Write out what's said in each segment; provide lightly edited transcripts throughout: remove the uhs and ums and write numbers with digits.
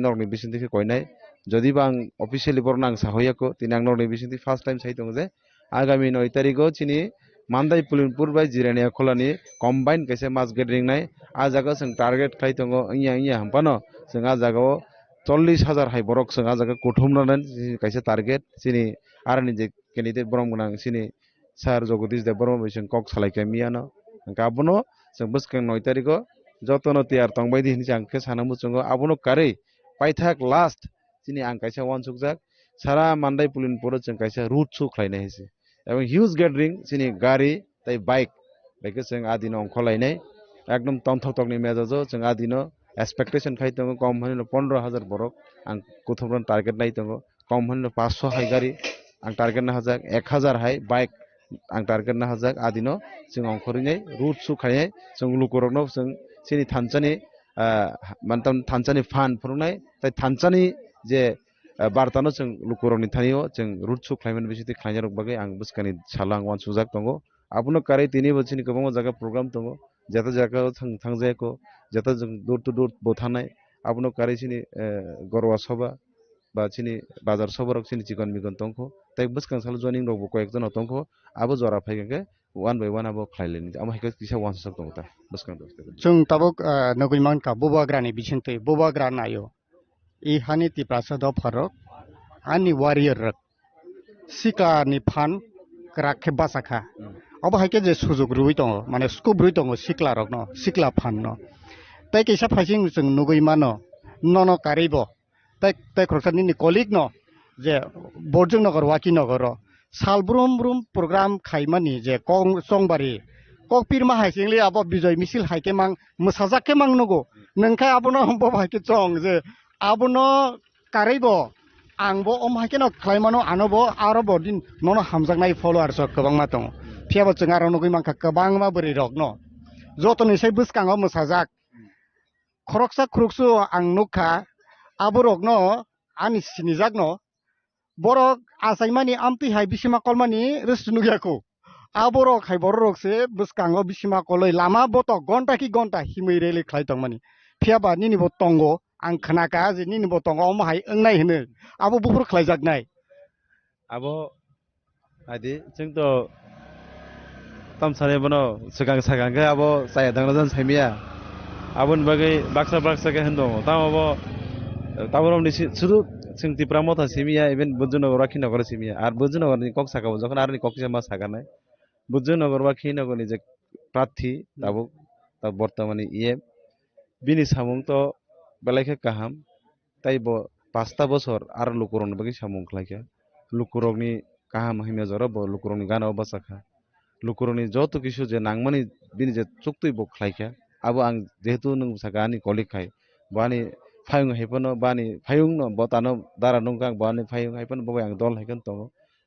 Norni bisinti koinai যদি বা officially বড় নাং সাহইয়াকো তিনি আং নর্নি বিসিন্তি ফার্স্ট টাইম সাইতং যে আগামী 9 তারিখও চিনি মান্দাই পুলিনপুর বাই জিরানিয়া খোলানি কম্বাইন কাইসে মাছ গেদারিং নাই আ জায়গা जों টার্গেট খাইতং ইয়া ইয়া হামপানো जों आ জায়গাও 40,000 হাই বরক जों आ জায়গা কুঠুমনাनै কাইসে টার্গেট চিনি আরনি যে ক্যান্ডিডেট বরং গোনাं চিনি স্যার জগদীশ দেব বর্মা বিসং কক সালাইকা মিয়ানো গাবনো जों বসকাং 9 তারিখও যতনো তিয়ার তংবাইদি হিনি আংকে সানামু जों আবনো কারে পাইথাক লাস্ট চিনি আং কাইসা ওয়ান সুকজাক সারা মান্দাই পুলিনপুর जों কাইসা রুট সু খাইনাই হইছে এবং হিউজ গ্যাদারিং চিনি গাড়ি তাই বাইক বাইকে जों आदिनो अंखलायनाय एकदम तंथकनि मेजाजो जों आदिनो एक्सपेक्टेशन खाइतंग कम हनिनो 15,000 बरक आं कुथुमरन टार्गेट नाइतंग कम हनिनो 500 हाइ गाड़ी आं टार्गेट ना हजाक 1000 हाइ बाइक आं टार्गेट ना हजाक आदिनो जों अंखरिनाय रुट सु खायनाय जों लुकुरनो जों सिनि थानसानि मानताम थानसानि फान फुरनाय ताइ थानसानि जे बार्तानो जों लुकुरनि थानियो जों रुट सु खायमन बिसिति खायनारक बागै आं बुसकानि सालां वान सुजाक दंगो आबुनो कारै तिनि बसिनि गोबां जायगा प्रग्राम दंगो जता जायगा थांजायाखो जता जों दूर टू दूर बोथानाय आबुनो कारै सिनि गरवा सभा बा सिनि बाजार सभारक सिनि चिकन मिगन दंखो ताइ बुसकां साल जयनिं रबो कयेकजन दंखो आबो जरा फाइगोनके वान बाय वान आबो खायलेनि आमा हाइका किसा वान सुजाक दंगो ता बुसकां दस्ते जों ताबक नगैमान का बोबाग्रानि बिसिंतै बोबाग्रा नायो इ हानि तिप्रासा द फरक आनि वारियर रक सिकानि फान राखे बासाखा अब हाइके जे सुजुग रुइ दङ माने स्कोप रुइ दङ सिक्ला रक न सिक्ला फान न ताइ कैसा फाइसिं जों नगैमान न कारिबो ताइ ख्रसानि नि कलिग न जे बर्जों नगर वाकी नगर साल ब्रुम ब्रुम प्रोग्राम खाइमानि जे कं संबारि ककपिर मा हाइसिंले अब बिजय मिसिल हाइके मां मोसाजाके मां नगो नोंखा आबनो हमबो हाइके चं जे आबनो कारिबो आंबो अम हाइके न खाइमानो आनबो आरबो दिन ननो हामजाकनाय फलोवार्स गोबां मा दङ फियाबो जों आरो नगै मांखा गोबां मा बोरै रक न जतनिसै बुसकाङाव मोसाजाक खरकसा खरकसु आं नुखा आबो रक न आनि सिनिजाक न बरक आसाइमानि आमति हाइ बिसिमा कलमानि रेस्टुनुगियाखौ आबो रक हाइ बर रकसे बुसकाङाव बिसिमा कलै लामा बत घन्टा कि घन्टा हिमै रेले खाइ दंमानि फियाबा निनिबो तंगो आं खोनाका जे निनिबो तंगो अम हाइ ओंनाय होनो आबो बुफुर खाइजाकनाय आबो आदि जों तो तम साने बनो सगां सगां के आबो साया दंग जन साइमिया आबोन बागै बाक्सा के हन्दो ताम आबो ताबरम नि सुरु जों तिप्रा मथा सिमिया इभेन बुजुनगर राखि नगर सिमिया आर बुजुनगर नि कक साकाबो जखन आर नि कक मा सागानाय बुजुनगर वाखि नगर नि जे प्रार्थी ताबो ता बर्तमानि इए बिनि सामुं तो बेलाइखे काहाम ताइबो 5 बছর আর লুকুরন বাকি সামুং খাইকা লুকুরনি কাহাম হিমে জরা ব লুকুরনি গানাও বাসাখা লুকুরনি যত কিছু যে নাংমানি বিনি যে চুক্তি বক খাইকা আবো আং যেহেতু নং সাগানি কলিক খাই বানি ফায়ুং হাইপনো বানি ফায়ুং ন বতানো দারা নং গাং বানি ফায়ুং হাইপন ববাই আং দল হাইকন তো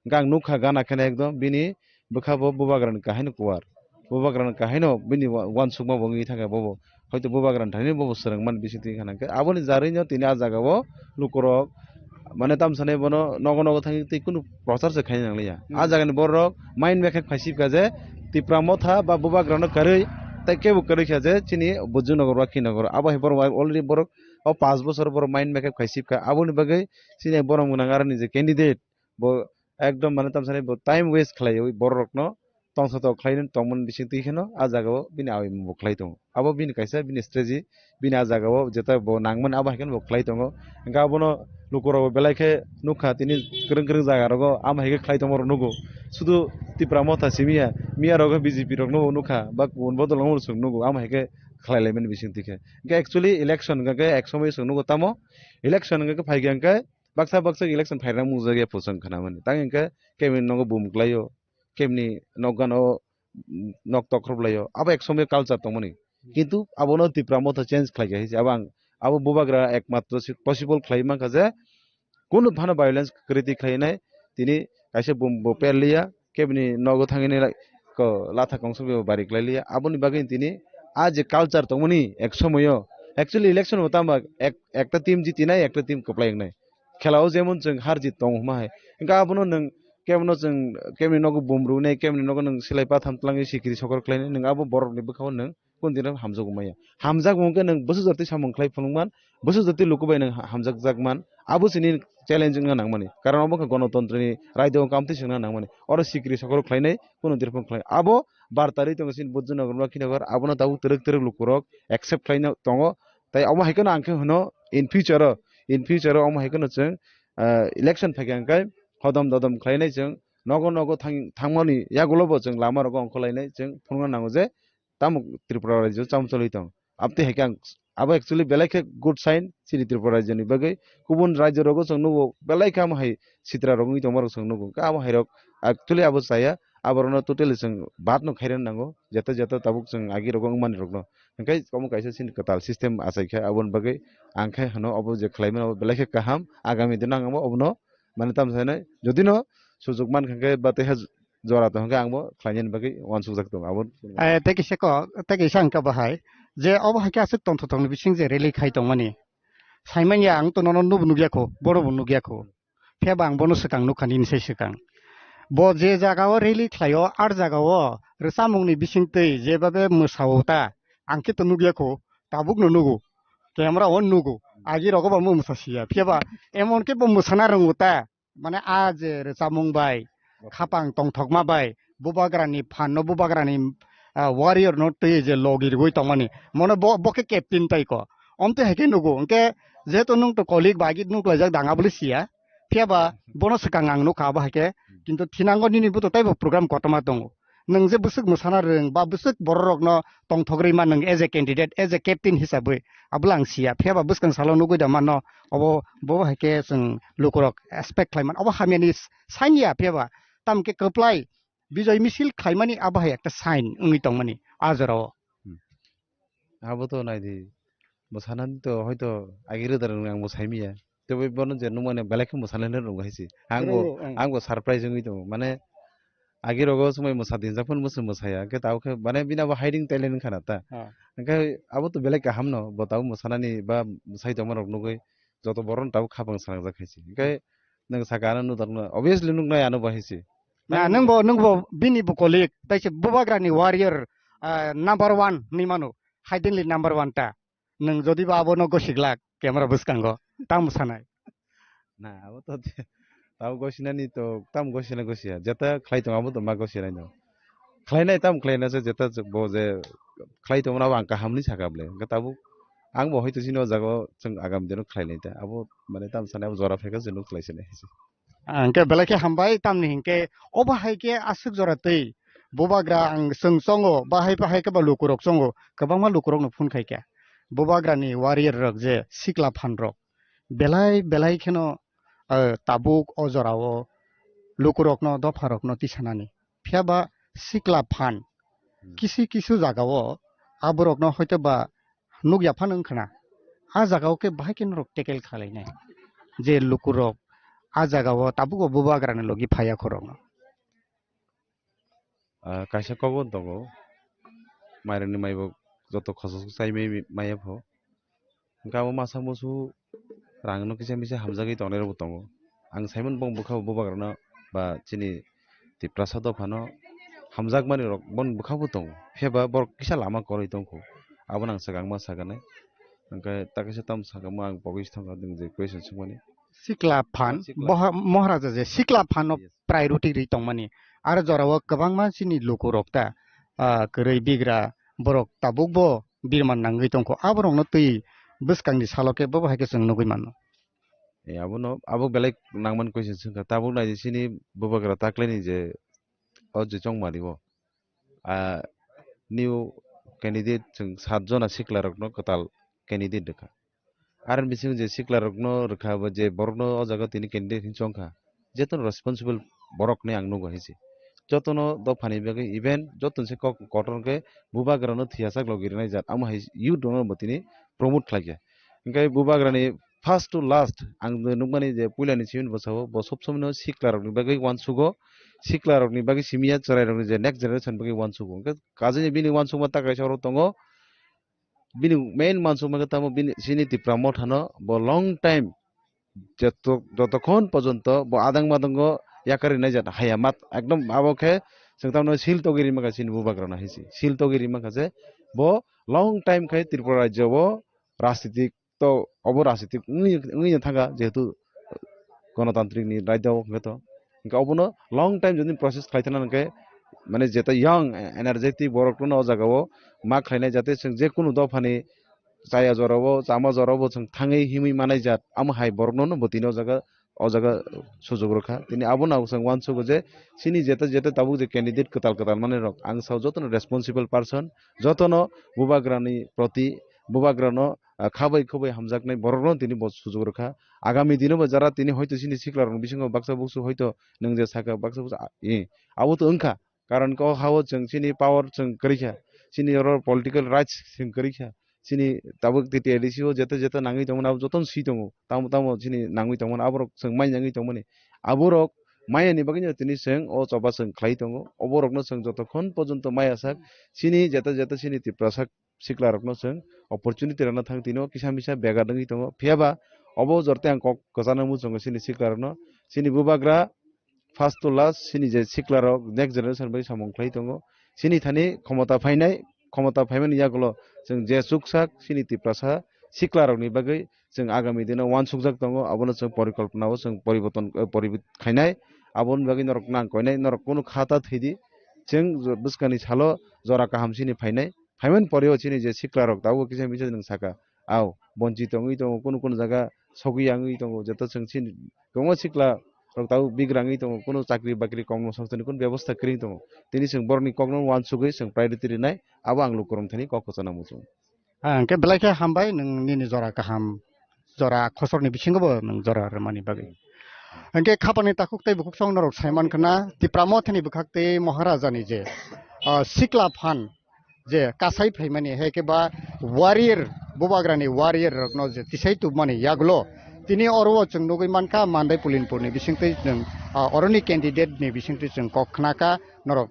গাং নুখা গানা খেনে একদম বিনি বখাবো বুবাগ্রান কাহিনী কুয়ার বুবাগ্রান কাহিনী বিনি ওয়ান সুকমা বঙ্গি থাকা ববো হয়তো বুবাগ্রান থাইনি ববো সরংমান বিসিতি খানাকে আবনি জারিনো তিনি আ জাগাবো লুকুরক মানে তাম সানে বনো নগ নগ থাকি তে কোনো প্রচার যে খাই নাংলিয়া আ জাগানি বরক মাইন মেখে ফাইসিব কাজে তিপ্রা মথা বা বুবাগ্রান কারৈ তাই কেবু কারৈ খাজে চিনি বুজু নগর বা কি নগর আবো হে বড় অলরেডি বরক ও 5 বছর বড় মাইন মেখে ফাইসিব কা আবনি বাগৈ চিনি বড় মুনাঙ্গার নিজে ক্যান্ডিডেট ব একদম মানে তাম সানে টাইম ওয়েস্ট খালাই ওই বড় ন তংসত খাইন তমন বিসিতি খেনো আ জাগাও বিনি আই বখলাই দङ আবো বিনি কাইসা বিনি স্ট্রেটেজি বিনি আ জাগাও যেটা ব নাংমান আবো হাইকেন বখলাই দङ গা বনো লুকুরাव बेलाइखे नुखा तिनि गोरों गोरों जागा रग आम हाइके खाइ दङ नुगो सुदु तिप्रा मथा सिमिया मिया रग बीजेपी रग नुखा बा गुबुन बदल सुं नुगो आम हाइके खालायलायमन बिसिंतिखे गे एक्चुअली इलेक्शन गे एक समय सुं नुगो तामो इलेक्शन गे फाइगेंके बाक्सा इलेक्शन फाइरा मुजगे फसं खानामनि तांगे केमिन नगो बुमक्लायो केमनि नगानो नक तक्रबलायो अब एक समय कालचार दंमोन किन्तु आबोनो तिप्रा मथा चेंज खालाय हिसे अब आं अब बुबाग्रा एकमात्र पसिबल खालायमा काजे কোনো ভানো ভায়োলেন্স কৃতি খাইনাই তিনি কাইসে পেরলিয়া কেবনি নগো থাঙিনে লাথা কংস বাড়ি ক্লাইলিয়া আবনি বাগিন তিনি আজ কালচার তমনি এক সময় অ্যাকচুয়ালি ইলেকশন হতাম একটা টিম জিতি নাই একটা টিম কপ্লাই নাই খেলাও যেমন जों হার জিত দং হমায় ইনকা আবনো নং কেমনো जों কেমনি নগো বুমরু নাই কেমনি নগো নং সিলাইপা থামতলাঙ্গি সিকিরি সকর ক্লাইনে নং আবো বরকনি বখাও নং कोन दिन हामजागौ माया हामजागौखौ नों बोसोर जति सामंख्लाय फुलुंमान बोसोर जति लुकुबाय नों हामजाग जागमान आबो सिनि चैलेंजिंग नां माने कारण अब गणतंत्रनि रायदो कामति सिंना नां माने और सिक्रि सकल ख्लायनाय कोन दिरफं ख्लाय आबो बारतारि तंसिन बुजुनगर बा खिनगर आबोनो दाउ तरक तरक लुकुरक एक्सेप्ट ख्लायनो दङ ताइ अमा हायखनो आंखे होनो इन फ्यूचर अमा हायखनो जों इलेक्शन फैगांखाय हदम ददम ख्लायनाय जों नगो नगो थांमनि यागुलबो जों लामा रगो अंखलायनाय जों फुंनो नांगौ जे ताम त्रिपुरा राज्यो चामचलि दं आपते हेकां अब एक्चुअली बेलाइके गुड साइन सिरि त्रिपुरा राज्योनि बागै गुबुन राज्यो रगो जों नुगो बेलाइके आम हाय सित्रा रगो दमर जों नुगो का आम हाय रग एक्चुअली अब साया आबरनो टोटली जों बात न खायरन नांगौ जता जता ताबुक जों आगि रगो मानि रगनो ओंखाय कम कायसे सिन कताल सिस्टेम आसायखे आबन बागै आंखाय हनो अब जे खलायमन अब बेलाइके काहाम आगामी दिन आंबो अबनो माने ताम सायनाय जुदि न सुजुग मान खांखे बाते हा जरा तो हंगे आंबो खलायनि बागै वान सुजाक दं आबो te kise ko te kise ang ka bahai je obo ha ka asuk tong thong bising je reli khai tong mani saimanya ang to nono nubu nugya ko boro bu nugya ko fe bang bono sekang nukani ni sekang bo je jaga o reli khlayo ar jaga o resamung ni bising tei je babe musawta angke to nugya ko tabuk no nugu camera on nugu agi rogo ba mu musasia fe ba emon ke bo musana runguta মানে আজ resamung bai khapang tong thokma bai bubagrani phanno bubagrani warrior no te je logir goi tongmani mone boke captain tai ko omte heke nugo onke jeto nung to colleague bagi nung klajak danga boli sia fiaba bono sekang ang no ka ba heke kintu thinango nini buto tai program kotoma dong nung je busuk musana reng ba busuk borok no tong thogri man nung as a candidate as a captain hisabe ablang sia fiaba buskang salo nugo da man no obo bo heke sing lukurok aspect klaiman obo hamiani sainia fiaba tamke keplai বিজয় মিছিল খাইমানি আবাহাই একটা sign উনি তংমানি আজরাও आबो तो नायदि मोसानानै तो हयतो आगिरो दार आं मोसायमिया तो बे बन जे नुमाने बेलाइके मोसानानै रंगायसि आंबो सरप्राइजिंग दं माने आगिरगो समय मोसा दिनजाफोन मोसाया के तावखे माने बिनाबो हाइडिं टैलेंट खाना ता ओंखाय आबो तो बेलाइके हामनो बताव मोसानानि बा मोसाय दमन रगनुगै जत बरन ताव खाबां सांग जाखायसि ओंखाय नों सागाना नुदरनो obviously नुनाय आनो बाहायसि ना नंगो बिनि बुकलिक ताइसे बुबाग्रानि वारियर नाम्बार 1 नि मानु हाइडेनलि नाम्बार 1 ता नों जदि बाबो न गसिगला क्यामेरा बुसकांगो ताम सानाय ना आबो तो ताव गसिनानि तो ताम गसिना गसिया जता खलाय दं आबो तो मा गसिनाय न खलायनाय ताम खलायनासो जता बो जे खलाय दं ना आं काहामनि सागाबले गताबो आं बो हयतो सिनो जागो जों आगाम दिन खलायनाय ता आबो माने ताम सानाय जरा फेका जों खलायसनाय angke belake hambai tamni hingke obahai ke asuk joratei bobagra ang sengsongo bahai bahai ke balukurok songo kabangma lukurok no phun khai ke bobagrani warrior rok je sikla phan rok belai kheno tabuk ojorao lukurok no dopharok no tisanani phiaba sikla phan kisu jagao aborok no hoyto ba nugya phan ongkhana a jagao ke bahai ken rok tekel khalainai je lukurok आ जागाव ताबुको बुबाग्रानि लगी फाया खरङ कायसा कबो दगो माइरनि माइबो जत खसस साइमे मायाफो गाबो मासा मोसु रांनो किसे मिसे हामजागै तनेर बतंगो आं Simon बं बुखाव बुबाग्रानो बा चिनि तिप्रासा दफानो हामजाग मानि रक बन बुखाव दं फेबा बर किसा लामा करै दंखो आबो नां सागां मा सागाने ओंखाय ताकिसे ताम सागाम आं बगिस थांगा दों जे क्वेश्चन सोंमाने सिक्ला फान महाराजा जे सिक्ला फान प्रायोरिटी रि तंमानि आरो जराव गोबां मानसिनि लोको रक्ता करै बिग्रा बरक ताबुकबो बिरमान नांगै दंखो आबरंनो तै बुसकांनि सालके बो बाहायके जों नुगै मान ए आबो बेलेग नांमान क्वेश्चन सोंखा ताबुक नायदि सिनि बुबाग्रा ताक्लेनि जे अजे चंग मारिबो निउ कैंडिडेट जों 7 जना सिक्ला रकनो कताल कैंडिडेट देखा आरो बिसिं जे सिक्ला रकनो रखाबो जे बरनो अ जगह तिनि कैंडिडेट हिंचंखा जेतन रेस्पॉन्सिबल बरक ने आंनो गहिसि जतनो दफानि बगे इवेंट जतन से कटन के बुबाग्रानो थियासा लगिरनाय जात आम हाय यू दोनो बतिनि प्रमोट खालागे ओंखाय बुबाग्रानि फार्स्ट टू लास्ट आं नुमानि जे पुलानि सिमिन बसाव ब सब समनो सिक्ला रकनि बगे वान सुगो सिक्ला रकनि बगे सिमिया चराय रकनि जे नेक्स्ट जनरेशन बगे वान सुगो ओंखाय काजनि बिनि वान सुगमा ताकाय सरो तंगो बिनि मेन मानसु मगे तामो बिनि सिनि तिप्रा मथानो ब लंग टाइम যতক্ষণ পর্যন্ত আদাং মাদঙ্গ ইয়াকারি নাই যাত হায়া মাত একদম আবকে जों तामनो सिल तगिरि माखासे नुबाग्राना हायसि सिल तगिरि माखासे ब लं टाइम खाय त्रिपुरा राज्योआव राजनीतिक तो अब राजनीतिक उंगैनो थांगा जेहेतु गणतांत्रिक नि राज्योआव हंगथ इनका अबनो लं टाइम जुदि प्रोसेस खायथना इनके माने जेता यंग एनार्जेटिक बरकनो अ जागाव मा खायनाय जाते जों जेकुनु दफानि जाया जराव जामा जराव जों थाङै हिमै मानाय जात आम हाय बरकनो बतिनो अ जागा सुजुग रखा तिनि आबोना जों वानसुगो जे सिनि जेता जेता ताबु जे कैंडिडेट कताल कताल माने रक आं साव जतनो रेस्पॉन्सिबल पर्सन जतनो बुबाग्रानि प्रति बुबाग्रानो खाबै खबै हामजाकनाय बरकनो तिनि बस सुजुग रखा आगामी दिनोबो जारा तिनि हयतो सिनि सिक्लार बिसिङाव बाक्सा बुसु हयतो नों जे साका बाक्सा बुसु आबो तो ओंखा कारण को हाव जों सिनि पावर जों करिखा सिनि पॉलिटिकल राइट्स जों करिखा सिनि ताबो टिटिआरडिसि जेता जेता नाङै दंमोन आबो जतन सी दङ ताम ताम सिनि नाङै दंमोन आबरक जों माइ नाङै दंमोन आबरक माइनि बागै तिनि जों अ चबा जों खाइ दङ अबरकनो जों जतखन पर्यन्त माइ आसाक सिनि जेता जेता सिनि तिप्रासाक सिक्लारकनो जों अपॉर्चुनिटी राना थां तिनो किसा मिसा बेगा दङै दङ फियाबा अबो जरते आं कक गजाना मु जों सिनि सिक्लारनो सिनि बुबाग्रा फार्स्ट टू लास्ट सिनि जे सिक्लारक नेक्स्ट जनरेशन बै सामंख्लाइ दङ सिनि थानि क्षमता फाइमेन यागल जों जे सुकसाक सिनि तिप्रासा सिक्लारकनि बागै जों आगामी दिनाव वान सुकजाक दङ आबोनो जों परिकल्पनाव जों परिवर्तन खायनाय आबोन बागै नरक नां कयनाय नरक कुनु खाता थैदि जों बुस्कानि सालो जरा काहामसिनि फायनाय फाइमेन परियो सिनि जे सिक्लारक दाबो किसा मिसा जों साका आव बन्चि दङै दङ कुनु जागा सगियाङै दङ जेता जों सिनि दङ सिक्ला ताऊ बिग्राङै दङ कुनु चाकरि बाकरि कम संस्थानि कुनु व्यवस्था करि दङ तिनि जों बरनि कगनो वान सुगै जों प्रायोरिटी रिनाय आबो आं लुकरम थानि ककसना मुजु के बेलायखे हामबाय नोंनि जरा गाहाम जरा खसरनि बिथिङावबो नों जरा रमानि बागै के खापानि ताकुकतै बुकुक सं नरक साइमान खना तिप्रामो थनि बुखाकतै महाराजानि जे सिक्ला फान जे कासाइ फैमानि हे के बा वारियर बुबाग्रानि वारियर रकनो जे तिसाइ तुबमानि यागलो तिनि अरव जों नुगै मानका मान्दाय पुलिनपुरनि बिसिंतै जों अरनि कैंडिडेटनि बिसिंतै जों कखनाका नरक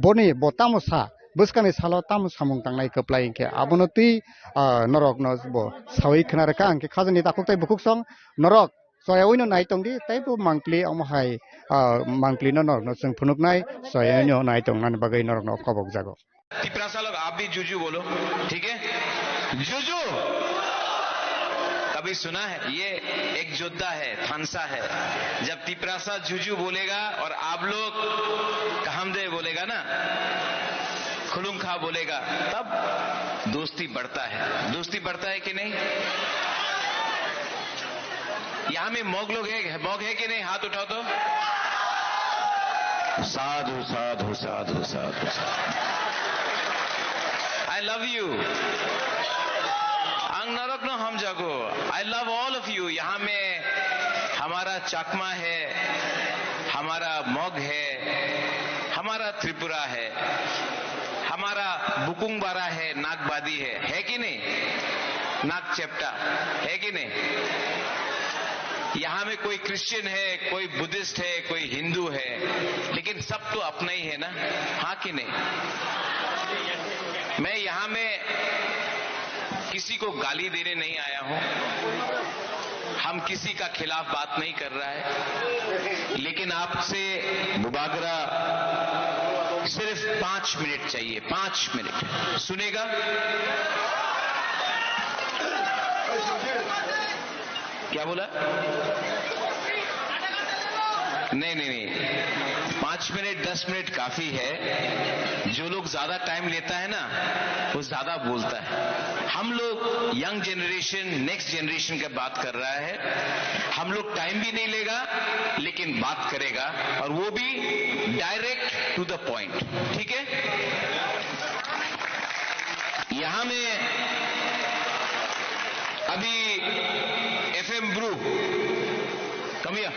बनि बतामुसा बुस्कानि सालो तामु सामुं तांनाय कप्लाय के आबनति नरक नजबो सावै खनारका अंके खाजनि ताकुकतै बुकुक सं नरक सयावैनो नायतंदि तैबो मांक्लि अमहाय मांक्लिनो नरक जों फुनुकनाय सयावैनो नायतंनान बागै नरक न खबक जागो तिप्रासा लोग आप भी जुजू बोलो ठीक है जुजू कभी सुना है ये एक योद्धा है थानसा है जब तिप्रासा जुजू बोलेगा और आप लोग कहमदे बोलेगा ना खुलुंखा बोलेगा तब दोस्ती बढ़ता है कि नहीं यहां में मौग है कि नहीं हाथ उठाओ तो साधु साधु साधु साधु आई लव यू अंग नरक न हम जागो I love all of you यहां में हमारा चकमा है हमारा मौग है हमारा त्रिपुरा है हमारा बुकुंगबारा है नागबादी है कि नहीं नाग चेप्टा है कि नहीं यहां में कोई क्रिश्चियन है कोई बुद्धिस्ट है कोई हिंदू है लेकिन सब तो अपना ही है ना हाँ कि नहीं मैं यहां में किसी को गाली देने नहीं आया हूं हम किसी का खिलाफ बात नहीं कर रहा है लेकिन आपसे बुबागरा सिर्फ 5 मिनट चाहिए 5 मिनट सुनेगा क्या बोला नहीं 5 मिनट 10 मिनट काफी है जो लोग ज्यादा टाइम लेता है ना वो ज्यादा बोलता है हम लोग यंग जनरेशन नेक्स्ट जनरेशन की बात कर रहा है हम लोग टाइम भी नहीं लेगा लेकिन बात करेगा और वो भी डायरेक्ट टू द पॉइंट ठीक है यहां में अभी एफएम ब्रू कमिया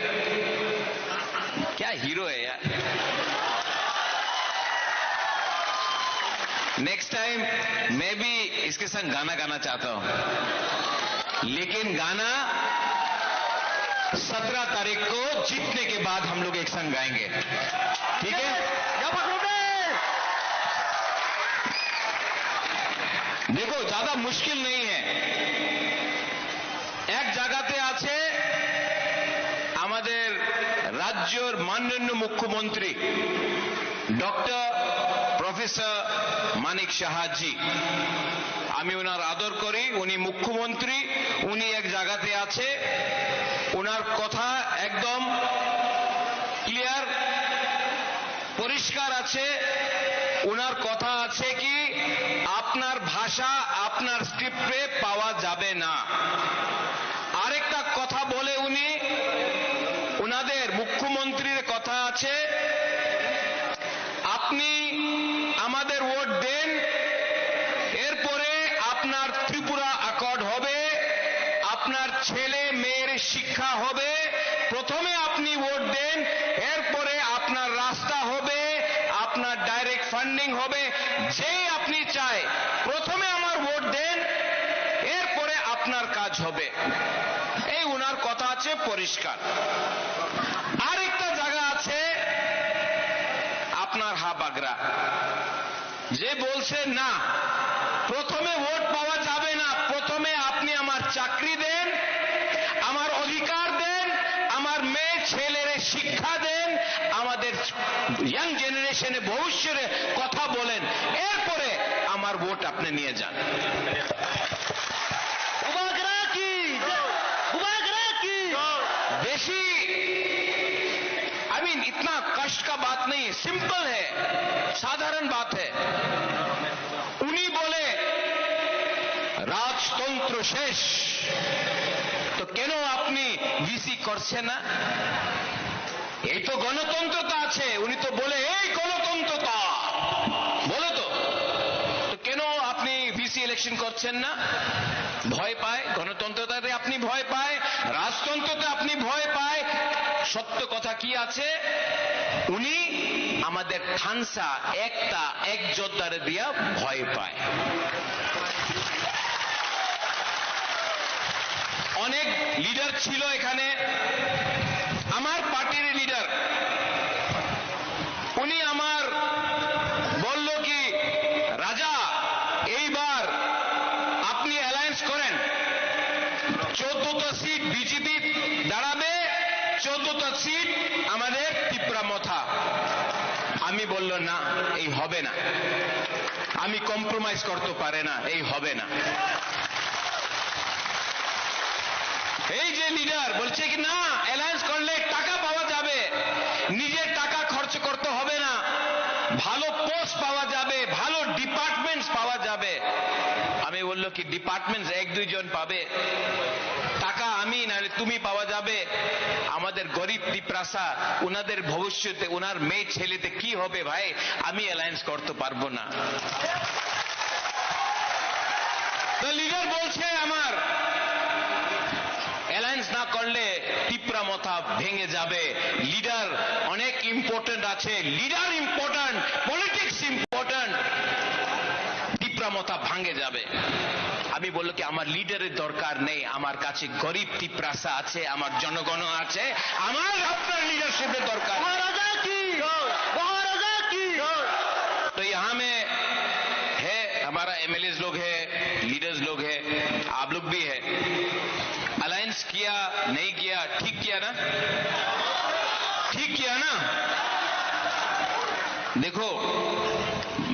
क्या हीरो है यार नेक्स्ट टाइम मैं भी इसके संग गाना गाना चाहता हूं लेकिन गाना 17 तारीख को जीतने के बाद हम लोग एक संग गाएंगे ठीक है देखो ज्यादा मुश्किल नहीं है एक জায়গাতে আছে আমাদের রাজ্যের মাননীয় মুখ্যমন্ত্রী ডক্টর প্রফেসর মানিক সাহাজি, আমি ওনার আদর করি। উনি মুখ্যমন্ত্রী, উনি এক জায়গাতে আছে, ওনার কথা একদম ক্লিয়ার, পরিষ্কার আছে। ওনার কথা আছে কি আপনার ভাষা আপনার স্ক্রিপ্টে পাওয়া যাবে না। আরেকটা কথা বলে উনি, ওনাদের মুখ্যমন্ত্রীর কথা আছে, আপনি আমাদের ভোট দেন, এরপরে আপনার ত্রিপুরা অ্যাকর্ড হবে, আপনার ছেলে মেয়ের শিক্ষা হবে। প্রথমে আপনি ভোট দেন, এরপরে আপনার রাস্তা হবে, আপনার ডাইরেক্ট ফান্ডিং হবে। যে আপনি চায় প্রথমে আমার ভোট দেন, এরপরে আপনার কাজ হবে। এই ওনার কথা আছে পরিষ্কার। আরেকটা জায়গা আছে আপনার হাবাগরা, যে বলছে না প্রথমে ভোট পাওয়া যাবে না, প্রথমে আপনি আমার চাকরি দেন, আমার অধিকার দেন, আমার মেয়ে ছেলের শিক্ষা দেন, আমাদের ইয়াং জেনারেশনে ভবিষ্যতে কথা বলেন, এরপরে আমার ভোট আপনি নিয়ে যান। बेशी आई मीन इतना कष्ट का बात नहीं है, सिंपल है, साधारण बात है। उन्हीं बोले রাজতন্ত্র শেষ, তো কেন আপনি ভিসি করছেন না? এই তো গণতন্ত্রতা আছে। উনি তো বলে এই গণতন্ত্রতা বলে, তো কেন আপনি ভিসি ইলেকশন করছেন না? ভয় পায়, গণতন্ত্রতাতে আপনি ভয় পায়, রাজতন্ত্রতে আপনি ভয় পায়। সত্য কথা কি আছে, উনি আমাদের খানসা একটা এক যোদ্ধারে দিয়া ভয় পায়। অনেক লিডার ছিল এখানে, আমার পার্টির লিডার, উনি আমার বলল কি রাজা এইবার আপনি অ্যালায়েন্স করেন, 14টা সিট বিজেপি দাঁড়াবে, 14টা সিট আমাদের ত্রিপুরা। আমি বলল না, এই হবে না, আমি কম্প্রোমাইজ করতে পারে না, এই হবে না। এই যে লিডার বলছে কি না অ্যালায়েন্স করলে টাকা পাওয়া যাবে, নিজের টাকা খরচ করতে হবে না, ভালো পোস্ট পাওয়া যাবে, ভালো ডিপার্টমেন্টস পাওয়া যাবে। আমি বললো কি ডিপার্টমেন্টস এক দুইজন পাবে, টাকা আমি নাহলে তুমি পাওয়া যাবে। আমাদের গরিব ত্রিপ্রাসা, ওনাদের ভবিষ্যতে ওনার মেয়ে ছেলেতে কি হবে ভাই, আমি অ্যালায়েন্স করতে পারবো না। তো লিডার বলছে আমার অ্যালায়েন্স না করলে ত্রিপুরা মাথা ভেঙে যাবে। লিডার অনেক ইম্পর্টেন্ট আছে, leader important, politics important, Tripura মাথা ভাঙে যাবে। আমি বললো কি আমার লিডারের দরকার নেই, আমার কাছে গরিব ত্রিপ্রাসা আছে, আমার জনগণ আছে, আমার আপনার লিডারशिপের दरकार। तो यहाँ में है हमारा एमएलए लोग है, लीडर्स लोग है, आप लोग भी है। अलायंस किया नहीं किया, ठीक किया ना, ठीक किया ना। देखो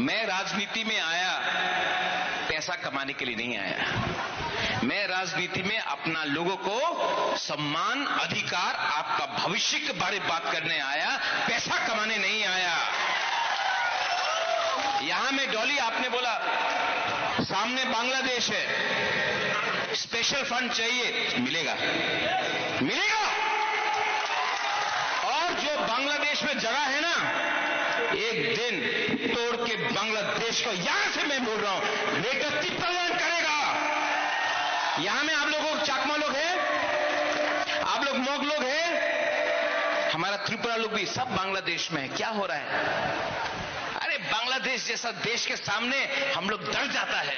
मैं राजनीति में आया पैसा कमाने के लिए नहीं आया, मैं राजनीति में अपना लोगों को सम्मान, अधिकार, आपका भविष्य के बारे में बात करने आया, पैसा कमाने नहीं आया। यहां में डॉली आपने बोला सामने बांग्लादेश है, स्पेशल फंड चाहिए, मिलेगा, मिलेगा। और जो बांग्लादेश में जगह है ना, एक दिन तोड़ के बांग्लादेश को, यहां से मैं बोल रहा हूं, ग्रेटर त्रिपुरालैंड करेगा। यहां में आप लोगों चाकमा लोग हैं, आप लोग मोग लोग हैं, हमारा त्रिपुरा लोग भी सब बांग्लादेश में है। क्या हो रहा है? अरे बांग्लादेश जैसा देश के सामने हम लोग डर जाता है।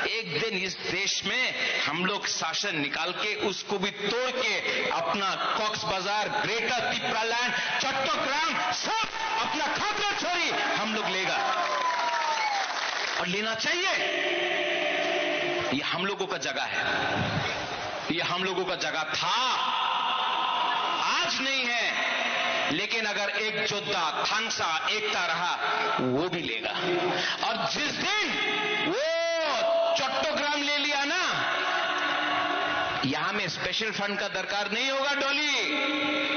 एक दिन इस देश में हम लोग शासन निकाल के उसको भी तोड़ के अपना कॉक्स बाजार, ग्रेटर त्रिपुरालैंड, चट्टग्राम सब अपना खातिर छोड़ी हम लोग लेगा, और लेना चाहिए। ये हम लोगों का जगह है, ये हम लोगों का जगह था, आज नहीं है। लेकिन अगर एक योद्धा थानसा एकता रहा वो भी लेगा। और जिस दिन वो चट्टोग्राम ले लिया ना, यहां में स्पेशल फंड का दरकार नहीं होगा डॉली,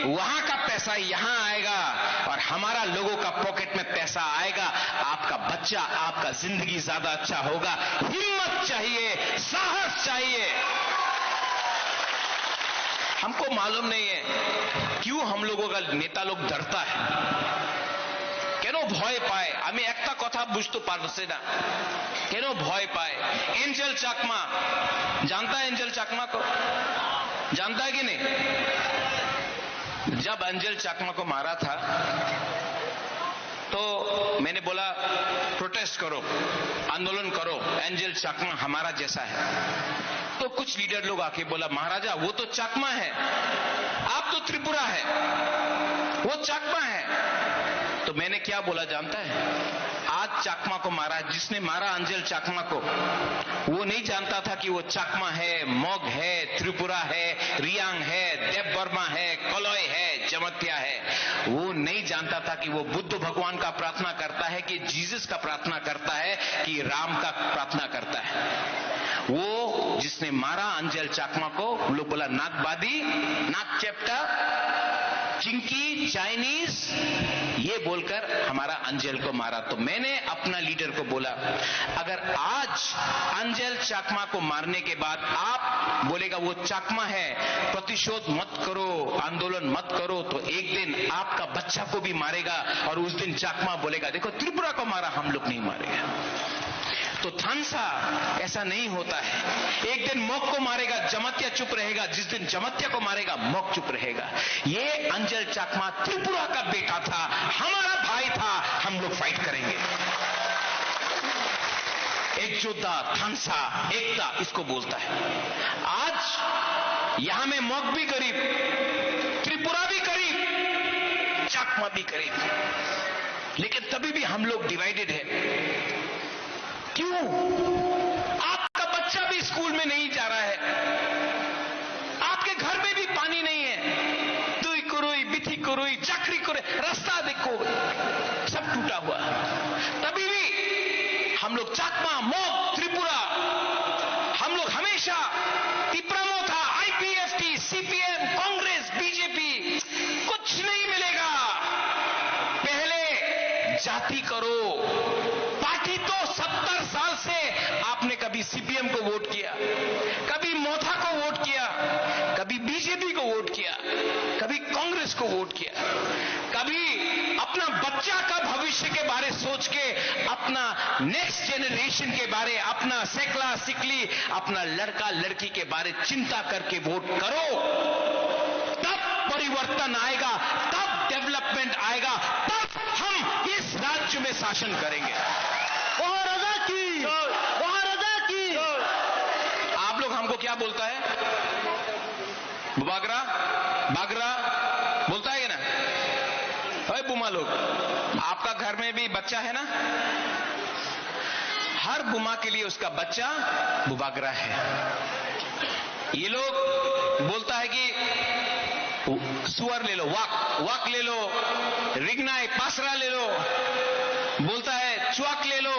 वहां का पैसा यहां आएगा और हमारा लोगों का पॉकेट में पैसा आएगा। आपका बच्चा, आपका जिंदगी ज्यादा अच्छा होगा। हिम्मत चाहिए, साहस चाहिए। हमको मालूम नहीं है क्यों हम लोगों का नेता लोग डरता है, কেন ভয় পায়। আমি একটা কথা বুঝতে পারছি না, কেন ভয় পায়। एंजल चाकमा, जानता है एंजल चाकमा को? जानता है कि नहीं? जब एंजल चाकमा को मारा था तो मैंने बोला प्रोटेस्ट करो, आंदोलन करो, एंजल चाकमा हमारा जैसा है। तो कुछ लीडर लोग आके बोला महाराजा वो तो चाकमा है, आप तो त्रिपुरा है, वो चाकमा है। तो मैंने क्या बोला जानता है? आज चाकमा को मारा, जिसने मारा अंजल चाकमा को, वो नहीं जानता था कि वो चाकमा है, मोग है, त्रिपुरा है, रियांग है, देव वर्मा है, कलॉय है, जमत्या है। वो नहीं जानता था कि वो बुद्ध भगवान का प्रार्थना करता है, कि जीसस का प्रार्थना करता है, कि राम का प्रार्थना करता है। वो जिसने मारा अंजल चाकमा को, वो लोग बोला नागबादी, नाग चेप्टा, चिंकी, चाइनीज, ये बोलकर हमारा अंजल को मारा। तो मैंने अपना लीडर को बोला अगर आज अंजल चाकमा को मारने के बाद आप बोलेगा वो चाकमा है, प्रतिशोध मत करो, आंदोलन मत करो, तो एक दिन आपका बच्चा को भी मारेगा और उस दिन चाकमा बोलेगा देखो त्रिपुरा को मारा, हम लोग नहीं मारेगा। तो थानसा ऐसा नहीं होता है। एक दिन मोक को मारेगा, जमत्या चुप रहेगा, जिस दिन जमत्या को मारेगा मोक चुप रहेगा। ये अंजल चाकमा त्रिपुरा का बेटा था, हमारा भाई था, हम लोग फाइट करेंगे। एक योद्धा, थानसा, एकता, इसको बोलता है। आज यहां में मोक भी करीब, त्रिपुरा भी करीब, चाकमा भी करीब, लेकिन तभी भी हम लोग डिवाइडेड है। क्यों? आपका बच्चा भी स्कूल में नहीं जा रहा है, आपके घर में भी पानी नहीं है, दुई कुरुई, बिथी कुरुई, चक्री कुरुई, रास्ता देखो सब टूटा हुआ। तभी भी हम लोग चाकमा, मोग, त्रिपुरा, हम लोग हमेशा तिप्रमो था, आईपीएफटी, सीपीएम, कांग्रेस, बीजेपी, कुछ नहीं मिलेगा। पहले जाति करो, पार्टी तो 70 साल से आपने कभी सीपीएम को वोट किया, कभी मोथा को वोट किया, कभी बीजेपी को वोट किया, कभी कांग्रेस को वोट किया, कभी अपना बच्चा का भविष्य के बारे सोच के, अपना नेक्स्ट जनरेशन के बारे, अपना सेकला सिकली, अपना लड़का लड़की के बारे चिंता करके वोट करो। तब परिवर्तन आएगा, तब डेवलपमेंट आएगा, तब हम इस राज्य में शासन करेंगे। आप लोग हमको क्या बोलता है? बागरा बागरा बोलता है ना? अरे बुमा लोग, आपका घर में भी बच्चा है ना? हर बुमा के लिए उसका बच्चा बुबागरा है। ये लोग बोलता है कि सुअर ले लो, वाक ले लो, रिगनाई पासरा ले लो, बोलता है चुआक ले लो,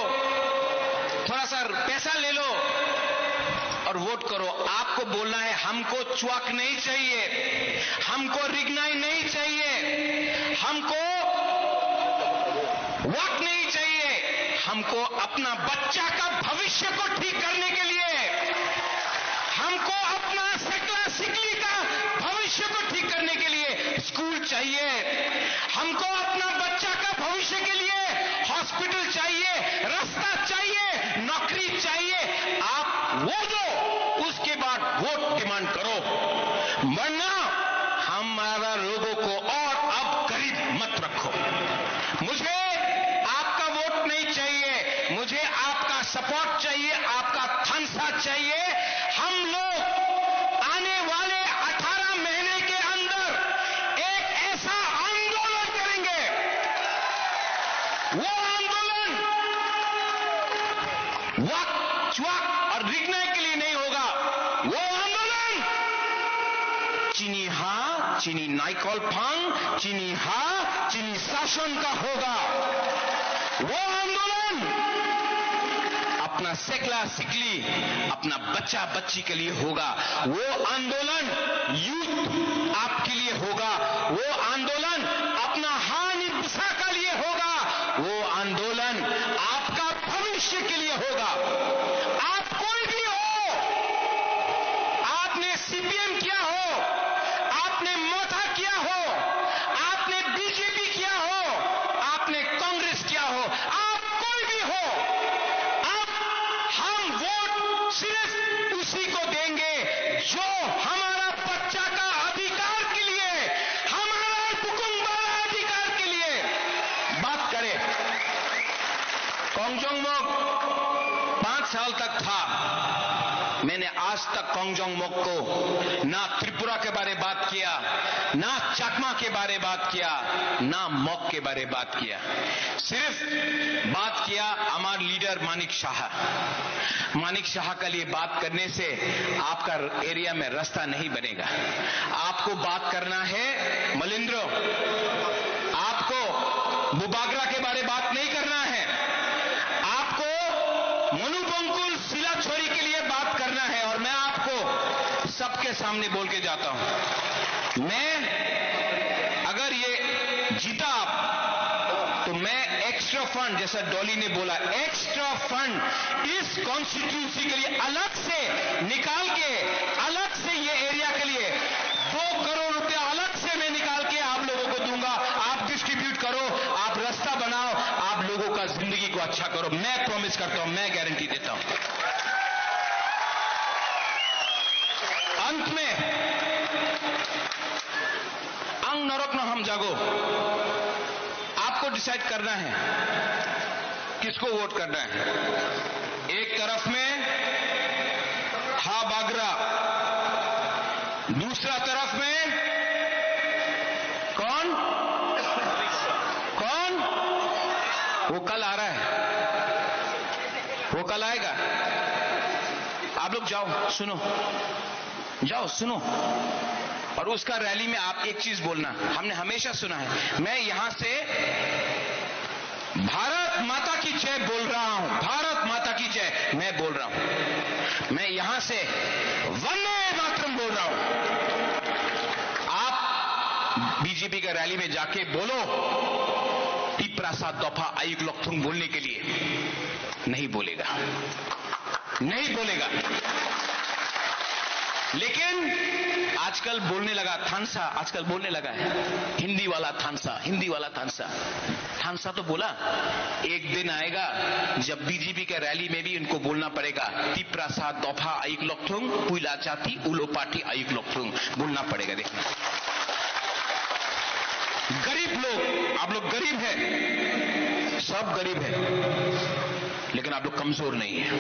थोड़ा सा पैसा ले लो और वोट करो। आपको बोलना है हमको चुआक नहीं चाहिए, हमको रिगनाई नहीं चाहिए, हमको वाक नहीं चाहिए, हमको अपना बच्चा का भविष्य को ठीक करने के लिए, हमको अपना सकला सिकली का भविष्य को ठीक करने के लिए स्कूल चाहिए, हमको अपना बच्चा का भविष्य के लिए हॉस्पिटल चाहिए, रास्ता चाहिए, नौकरी चाहिए। आप वो दो, उसके बाद वोट डिमांड करो, वरना हमारा लोगों को और अब गरीब मत रखो। मुझे आपका वोट नहीं चाहिए, मुझे आपका सपोर्ट चाहिए, आपका थानसा चाहिए। हम लोग आने वाले 18 महीने के अंदर एक ऐसा आंदोलन करेंगे, वो आंदोलन वाक चुआक और रिगनाई के लिए नहीं होगा, वो आंदोलन चीनी हाँ, चीनी नाइकॉल फांग, चीनी हाँ, चीनी शासन का होगा। वो आंदोलन अपना सेकला सिकली, अपना बच्चा बच्ची के लिए होगा। वो आंदोलन यूथ आपके लिए होगा। वो आंदोलन अपना हानि बुसा का लिए होगा। वो आंदोलन आपका भविष्य के लिए होगा। आप कोई भी हो, आपने सीपीएम किया हो, आपने मोथा किया हो, आपने बीजेपी किया हो, आपने कांग्रेस किया हो, आप कोई भी हो, अब हम वोट सिर्फ उसी को देंगे जो हमारा बच्चा का अधिकार के लिए, हमारा हुकुमवाला अधिकार के लिए बात करे। कोंगजोंग मोक 5 साल तक था। मैंने आज तक कोंगजोंग मोक को ना त्रिपुरा के बारे बात किया, ना चाकमा के बारे बात किया, ना मोक के बारे बात किया। सिर्फ बात किया हमारे लीडर मानिक शाह। मानिक शाह के लिए बात करने से आपका एरिया में रास्ता नहीं बनेगा। आपको बात करना है मलिंद्र, आपको बुबागरा के बारे बात नहीं करना है। आपको मनुबंकुल सिला छोरी के लिए बात करना है। और मैं आपको सबके सामने बोल के जाता हूं, मैं अगर ये जीता आप, तो मैं एक्स्ट्रा फंड, जैसा डॉली ने बोला, एक्स्ट्रा फंड इस कॉन्स्टिट्यूंसी के लिए अलग से निकाल के, अलग से ये एरिया के लिए 2 करोड़ रुपया अलग से मैं निकाल के आप लोगों को दूंगा। आप डिस्ट्रीब्यूट करो, आप रास्ता बनाओ, आप लोगों का जिंदगी को अच्छा करो। मैं प्रॉमिस करता हूं, मैं गारंटी देता हूं। अंत में अंग नरक न हम जागो, आपको डिसाइड करना है किसको वोट करना है। एक तरफ में हा बागरा, दूसरा तरफ में कौन कौन? वो कल आ रहा है, वो कल आएगा। आप लोग जाओ, सुनो, जाओ सुनो, और उसका रैली में आप एक चीज बोलना। हमने हमेशा सुना है, मैं यहां से भारत माता की जय बोल रहा हूं, भारत माता की जय मैं बोल रहा हूं। मैं यहां से वंदे मातरम बोल रहा हूं। आप बीजेपी का रैली में जाके बोलो तिप्रासा दफा आयुक लॉकथुंग बोलने के लिए, नहीं बोलेगा, नहीं बोलेगा। लेकिन आजकल बोलने लगा थानसा, आजकल बोलने लगा है हिंदी वाला थानसा, हिंदी वाला थानसा। थानसा तो बोला, एक दिन आएगा जब बीजेपी के रैली में भी इनको बोलना पड़ेगा तिप्रासा दफा आयुक लॉकथुंग पुइला जाति उलो पार्टी आयुक लॉकथुंग बोलना पड़ेगा। देखिए गरीब लोग, आप लोग गरीब हैं, सब गरीब हैं, लेकिन आप लोग कमजोर नहीं है।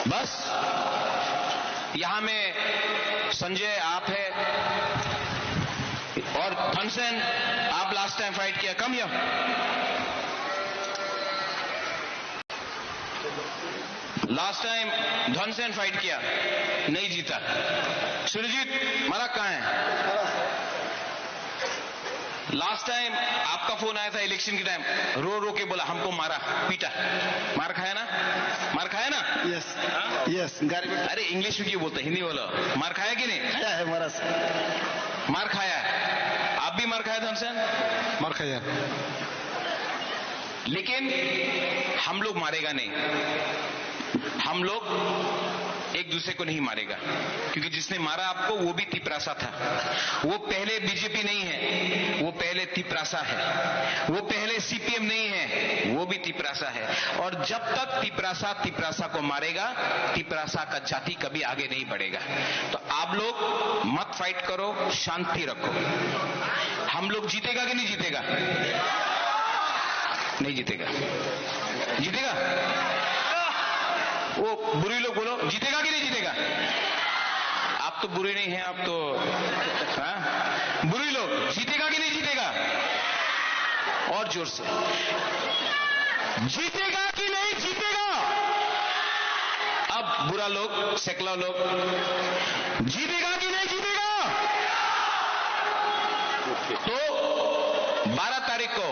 बस यहां में संजय आप है और थनसेन, आप लास्ट टाइम फाइट किया, come here. Last time Dhansen fight किया, नहीं जीता। सुरजीत मारा कहां है? लास्ट टाइम आपका फोन आया था इलेक्शन के टाइम, रो रो के बोला हमको मारा पीटा, मार खाया ना, मार खाया ना? यस यस, अरे इंग्लिश में क्यों बोलते, हिंदी बोलो। मार खाया कि नहीं? खाया है मारा, मार खाया। आप भी मार खाया धनसेन? मार खाया। लेकिन हम लोग मारेगा नहीं, हम लोग एक दूसरे को नहीं मारेगा, क्योंकि जिसने मारा आपको वो भी तिप्रासा था। वो पहले बीजेपी नहीं है, वो पहले तिप्रासा है। वो पहले सीपीएम नहीं है, वो भी तिप्रासा है। और जब तक तिप्रासा तिप्रासा को मारेगा, तिप्रासा का जाति कभी आगे नहीं बढ़ेगा। तो आप लोग मत फाइट करो, शांति रखो। हम लोग जीतेगा कि नहीं जीतेगा? नहीं जीतेगा। जीतेगा? वो बुरी लोग बोलो जीतेगा कि नहीं जीतेगा? आप तो बुरी नहीं है, आप तो बुरी लोग, जीतेगा कि नहीं जीतेगा? और जोर से, जीतेगा कि नहीं जीतेगा? अब बुरा लोग, सेकला लोग, जीतेगा कि नहीं जीतेगा? तो 12 तारीख को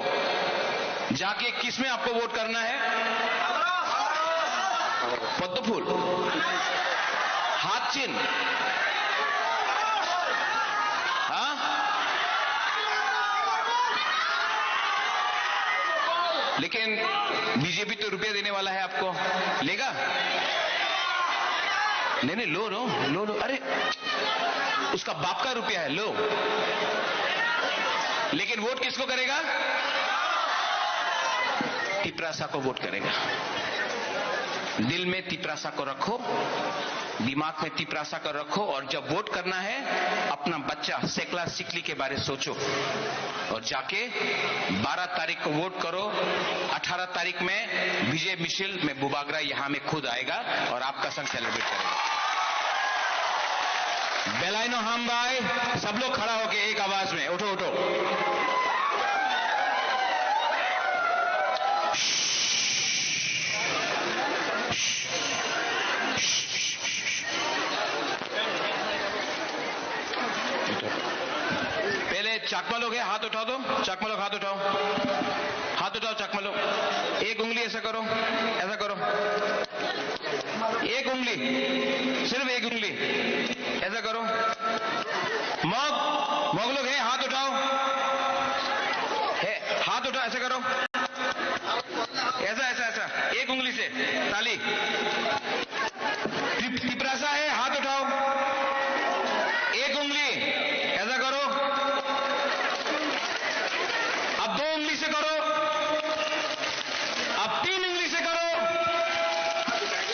जाके किस में आपको वोट करना है? पद्म फूल, हाथ चिन्ह, हाँ? लेकिन बीजेपी तो रुपया देने वाला है आपको, लेगा? नहीं, लो, अरे उसका बाप का रुपया है, लो। लेकिन वोट किसको करेगा? तिपरासा को वोट करेगा। दिल में तिपरासा को रखो, दिमाग में तिपरासा को रखो, और जब वोट करना है अपना बच्चा सेकला सिकली के बारे सोचो और जाके 12 तारीख को वोट करो। 18 तारीख में विजय मिशिल में बुबागरा यहां में खुद आएगा और आपका संग सेलिब्रेट करेगा। बेलाइनो हम भाई, सब लोग खड़ा होके एक आवाज में उठो उठो। पहले चाकमा लोग है, हाथ उठाओ दो। चाकमा लोग हाथ उठाओ, हाथ उठाओ चाकमा लोग। एक उंगली ऐसा करो, ऐसा करो, एक उंगली, सिर्फ एक उंगली ऐसा करो। मॉग लोग है, हाथ उठाओ, है हाथ उठाओ, ऐसा करो, ऐसा ऐसा ऐसा, एक उंगली से ताली। तिपरासा है, हाथ उठाओ, एक उंगली ऐसा करो। अब 2 उंगली से करो, अब 3 उंगली से करो,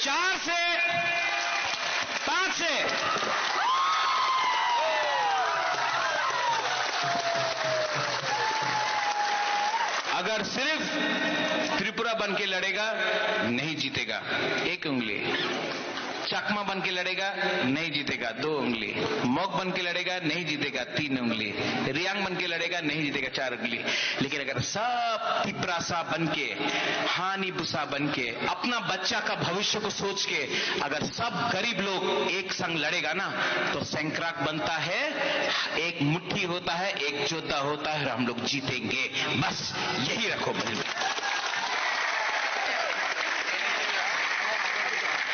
4 से, 5 से। अगर सिर्फ त्रिपुरा बन के लड़ेगा नहीं जीतेगा, 1 उंगली। चकमा बन के लड़ेगा नहीं जीतेगा, 2 उंगली। मॉग बन के लड़ेगा नहीं जीतेगा, 3 उंगली। रियांग बन के लड़ेगा नहीं जीतेगा, 4 उंगली। लेकिन अगर सब तिपरासा बन के, हानि बुसा बन के, अपना बच्चा का भविष्य को सोच के अगर सब गरीब लोग एक संग लड़ेगा ना, तो सैंक्राक बनता है, एक मुट्ठी होता है, एक जोधा होता है और हम लोग जीतेंगे। बस यही रखो मन में।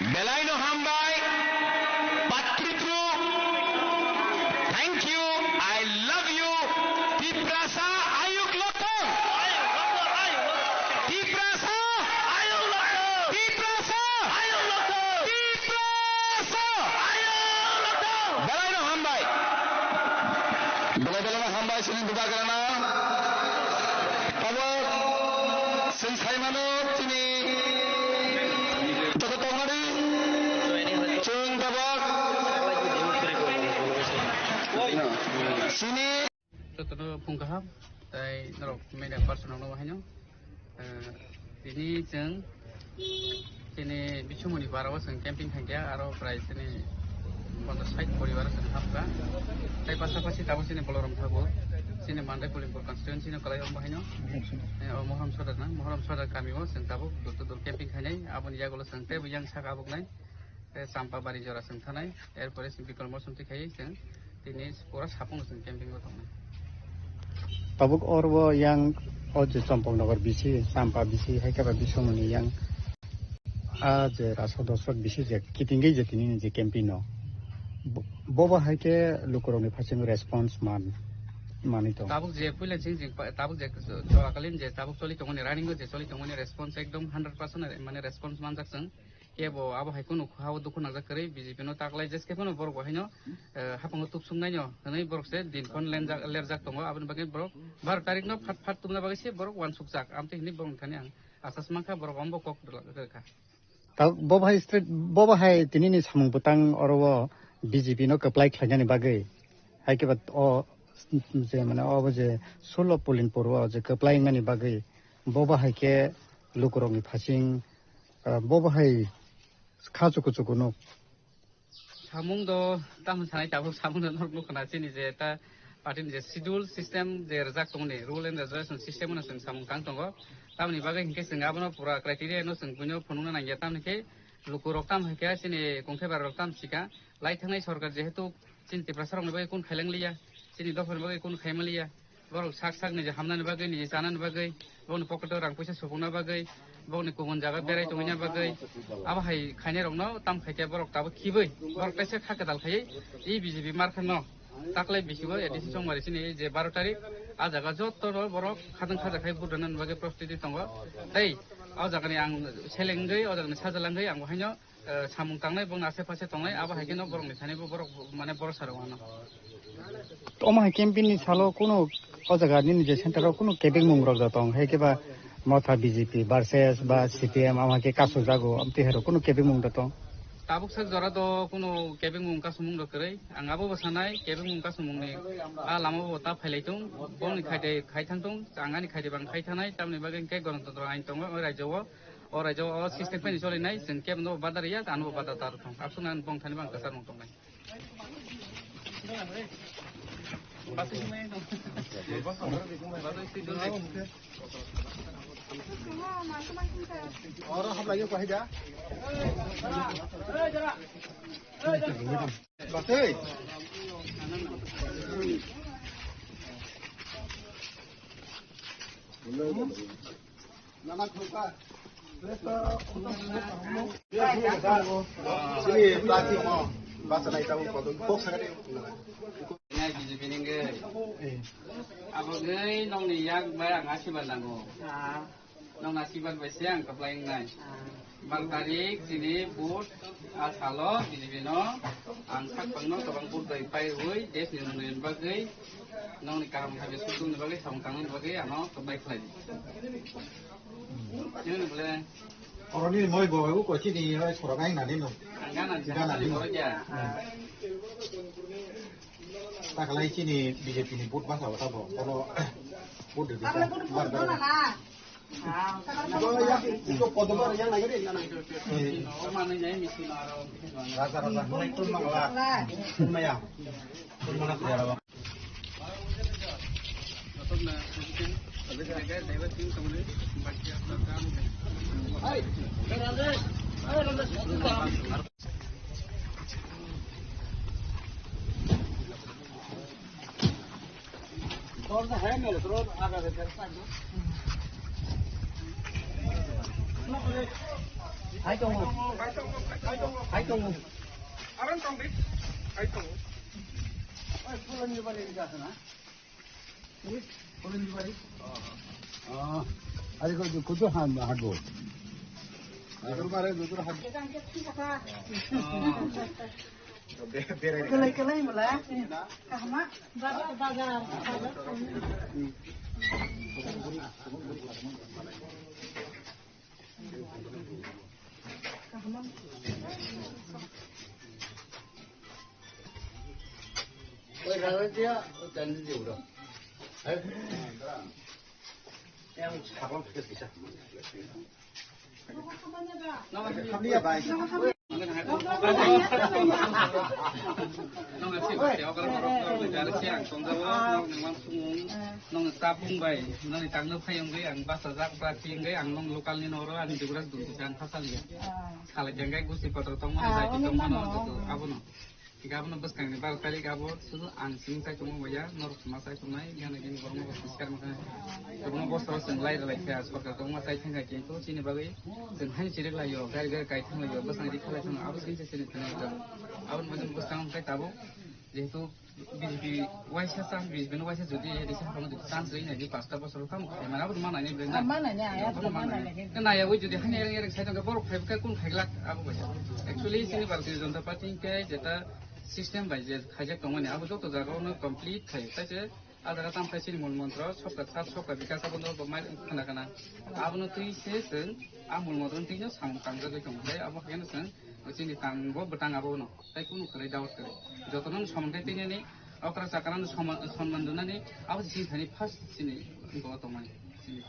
बेलाइनो हमबाई, Patripru, thank you, I love you, Tiprasa Ayuk Lotong, Tiprasa Ayuk Lotong, Tiprasa Ayuk Lotong, Tiprasa Ayuk Lotong. Belayno hambai, belayno hambai sini buka karena, kalau sensai mana sini. Contohnya pungkaham, tapi norok media personal nama hanya. Ini jeng, ini bisu muni barawa seng camping hanya, aro price ini pada site poriwara seng hapka. Tapi pasal-pasal tahu sini poloram thago, sini mandai polimpur constituency ni kalai orang hanya. Moham sodar kami mo seng tahu, dulu camping hanya. Abang dia kalau seng teh, yang sak abang lain, sampah bari jora seng tanai, airport sing pikal mo suntik hanya seng. Ini poras hapung seng camping mo thamai. Tabuk और वो yang आज Champaknagar BC साम्पा BC है क्या बिसो money yang आज रासो दोसर BC जे कितिंगे जे तिनी जे कैंपिनो Boba है के लुकरों ने फंसे रेस्पॉन्स मानी तो tabuk je pulen sing tabuk je cholakalin je tabuk choli tongoni running je choli tongoni response ekdom 100% mane response manjak sang kebo abo hai kono hawo dukun najak kare BJP no taklai jeske kono borok bahino hapang tup sungnai no nei borok se din kon lerjak tongo abon bagen borok 12 tarik no phat tumna bagi se borok wan sukjak amte hini borok thani ang asas mangka borok ombo kok ka ता Boba है तिनी नि सामंग बुतांग और वो BJP no कप्लाई खजाने बागे है के बाद ओ जे माने ओ जे 16 पोलिन पोरवा जे कप्लाई माने बागे बोबा है के लुकरों नि फासिंग बोबा है खाजुको Dzukou no samung do tam sanai tabuk samung do nor lukana chini je ta party je schedule system je rejak tongni rule and regulation system no sing samung tang tongo tamni bagai hinke sing abono pura criteria no sing punyo phonuna nang yatam ke luku roktam hake chini kongthai bar roktam sika lai thangai sarkar jehetu chin tiprasarong bagai kun khailang liya chini dofar bagai kun khaimaliya borok sak ni hamna bagai ni janan bagai boni pocket rang paisa sopona bagai boni kubun jaga berai tongnya bagai abo hai khaine rok no tam khaite borok tabo khibui borok kaisa khaka dal khai ei BJP markha no taklai bisibo edisi songmari sini je 12 tarik a jaga jotto borok khadang khaja khai budanan bagai prostituti tongo tei a jaga ni ang selengai a jaga ni sajalangai ang haino samung tangnai bong ase pase tongnai abo haikeno borok ni thani borok mane bor sarwano Oma campaign ni salo kuno ojaga ni je center ro kuno kebeng mung rok jatong he ke ba motha BJP versus ba CPM ama ke kaso jago amte hero kuno kebeng mung jatong tabuk sak jora do kuno kebeng mung kasumung do krai angabo basanai kebeng mung kasumung ni a lama bo ta phailaitung bong ni khaithang tung angani khaide bang khaithanai tamni bagen ke gণতন্ত্র আইন tongo o raijo o system pani solinai jeng keb no badariya tanbo badatar thong apsunan bong thani bang kasar mung tongnai और हम लाइयो कहि जा बसे नमक होगा sini plastik mau bahasa naik tahu kau box sekali ngai BJP ninge abo ngai nong ni yak ba ngasi balango nong ngasi ban ba siang kaplai ngai bang tarik sini bud asalo BJP no ang sak pangno kabang bud dai pai hui des ni nong bagai nong ni karam habe sutung ni bagai samung tangan bagai ano kaplai khlai ini boleh orang ni mau bawa aku kau sini orang lain nanti no jangan nanti aja tak lain sini BJP ni put masa apa tahu kalau put di sana itu podomar yang lagi ni oh mana ni misi naro rasa mulai tu mangala maya mana tiada Betul na, mungkin ada jaga lewat tim kemudian baca program. Hai, Randes. Hai Randes. और तो है मेरे तो आगे से कर सकते hai tông aran tông đi hai tông oi pulang di balik di sana pulang di balik ada kau kudu ham hago ada kemarin kudu ham Kelai malah, kahma, bazar. Oi, rawat dia, jangan dia. Yang sabang bisa. Kami ya baik. Nong nasi batiao kalau orang negara siang, nong tabung bay, nong di tangga payung gay, ang bahasa zak plastik gay, ang nong lokal ni noro, ang juga dulu kan pasal ya. Kalau jangkai gusti kotor tong mana, saya tong mana, apa no? Jika apa nembus kang ni baru kali kabur, sudah ansing saya cuma bayar, nor cuma saya cuma, yang lagi ni orang bos sekarang macam, cuma bos terus senglai lagi saya sepakat tong mana saya tinggal kian tu sini bagi, senhanya cilik lah yo, gara-gara kaitan lah yo, bos nanti kalau cuma apa sih sini tengah. Awal macam bos kang saya tahu, যেহেতু BJP ওয়াইসা চান BJP ওয়াইসা যদি এদিকে কোনো যদি chance দেই নাকি পাঁচটা বছর কাম মানে আবার মানাই নেই না ওই যদি হানি এর সাইডে বড় ফাইভকা কোন খাইলাক আবু ভাই অ্যাকচুয়ালি সিনি ভারতীয় জনতা পার্টি কে যেটা সিস্টেম বাই যে খাইজাক দङ মানে আবু যত জায়গাयावनो কমপ্লিট খাই তাইছে আদারা তাম খাইছিনি মূল মন্ত্র সবকা সাত সবকা বিকাশ বন্ধ বমাই খানা খানা আবুনো তুইছে जों আমুল মদন তিনো সাম কাংজাগै दङ তাই আবু হাগেন जों sini tangbo betang abo no tai kuno kare daut kare jotonon somontai tinani okra sakaran sonman dunani abo sini thani first sini go tomai sini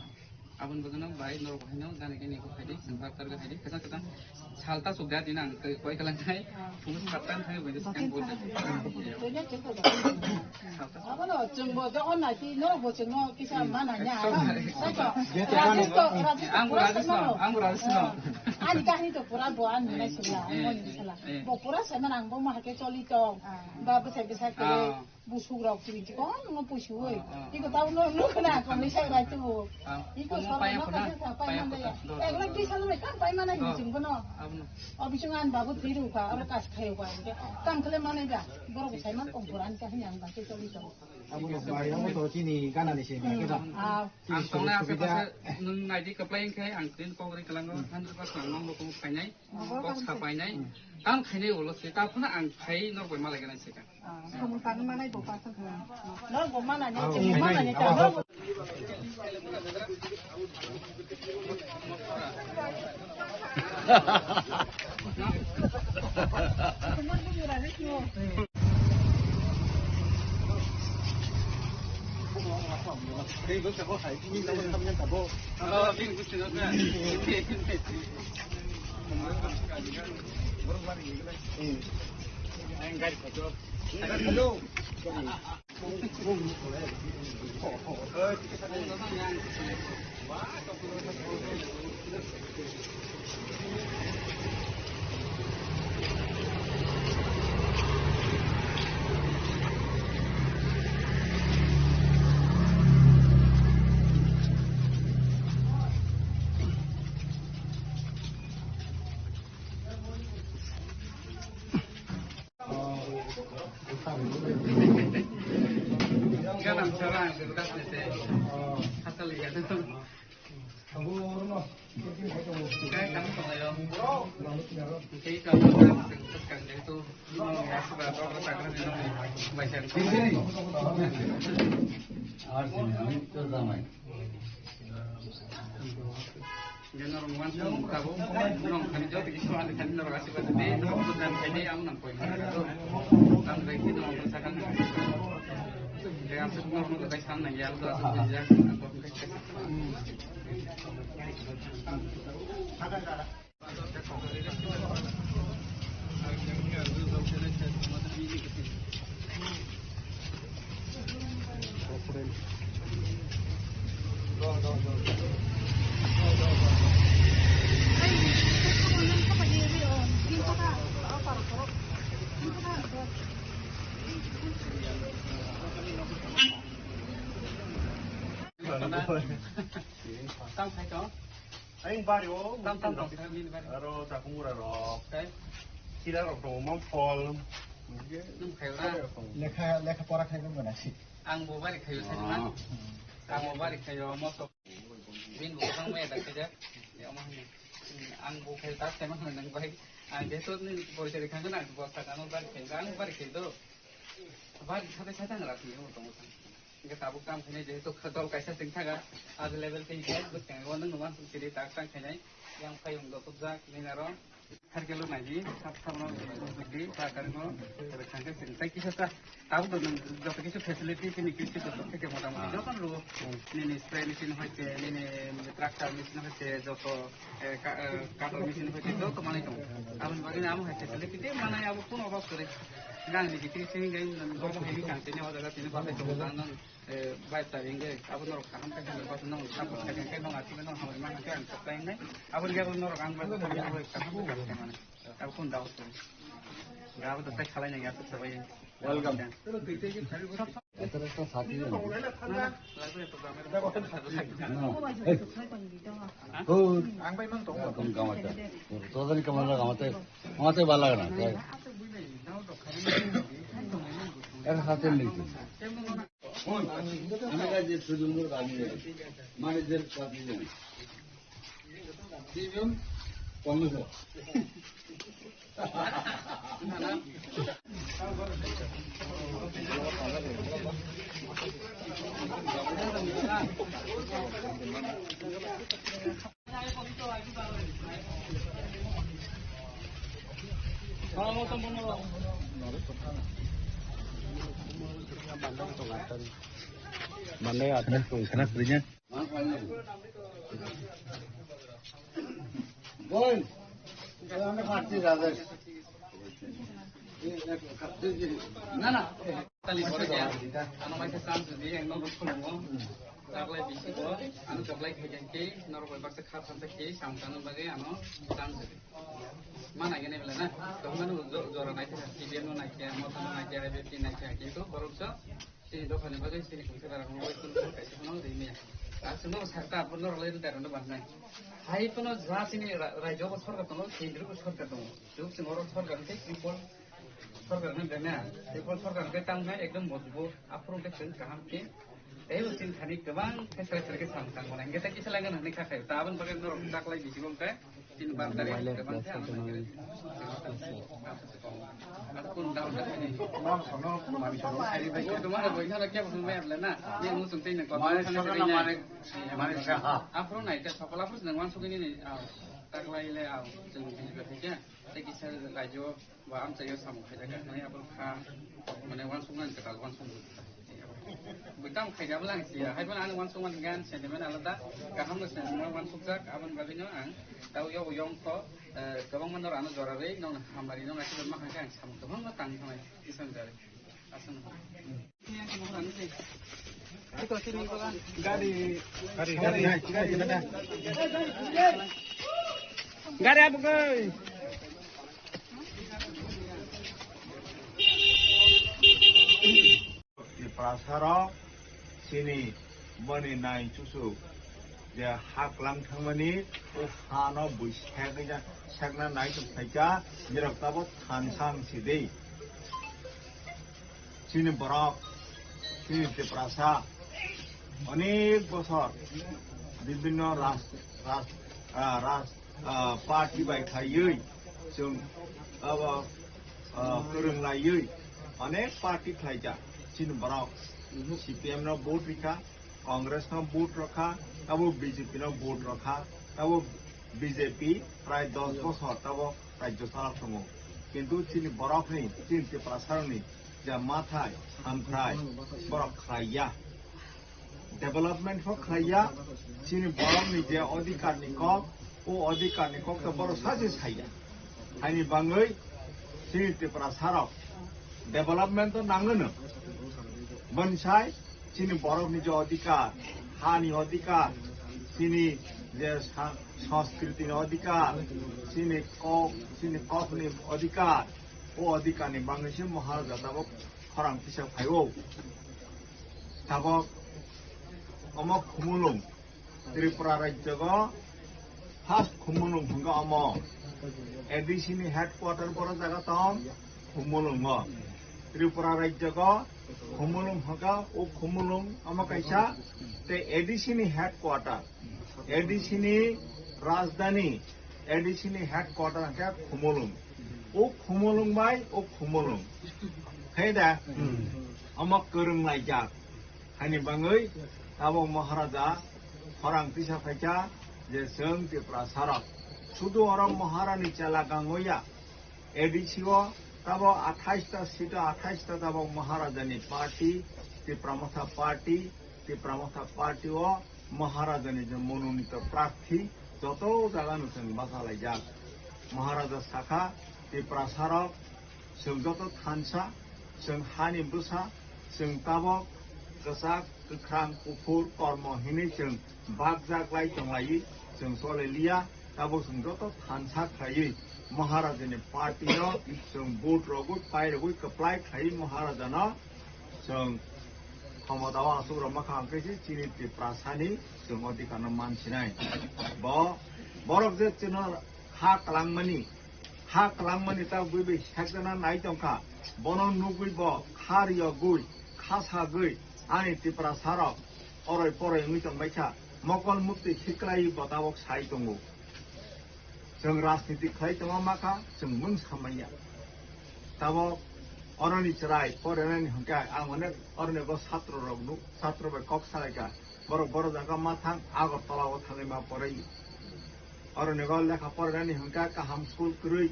abun bagano bai nor bahino gane gane ko khadi sangbar targa khadi kata salta sugda dinang koi kalang kai fumus katan thai bai sang bol Apa lo jengbo jangan nanti no bocor no kisah mana nya. anggur harus no Ani kah itu pura buan ni sebelah, mau ni sebelah. Bo pura saya menang bo mah ke coli tong, ba besar besar ke, busuk sini cikon no pusui iko tahu no kena kami saya racu iko soalnya no kasih sampai mana ya lagi bisa lo sampai mana ini jenggono abisungan babu tiru ka orang kasih kayu ka kam kele mana ya baru saya man kumpulan kah yang kasih solusi Abu Bakar yang itu sini kanan di sini kita ang tongna ase pase nung naidi kaplain kai ang tin ko ri kalang han pa sang nong lo ko kainai box ka painai ang khainai ulo se ta phuna ang khai nor boi ma lagi na se ka kemudian mana itu pasang ke nor go mana nya cuma mana nya tahu Galang sarang bekas nete hasil lihat itu kai kan pengayo kai kalau kan itu ya seberapa takran itu baca Jangan orang orang tahu, orang kan jauh pergi soal kan orang kasih pada dia, orang tu dalam ini yang nak poin. Kan baik itu orang rasakan. Jangan semua orang tu sana ya, tu asal kerja, apa pun kerja. Tam khai chó. Anh bario, Tam dong saya min bario. aro takung aro, kita aro mau fall. Nung khai lah. lekha pora khai kan mana sih Ang mau balik kayu saya mana? Ang mau balik kayu motor. Bin bukan me dah kerja. Ya mahnya. Ang mau kayu tas saya mana nang baik. Ang dia tu ni boleh jadi kan nak buat sekarang balik kayu. Ang balik kayu tu. Balik sampai saya tak ngerti orang tu. Kita tahu kam kini jadi tu kalau kaisa tingkah kan, ada level tinggi, bukan orang numah jadi tak sang kini yang payung dotuk zak ni naron, harga lu naji, sama budi, pakar no, terkangkang tingkah kisah tak tahu tu dotuk kisah facility ini kisah dotuk ke mudah-mudahan, jangan lu ni spray mesin hoite, ni tractor mesin hoite, dotuk kapal mesin hoite, dotuk mana itu, amun bagi nama hoite, facility mana ya, amun pun apa sore. Gang di sini sehingga ngomong ini kan sini ada kat sini pakai kebutuhan baik taringge abu norok kaham kan lepas nong apa kan nong asing nong hamil mana kan supply ini abu dia pun norok angkat kaham kan mana abu pun tahu tu nggak abu tetap kalanya nggak tetap saja welcome itu satu ni ang pa imang tong kamata todari kamala kamata bala na er haten ning আমি যে সুজুঙ্গর গানি মানেজের সাথে জানি দিবেন Congress Mana ada tuh sana punya. boy আমি খাচ্ছি দাদা Nana, tali boleh ya. Ano may kasama sa dia, ang nung gusto mo. Taklay bisi ko, anu taklay kaitan ke, norok baksa khat sampai ke, samkan bagai anu tang sih. Mana gini bila na, kamu zoran naik ke, CBN naik ke, motor naik ke, BPT naik ke, itu baru so, sini dokan bagai sini kita darah ngomong itu kayak mana ini ya. Asal nu sakta pun norok lain darah nu bandai. Hai pun zat sini raja bos sorga tu, sendiri bos sorga tu, tu sini orang sorga tu tripol sorga tu dana, tripol sorga tu tang na, ekdom mojbut, apurun ke ceng kaham ke. Sin thani kebang kesal ke samtang mana kita kisah lagi nanti kakai taban bagai norok tak lagi bisi bom kai sin bar dari kebang saya aku daun dah ni tu mana boleh nak kaya pun mep lena ni musim tin kau mana apa naik ke sekolah pun dengan masuk ini ni tak lagi le jeng bisi berfikir saya kisah rajo wam saya sama kerja kan ni apa kah mana wansungan cekal wansungan Bukan kerja belang sih, hai pun anu wansung wangan, sentimen alada, kaham tu sentimen wansung jak, aman bagainya ang, tahu yo uyong ko, kebang mana anu jorare, nong hamari nong nasi bermakan kan, sama kebang matang sama isan jari, asan. Ini yang kamu anu sih, itu sini kan, gari apa kau? Prasara sini bani nai susu dia hak lang thangmani hano buishagja sagna nai tu phaja jerak tabot thansang sidei sini borok sini te prasa অনেক বছর বিভিন্ন party by খাইयै जों फोरोंलायै अनेक party खाइजा चिन बरक CPM ना vote रखा कांग्रेस ना vote रखा तब BJP ना वोट रखा तब BJP प्राय 10 बছর तब राज्य सरकार संग किंतु चिन बरक नहीं चिन के प्रसार नहीं जा माथाय आमफ्राय बरक खाइया डेवलपमेंट हो खाइया चिन बरक नहीं जे अधिकार निकक ओ अधिकार निकक तो बरक साजे खाइया हानि बांगै चिन के प्रसार डेवलपमेंट तो नांगन बनसाय चिनी बरफ निज अधिकार हानि अधिकार चिनी जे संस्कृति अधिकार चिनी कक नि अधिकार ओ अधिकार नि बांगैसे महाराजा तब खरां पिसा फायो तब अमक खुमुलुं त्रिपुरा राज्य को फार्स्ट खुमुलुं हंगा अम एडीसी हेडक्वार्टर पर जगह तम खुमुलुं त्रिपुरा राज्य को खुमुलुं हगा ओ खुमुलुं अमा कैसा ते एडीसी हेडक्वार्टर एडीसी राजधानी एडीसी हेडक्वार्टर हंगा खुमुलुं ओ खुमुलुं बाय ओ खुमुलुं हैदा अमा करंग लाइजा हानि बांगै ताबो महाराजा खरां पिसा फैसा जे जों त्रिपुरा सारक सुदु अरम महारानी चला गांगोया एडीसी तब 28टा सीट 28टा तब महाराजानी पार्टी त्रिपुरा पार्टी महाराजानी जो मनोनीत प्रार्थी जत जागानो जों बासालायजा महाराजा साखा त्रिपुरा सारक जों जत थानसा जों हानि बोसा जों तब गोसा गोख्रां गुफुर कर्महीनै जों बाग जाग्लाय दंलायै जों सलायलिया तब जों जत थानसा खायै महाराजानि पार्टी जों वोट रगुई पाइ रगुई कप्लाय खाई महाराजाना जों क्षमता आसुर माखांखैसि चिनि त्रिपुरासानि जों अधिकार मानसिनाय बरक जे चिन हा कलांगमानि ता गुबै सागना नाय दंखा बन नुगुइ ब खारिय गुइ खासा गुइ आनि त्रिपुरा सारक अरय परय ङै दंबायसा मकल मुक्ति हिक्राय बतावक साइ दंगो जों राजनीति खाई दङ माखा जों मुं सामाया तब अरनि चराय फरायनायनि हंका आं अनेक अरनिबो छात्र बाय कक सालायगा बर जागा मा थां आगरतलाव थाङै मा फरायो अरनिबो लेखा फरायनायनि हंका गाहाम स्कुल गरै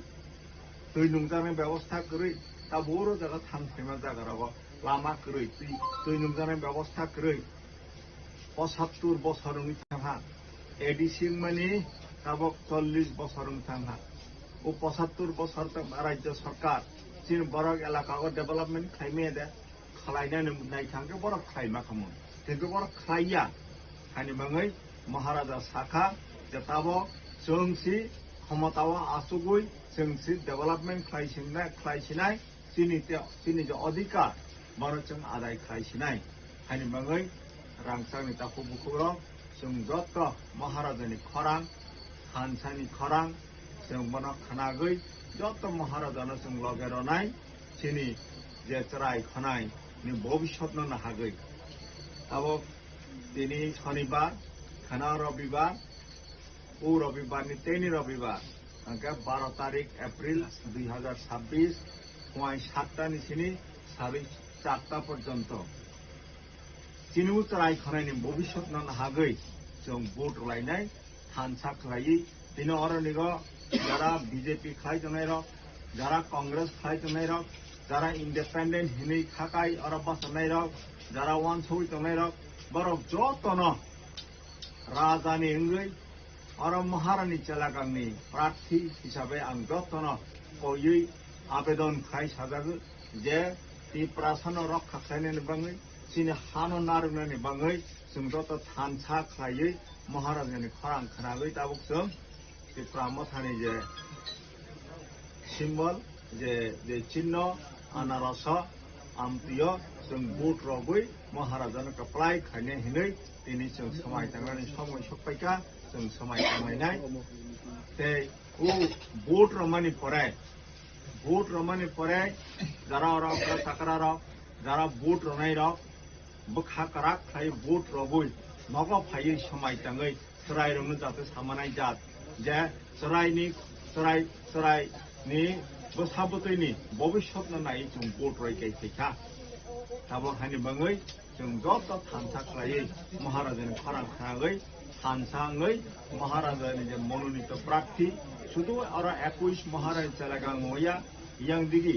दै नुंजानाय व्यवस्था गरै दा बर जागा थांफैमा जागाराव लामा गरै दै नुंजानाय व्यवस्था गरै 75 बोसोरनि थांहा एडीसी माने तब 40 बोसोरनि थांहा ओ 75 बोसोर तक राज्य सरकार चिन बरक इलाका को डेवलपमेंट खाइमे दे खलायनानै नाय थांगे बरक खाइमा खामो किन्तु बरक खाइया हानि बाङै महाराजा साखा जेताबो जोंसि क्षमताव आसुगुई जोंसि डेभेलपमेन्ट खालायसिनाय सिनि जे अधिकार बनो जों आदाय खालायसिनाय हानि बाङै रांसानि ताखौ बुखुरो जों जत महाराजानि खरां हानसानि खरां जों बनो खानागै जत महाराजानो जों लगेरनाय सिनि जे चराय खनाय नि भबिष्यत न हागै आबो दिनै शनिबार खाना रविबार ও রবিবারনি তেনি রবিবার 12 তারিখ এপ্রিল 2026 ফয় 7টা নিচিনি 4টা পর্যন্ত চিনু চরাই খনাইনি ভবিষ্যৎ ন হাগৈ जों ভোট লাইনাই থানসা খালাই দিন অরনিগ যারা বিজেপি খাই জনাই রক যারা কংগ্রেস খাই জনাই রক যারা ইন্ডিপেন্ডেন্ট হিনি খাকাই আর বাসনাই রক যারা ওয়ান সই জনাই রক বরক যতন রাজানি এঙ্গৈ और महारानी चेलागांनि प्रार्थी हिसाबै आं जतन कयै आवेदन खाय साजागो जे ती प्रासानो रक्षा खालायनायनि बाङै सिनि हानो नारनायनि बाङै जों जत थानसा खायै महाराजानि खरां खोनागै दाबुक जों ती प्रामथानि जे सिम्बल जे चिन्ह आनारस आमतिय जों बुट रगै महाराजानो कप्लाय खायने हिनै दिनै जों समाय थांनानै समय सफैका जों समाय थांनाय ते उ बुट रमानि पराय जारा रक साकरा रक जारा बुट रनाय रक बखा कराक खाय बुट रगै मग फायै समाय थाङै सराय रंनो जाते सामानाय जात जे सरायनि बसाबतैनि भबिष्यत नाय जों बुट रयकै फैखा ताबो हानि बाङै जों जत थानसा खायै महाराजानि खरां खानागै थानसाङै महाराजानि जे मनोनीत प्रार्थी शुधु और 21 महाराज चेलागांया yang digi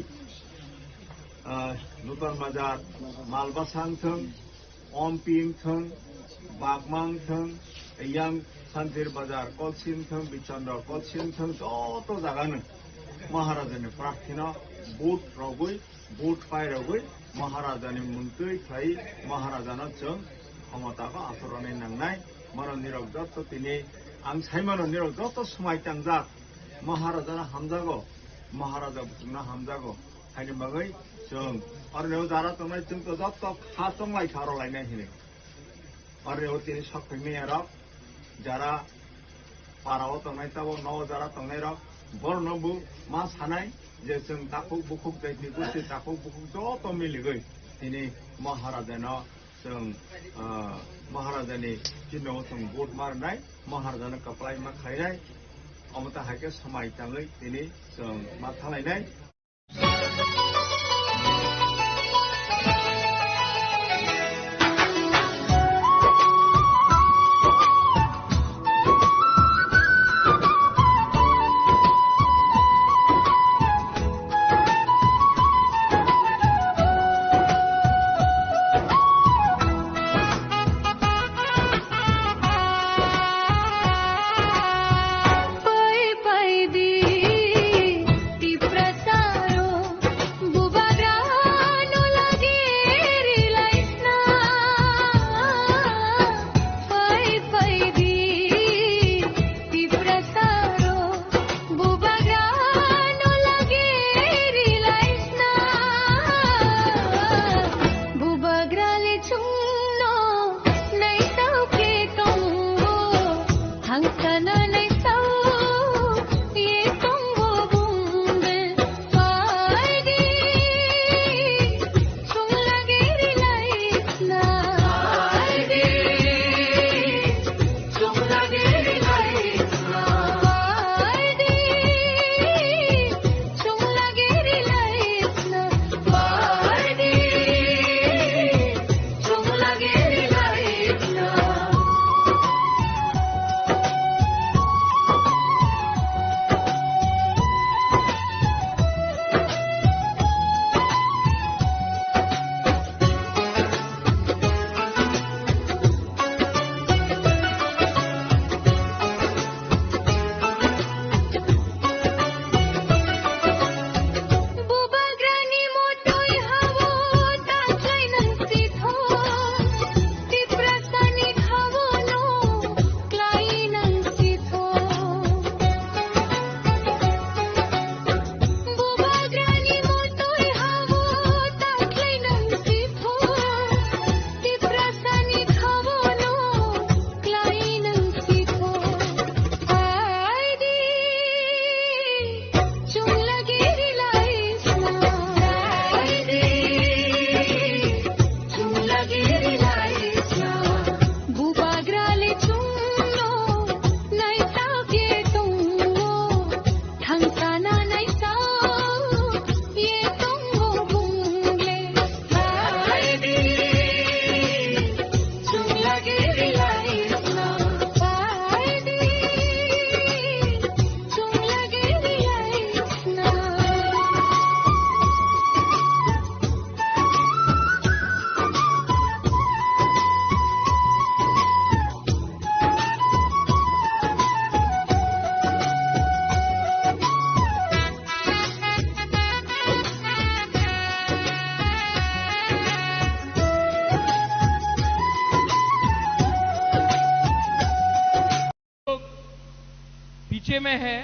Nutan Bazar Malbasang thang Ompim thang Bagmang thang yang Santir Bazar Kolsin thang Bichandra Kolsin thang joto jagano महाराजानि प्रार्थीना बुट रगै बुट पाइ रगै महाराजानि मुंतै खाय महाराजानो जों क्षमताखौ आसरनै नांनाय मानो निरक जत तिनि आं साइमानो निरक जत समाय थांजा महाराजानो हामजागौ महाराजा बुथुमना हामजागौ हायनि बागै जों अरनेव जारा तंनाय जों जत खा तंलाय खारो लायनाय हिने अरनेव तिनि सखैनि रक जारा पाराव तंनाय ताबो नव जारा तंनाय रक बरनबु मा सानाय जे जों ताखौ बुखुक दैनि गुसि ताखौ बुखुक जत मिलिगै दिनै महाराजानो जों महाराजानि चिन्हआव जों भोट मारनाय महाराजानो कप्लाय मा खायनाय अमता हायके समाय थाङै दिनै जों मा खालायनाय ती प्रसा पीछे में है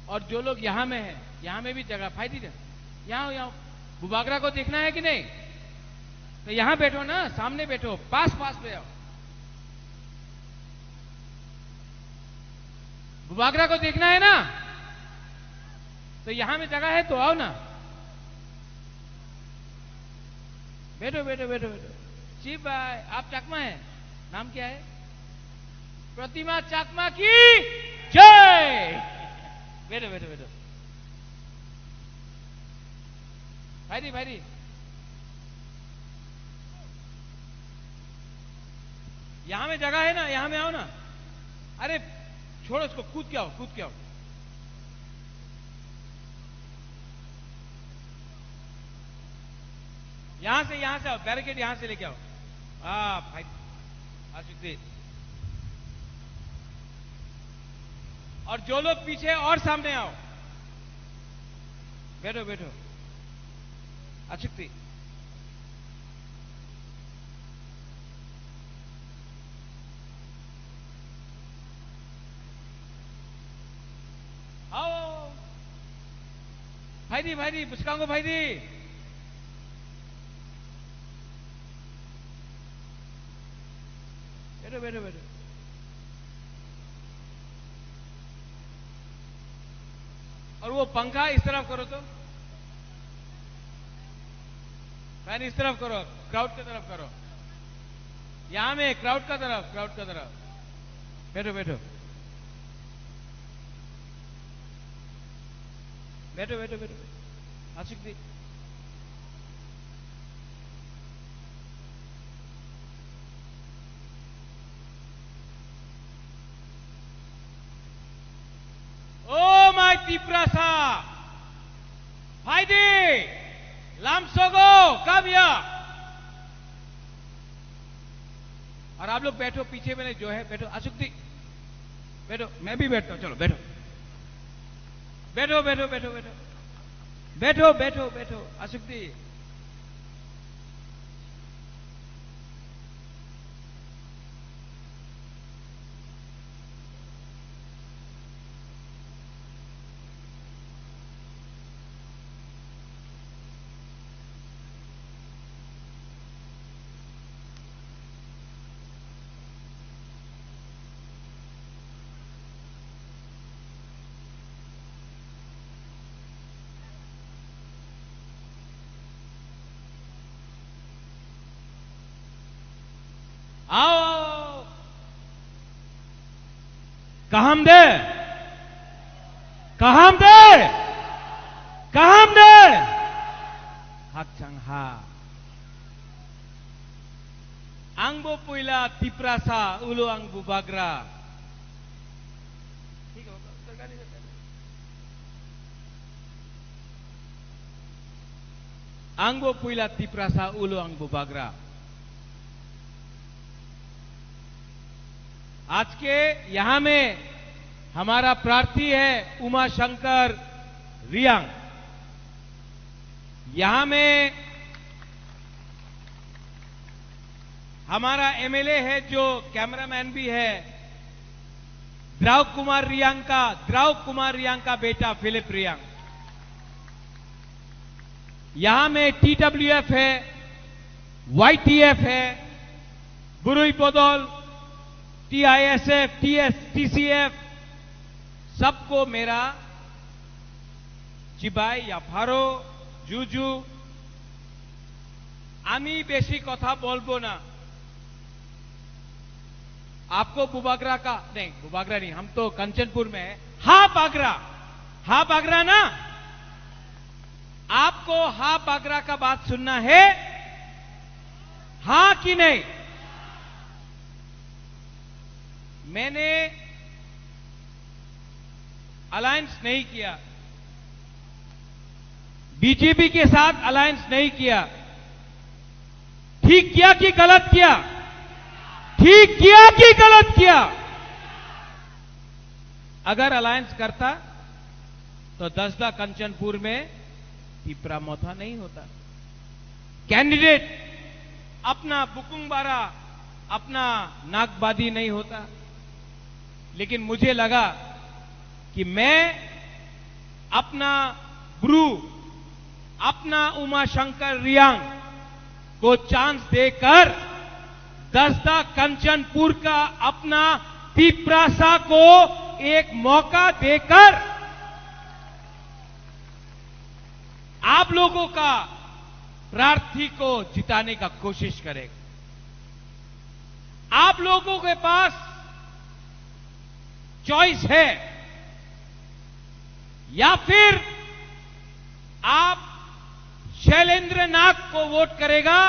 और जो लोग यहां में है, यहां में भी जगह फायदी है। यहां बुबागरा को देखना है कि नहीं? तो यहां बैठो ना, सामने बैठो, पास पे आओ। बुबागरा को देखना है ना, तो यहां में जगह है तो आओ ना, बैठो बैठो बैठो बैठो। शिव भाई, आप चकमा है, नाम क्या है? प्रतिमा चकमा की जय। बैठो बैठो बैठो। भाई यहां में जगह है ना, यहां में आओ ना। अरे छोड़ो इसको, कूद के आओ। यहां से आओ, बैरिकेड यहां से लेके आओ। भाई आशिक, और जो लोग पीछे और सामने आओ, बैठो। अशक्ति, आओ भाई बुसकांगो भाई दी। बैठो। और वो पंखा इस तरफ करो, तो फैन इस तरफ करो, क्राउड की तरफ करो। यहां में क्राउड का तरफ। बैठो। आशिक दी, ओ माय तिप्रासा भाई दी, लामसोगो कब या। और आप लोग बैठो, पीछे में जो है बैठो। अशुक्ति बैठो, मैं भी बैठता हूं, चलो बैठो। अशुक्ति, आओ। कहम दे हक चंहा आंगबो पुइला तिप्रासा उलो आंग बुबागरा। ठीक है, सरकारी आंगबो पुइला तिप्रासा उलो आंग बुबागरा। आज के यहां में हमारा प्रार्थी है उमा शंकर रियांग। यहां में हमारा एमएलए है जो कैमरामैन भी है, द्राव कुमार रियांग का बेटा फिलिप रियांग। यहां में टीडब्ल्यूएफ है, वाईटीएफ है, बुरुई पोदल, टीआईएसएफ, टीसीएफ, सबको मेरा चिबाई या फारो जुजू। आमी बेशी कथा बोलबो ना। आपको बुबागरा का नहीं, बुबागरा नहीं, हम तो कंचनपुर में है। हा बागरा ना, आपको हा बागरा का बात सुनना है, हां कि नहीं? मैंने अलायंस नहीं किया, बीजेपी के साथ अलायंस नहीं किया। ठीक किया कि गलत किया? अगर अलायंस करता तो 10 कंचनपुर में तिप्रा मोथा नहीं होता। कैंडिडेट अपना बुकुंग बारा, अपना नागबादी नहीं होता। लेकिन मुझे लगा कि मैं अपना ब्रू, अपना उमाशंकर रियांग को चांस देकर दसदा कंचनपुर का अपना पिपरासा को एक मौका देकर आप लोगों का प्रार्थी को जिताने का कोशिश करेगा। आप लोगों के पास चॉइस है, या फिर आप शैलेंद्र नाथ को वोट करेगा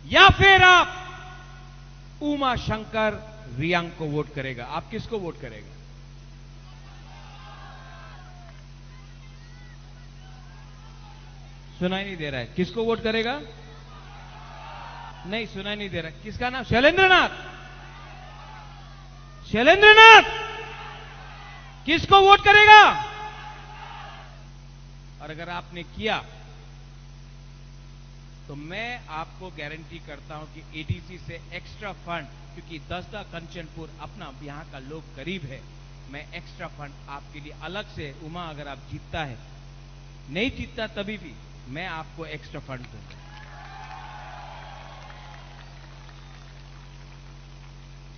या फिर आप उमाशंकर रियांग को वोट करेगा। आप किसको वोट करेगा? सुनाई नहीं दे रहा है। किसको वोट करेगा? नहीं, सुनाई नहीं दे रहा। किसका नाम? शैलेंद्रनाथ। शैलेंद्रनाथ किसको वोट करेगा? और अगर आपने किया तो मैं आपको गारंटी करता हूं कि एडीसी से एक्स्ट्रा फंड, क्योंकि दसदा कंचनपुर अपना यहां का लोग गरीब है, मैं एक्स्ट्रा फंड आपके लिए अलग से, उमा अगर आप जीतता है, नहीं जीतता तभी भी मैं आपको एक्स्ट्रा फंड दूंगा।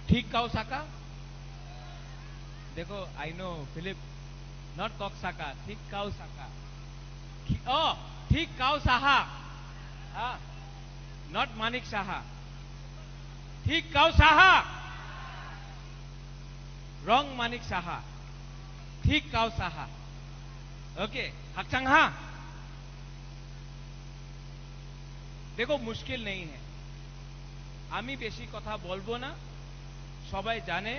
ठीक काउसाका? देखो, आई नो फिलिप, नॉट कॉक्साका, ठीक काउसाका। ओ, ठीक काउसाहा, नॉट मानिक साहा। ठीक काउसाहा, रॉन्ग मानिक साहा। ठीक काउसाहा, ओके। हकचंहा। देखो, मुश्किल नहीं है, आमी बेशी कथा बोलबो ना, सबाई जाने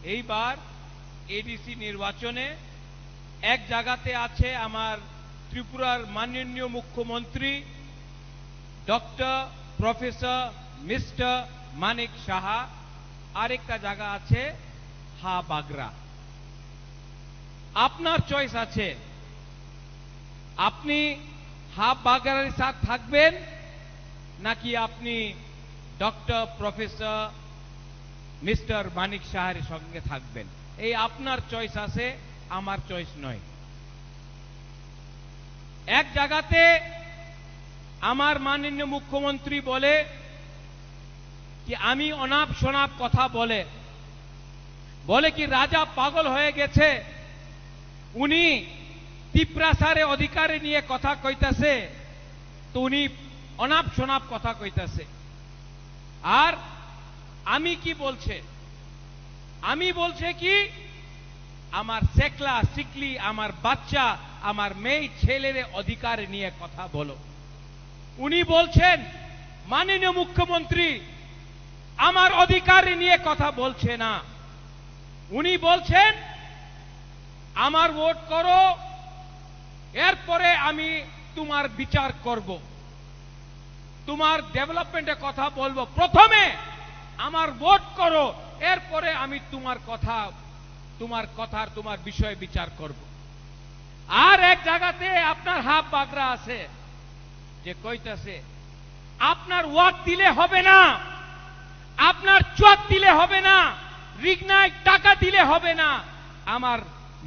এই বার এডিসি নির্বাচনে এক জায়গাতে আছে আমার ত্রিপুরার মাননীয় মুখ্যমন্ত্রী doctor professor mister Manik Saha, আরেকটা জায়গা আছে হা বাগরা। আপনার চয়েস আছে, আপনি হা বাগরার সাথে থাকবেন নাকি আপনি ডক্টর প্রফেসর মিস্টার মানিক সাহার সঙ্গে থাকবেন। এই আপনার চয়েস আছে, আমার চয়েস নয়। এক জায়গাতে আমার মাননীয় মুখ্যমন্ত্রী বলে কি আমি অনাপ শনাপ কথা বলে কি রাজা পাগল হয়ে গেছে, উনি তিপ্রাসারে অধিকারে নিয়ে কথা কইতাছে, তো উনি অনাপ শনাপ কথা কইতাছে। আর আমি কি বলছে? আমি বলছে কি আমার সেকলা সিকলি, আমার বাচ্চা, আমার মেয়ে ছেলের অধিকার নিয়ে কথা বলো। উনি বলছেন মাননীয় মুখ্যমন্ত্রী আমার অধিকার নিয়ে কথা বলছে না, উনি বলছেন আমার ভোট করো, এরপরে আমি তোমার বিচার করব, তোমার ডেভেলপমেন্টের কথা বলবো, প্রথমে আমার ভোট করো, এরপরে আমি তোমার কথার তোমার বিষয়ে বিচার করব। আর এক জায়গাতে আপনার হাফ বাগরা আছে যে কইতাছে আপনার ওয়াক দিলে হবে না, আপনার চোখ দিলে হবে না, রিগনায় টাকা দিলে হবে না, আমার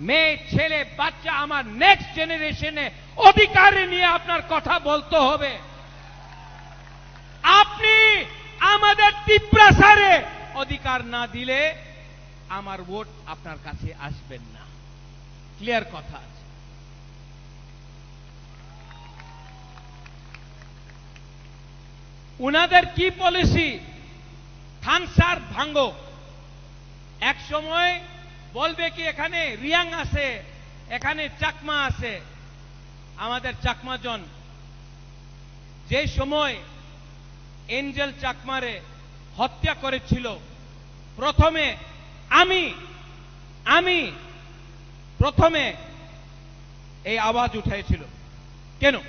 মেয়ে ছেলে বাচ্চা, আমার নেক্সট জেনারেশনে অধিকার নিয়ে আপনার কথা বলতে হবে। আপনি আমাদের তিপ্রাসারে অধিকার না দিলে আমার ভোট আপনার কাছে আসবেন না। ক্লিয়ার কথা আছে। উনাদের কি পলিসি? থানসার ভাঙ্গো। এক সময় বলবে কি এখানে রিয়াং আছে, এখানে চাকমা আছে। আমাদের চাকমাজন যে সময় এঞ্জেল চাকমারে হত্যা করেছিল, প্রথমে আমি প্রথমে এই आवाज उठाएছিল। क्यों?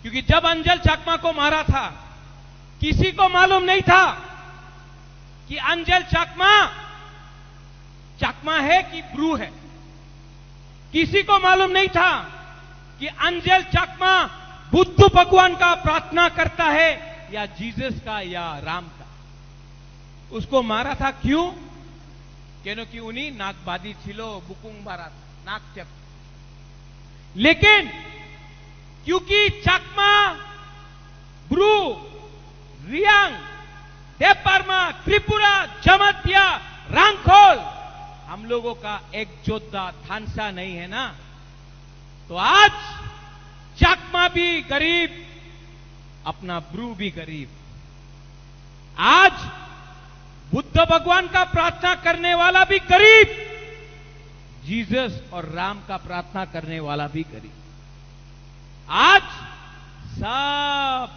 क्योंकि जब अंजल चाकमा को मारा था, किसी को मालूम नहीं था कि अंजल चाकमा है कि ब्रू है। किसी को मालूम नहीं था कि अंजल चाकमा बुद्ध भगवान का प्रार्थना करता है या जीसस का या राम का। उसको मारा था क्यों? क्योंकि उन्हीं नागबादी छिलो बुकुंग बारा नाक चप। लेकिन क्योंकि चकमा, ब्रू, रियांग, देवबर्मा, त्रिपुरा, जमातिया, रांगखोल हम लोगों का एक योद्धा थानसा नहीं है ना, तो आज चकमा भी गरीब, अपना ब्रू भी गरीब। आज बुद्ध भगवान का प्रार्थना करने वाला भी गरीब, जीसस और राम का प्रार्थना करने वाला भी गरीब। आज सब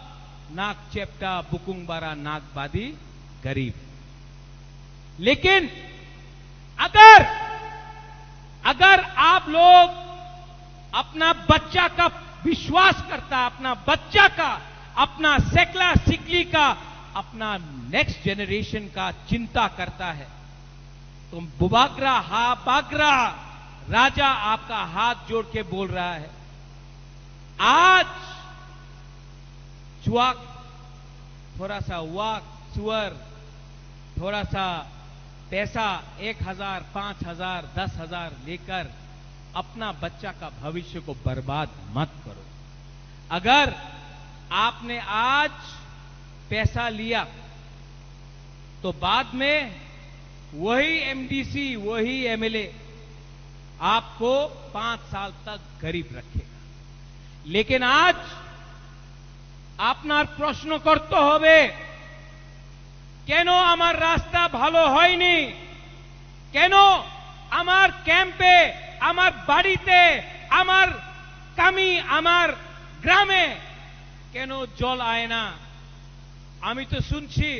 नाक चेप्टा बुकुंगबारा नागबादी गरीब। लेकिन अगर आप लोग अपना बच्चा का विश्वास करता, अपना बच्चा का, अपना सेकला सिकली का, अपना नेक्स्ट जनरेशन का चिंता करता है, तो बुबागरा हा बागरा राजा आपका हाथ जोड़ के बोल रहा है, आज चुआक, थोड़ा सा वाक, सुअर, थोड़ा सा पैसा 1,000, 5,000, 10,000 लेकर अपना बच्चा का भविष्य को बर्बाद मत करो। अगर आपने आज पैसा लिया तो बाद में वही एमडीसी, वही एमएलए आपको 5 साल तक गरीब रखेगा। लेकिन आज आपनार प्रश्न करते होबे, केनो आमार रास्ता भालो हयनि, केनो आमार कैम्पे, आमार बाड़ीते, आमार कामी, आमार ग्रामे केनो जल आए ना। आमी तो सुनছি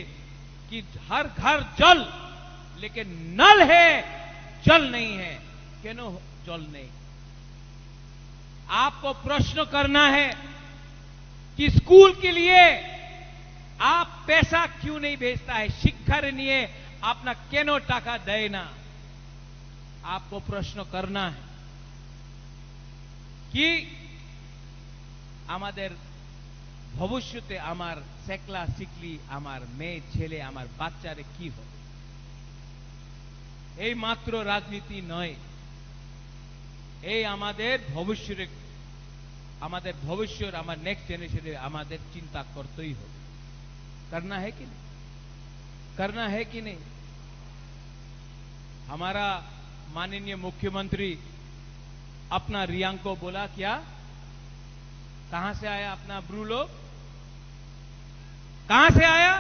कि हर घर जल, लेकिन नल है, जल नहीं है। केनो जल नहीं? आपको प्रश्न करना है कि स्कूल के लिए आप पैसा क्यों नहीं भेजता है? शिक्षार निये अपना केनो टाका दे ना? आपको प्रश्न करना है कि आमादेर भविष्यते आमार सेकला सिकली, आमार मेये छेले, आमार बाच्चारे की हो। এই মাত্র রাজনীতি নয়, এই আমাদের ভবিষ্যের, আমাদের ভবিষ্যৎ, আমার নেক্সট জেনারেশনে আমাদের চিন্তা করতেই হবে। करना है कि नहीं? करना है कि नहीं? हमारा माननीय मुख्यमंत्री अपना रियांग को बोला क्या? कहां से आया अपना ब्रू लोग? कहां से आया?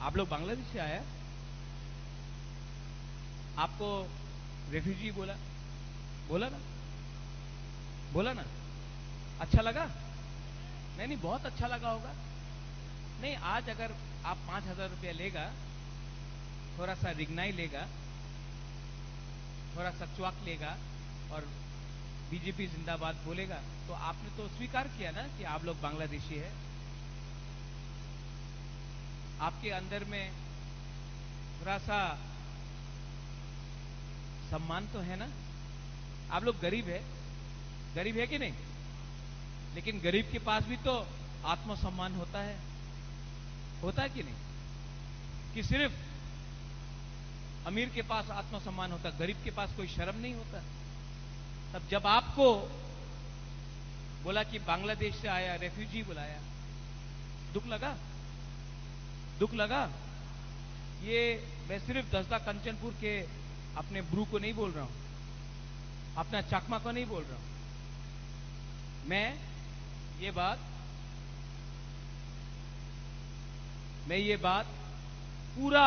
आप लोग बांग्लादेश से आया? आपको रेफ्यूजी बोला? बोला ना? बोला ना? अच्छा लगा? नहीं नहीं, बहुत अच्छा लगा होगा। नहीं, आज अगर आप 5,000 रुपया लेगा, थोड़ा सा रिगनाई लेगा, थोड़ा सा च्वाक लेगा और बीजेपी जिंदाबाद बोलेगा, तो आपने तो स्वीकार किया ना कि आप लोग बांग्लादेशी है। आपके अंदर में थोड़ा सा सम्मान तो है ना? आप लोग गरीब है, गरीब है कि नहीं? लेकिन गरीब के पास भी तो आत्मसम्मान होता है, होता है कि नहीं? कि सिर्फ अमीर के पास आत्मसम्मान होता, गरीब के पास कोई शर्म नहीं होता? तब जब आपको बोला कि बांग्लादेश से आया, रेफ्यूजी बुलाया, दुख लगा? दुख लगा? ये मैं सिर्फ दसदा कंचनपुर के अपने ब्रू को नहीं बोल रहा हूं, अपना चकमा को नहीं बोल रहा हूं। मैं ये बात पूरा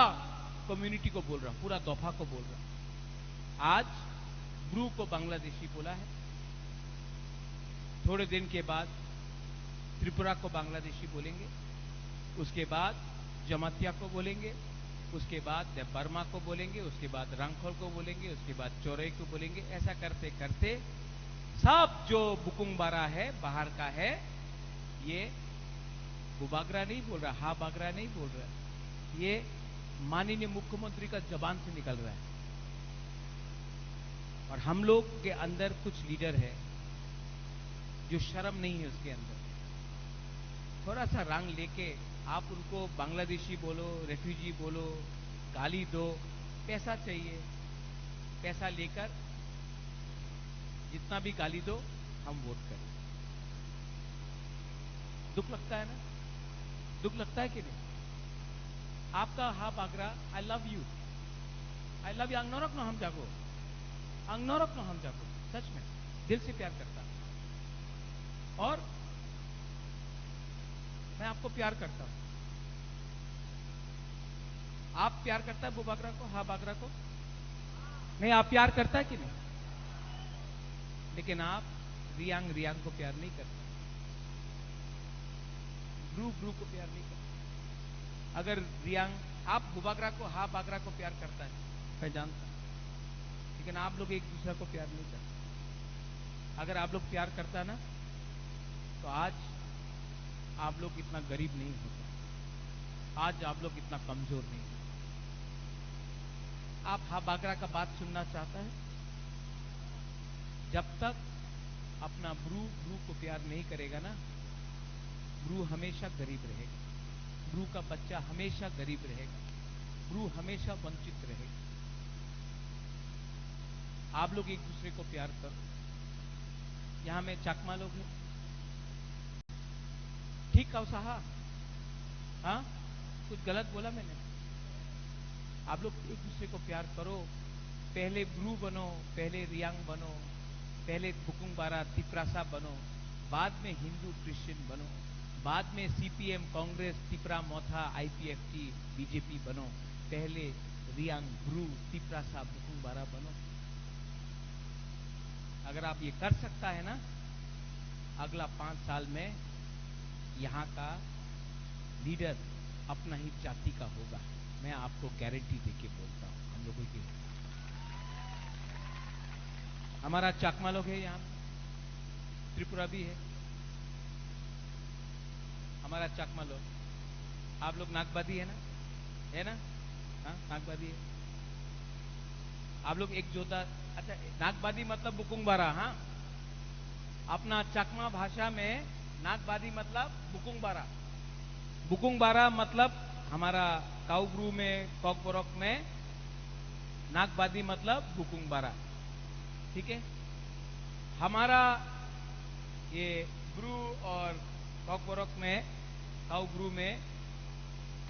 कम्युनिटी को बोल रहा हूं, पूरा दफा को बोल रहा हूं। आज ब्रू को बांग्लादेशी बोला है, थोड़े दिन के बाद त्रिपुरा को बांग्लादेशी बोलेंगे, उसके बाद जमातिया को बोलेंगे, उसके बाद देवबर्मा को बोलेंगे, उसके बाद रांगखोल को बोलेंगे, उसके बाद चौरई को बोलेंगे। ऐसा करते करते सब जो बुकुंगबारा है, बाहर का है, ये बुबागरा नहीं बोल रहा, हा बागरा नहीं बोल रहा, ये माननीय मुख्यमंत्री का जबान से निकल रहा है। और हम लोग के अंदर कुछ लीडर है जो शर्म नहीं है उसके अंदर, थोड़ा सा रंग लेके आप उनको बांग्लादेशी बोलो, रेफ्यूजी बोलो, गाली दो, पैसा चाहिए, पैसा लेकर जितना भी गाली दो हम वोट करें। दुख लगता है ना? दुख लगता है कि नहीं? आपका हा बागरा, I love you, I love you. अंगनौरक नो हम जागो, अंगनौरक नो हम जागो, सच में दिल से प्यार करता हूं और मैं आपको प्यार करता हूं। आप प्यार करता है वो बागरा को, हा बागरा को? नहीं, आप प्यार करता है कि नहीं? लेकिन आप रियांग रियांग को प्यार नहीं करते, ब्रू ब्रू को प्यार नहीं करते। अगर रियांग आप बुबागरा को, हा बागरा को प्यार करता है, मैं जानता हूं, लेकिन आप लोग एक दूसरे को प्यार नहीं करते। अगर आप लोग प्यार करता ना तो आज आप लोग इतना गरीब नहीं होते, आज आप लोग इतना कमजोर नहीं होते। आप हा बागरा का बात सुनना चाहता है? जब तक अपना ब्रू ब्रू को प्यार नहीं करेगा ना, ब्रू हमेशा गरीब रहेगा, ब्रू का बच्चा हमेशा गरीब रहेगा, ब्रू हमेशा वंचित रहेगा। आप लोग एक दूसरे को प्यार करो। यहां में चाकमा लोग हैं, ठीक कौसाहा? हाँ, कुछ गलत बोला मैंने? आप लोग एक दूसरे को प्यार करो। पहले ब्रू बनो, पहले रियांग बनो, पहले बुकुंग बारा तिपरासा बनो, बाद में हिंदू क्रिश्चियन बनो, बाद में सीपीएम, कांग्रेस, तिपरा मोथा, आईपीएफटी, बीजेपी बनो। पहले रियांग, ब्रू, तिपरासा, बुकुंग बारा बनो। अगर आप ये कर सकता है ना, अगला 5 साल में यहां का लीडर अपना ही जाति का होगा। मैं आपको गारंटी देके बोलता हूं। हम लोगों की, हमारा चाकमा लोग है, यहां त्रिपुरा भी है, हमारा चाकमा लोग। आप लोग नागबादी है ना? है ना? हाँ, नागबादी है। आप लोग एक जोधा, अच्छा, नागबादी मतलब बुकुंग बारा। हाँ, अपना चकमा भाषा में नागबादी मतलब बुकुंग बारा। बुकुंग बारा मतलब हमारा काउब्रू में, कॉकबोरक में नागबादी मतलब बुकुंग बारा। ठीक है? हमारा ये ब्रू और कॉकबोरक में, काउब्रू में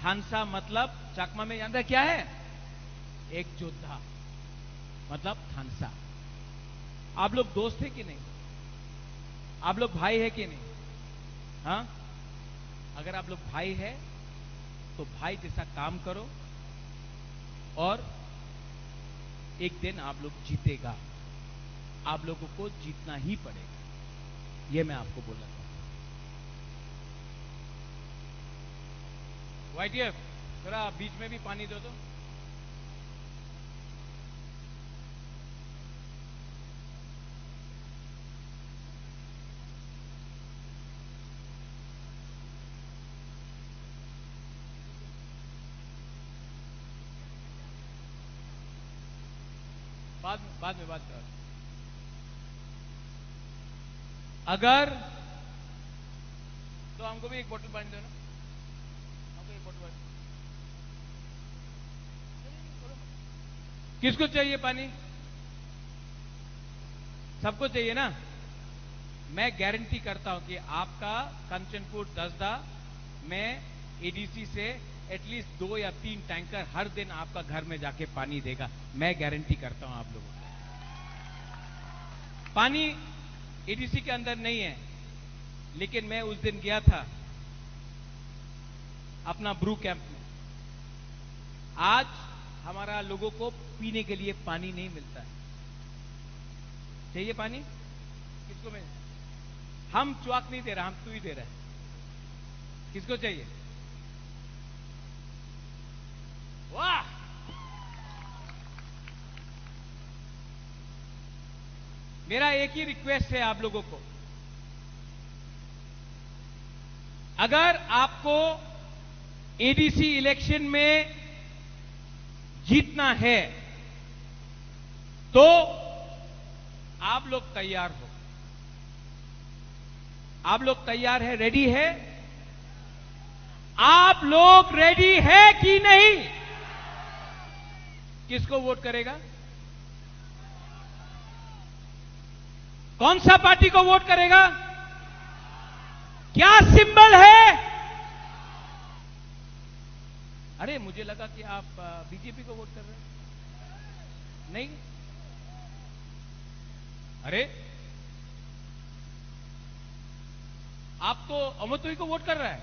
थानसा मतलब चाकमा में जानते क्या है? एक योद्धा मतलब थानसा। आप लोग दोस्त है कि नहीं? आप लोग भाई है कि नहीं? हाँ, अगर आप लोग भाई है तो भाई जैसा काम करो और एक दिन आप लोग जीतेगा। आप लोगों को जीतना ही पड़ेगा, यह मैं आपको बोला था। वाईटीएफ, थोड़ा बीच में भी पानी दो तो। बाद में बात करो। अगर तो हमको भी एक बोतल पानी दो ना, हमको एक बोतल पानी। किसको चाहिए पानी? सबको चाहिए ना? मैं गारंटी करता हूं कि आपका कंचनपुर दसदा में एडीसी से एटलीस्ट 2 या 3 टैंकर हर दिन आपका घर में जाके पानी देगा। मैं गारंटी करता हूं आप लोगों को। पानी एडीसी के अंदर नहीं है, लेकिन मैं उस दिन गया था अपना ब्रू कैंप में। आज हमारा लोगों को पीने के लिए पानी नहीं मिलता है। चाहिए पानी? किसको? मैं, हम च्वाक नहीं दे रहा, हम तू ही दे रहे हैं। किसको चाहिए? वाह, मेरा एक ही रिक्वेस्ट है आप लोगों को, अगर आपको एडीसी इलेक्शन में जीतना है तो आप लोग तैयार हो। आप लोग तैयार है? रेडी है? आप लोग रेडी है कि नहीं? किसको वोट करेगा? कौन सा पार्टी को वोट करेगा? क्या सिंबल है? अरे मुझे लगा कि आप बीजेपी को वोट कर रहे हैं। नहीं? अरे आप तो अमतोई को वोट कर रहा है,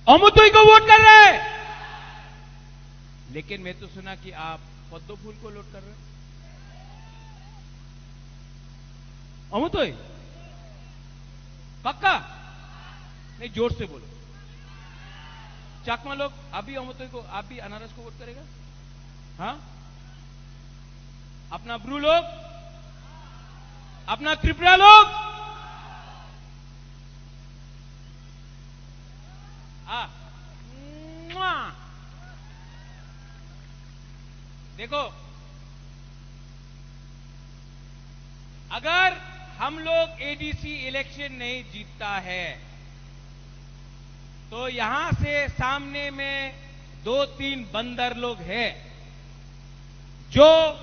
अमतोई को वोट कर रहे हैं। लेकिन मैं तो सुना कि आप पद्म फूल को वोट कर रहे हैं। अमतोई पक्का? नहीं, जोर से बोलो। चाकमा लोग आप भी अमतोई को, आप भी अनारस को वोट करेगा? हाँ? अपना ब्रू लोग, अपना त्रिपुरा लोग, देखो, अगर हम लोग एडीसी इलेक्शन नहीं जीतता है तो यहां से सामने में 2-3 बंदर लोग हैं जो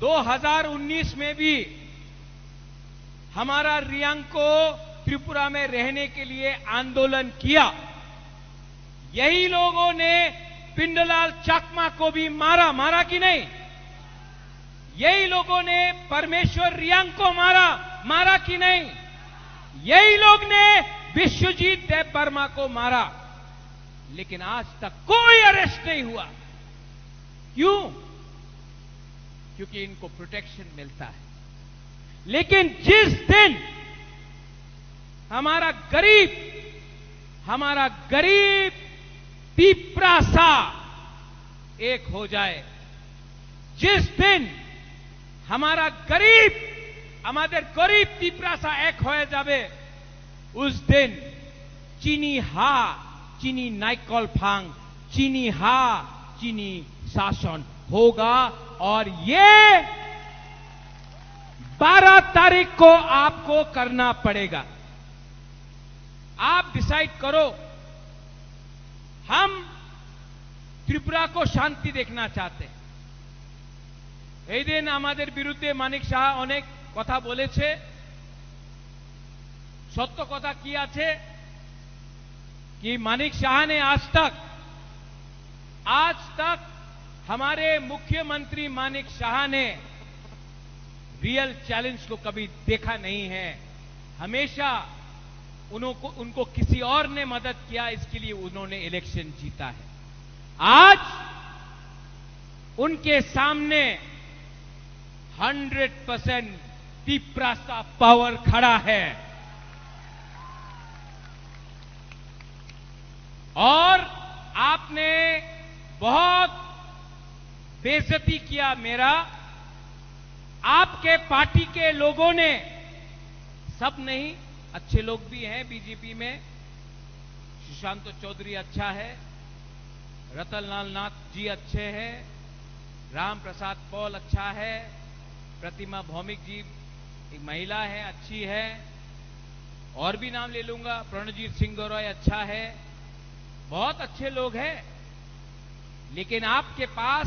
2019 में भी हमारा रियांग को त्रिपुरा में रहने के लिए आंदोलन किया। यही लोगों ने पिंडलाल चाकमा को भी मारा कि नहीं? यही लोगों ने परमेश्वर रियांग को मारा कि नहीं? यही लोग ने विश्वजीत देव वर्मा को मारा। लेकिन आज तक कोई अरेस्ट नहीं हुआ। क्यों? क्योंकि इनको प्रोटेक्शन मिलता है। लेकिन जिस दिन हमारा गरीब पिपरासा एक हो जाए, जिस दिन हमारा गरीब पिपरासा एक हो जावे, उस दिन चीनी नाइकल फांग, चीनी शासन होगा। और ये 12 तारीख को आपको करना पड़ेगा। आप डिसाइड करो। हम त्रिपुरा को शांति देखना चाहते हैं। এই দিন আমাদের বিরুদ্ধে মানিক সাহা অনেক কথা বলেছে। সত্য কথা কি আছে कि मानिक शाह ने आज तक हमारे मुख्यमंत्री मानिक शाह ने रियल चैलेंज को कभी देखा नहीं है। हमेशा उनको किसी और ने मदद किया, इसके लिए उन्होंने इलेक्शन जीता है। आज उनके सामने 100% पिपरासा पावर खड़ा है और आपने बहुत बेइज्जती किया मेरा। आपके पार्टी के लोगों ने, सब नहीं, अच्छे लोग भी हैं बीजेपी में। सुशांत चौधरी अच्छा है, रतनलाल नाथ जी अच्छे हैं, राम प्रसाद पॉल अच्छा है, प्रतिमा भौमिक जी एक महिला है, अच्छी है, और भी नाम ले लूंगा, प्रणजीत सिंह गौरव अच्छा है, बहुत अच्छे लोग हैं। लेकिन आपके पास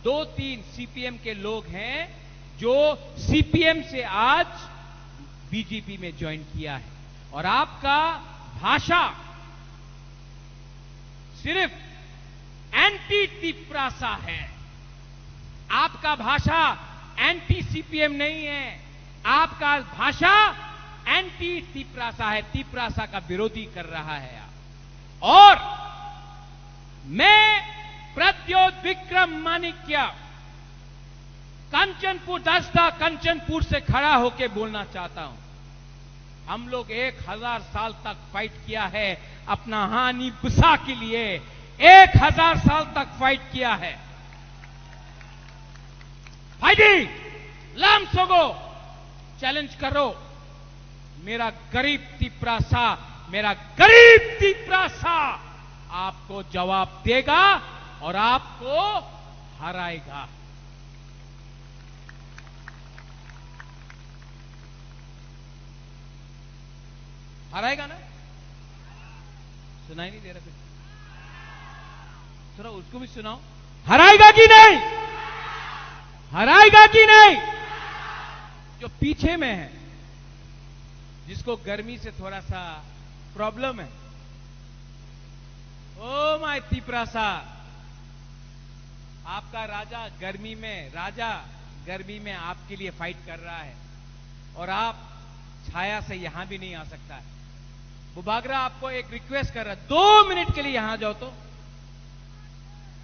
2-3 सीपीएम के लोग हैं जो सीपीएम से आज बीजेपी में ज्वाइन किया है। और आपका भाषा सिर्फ एंटी तिपरासा है। आपका भाषा एंटी सीपीएम नहीं है, आपका भाषा एंटी तिपरासा है। तिपरासा का विरोधी कर रहा है आप। और मैं प्रद्योत विक्रम माणिक्य कंचनपुर दस्ता कंचनपुर से खड़ा होकर बोलना चाहता हूं। हम लोग 1000 साल तक फाइट किया है अपना हानि बुसा के लिए, 1000 साल तक फाइट किया है। फाइटिंग लाम सोगो चैलेंज करो। मेरा गरीब तिपरासा आपको जवाब देगा और आपको हराएगा। हराएगा ना? सुनाई नहीं दे रहा कुछ? थोड़ा उसको भी सुनाओ। हराएगा कि नहीं? हराएगा कि नहीं? जो पीछे में है, जिसको गर्मी से थोड़ा सा प्रॉब्लम है, ओ माय तिपरासा, आपका राजा गर्मी में आपके लिए फाइट कर रहा है और आप छाया से यहां भी नहीं आ सकता है। बुबागरा आपको एक रिक्वेस्ट कर रहा है, 2 मिनट के लिए यहां जाओ तो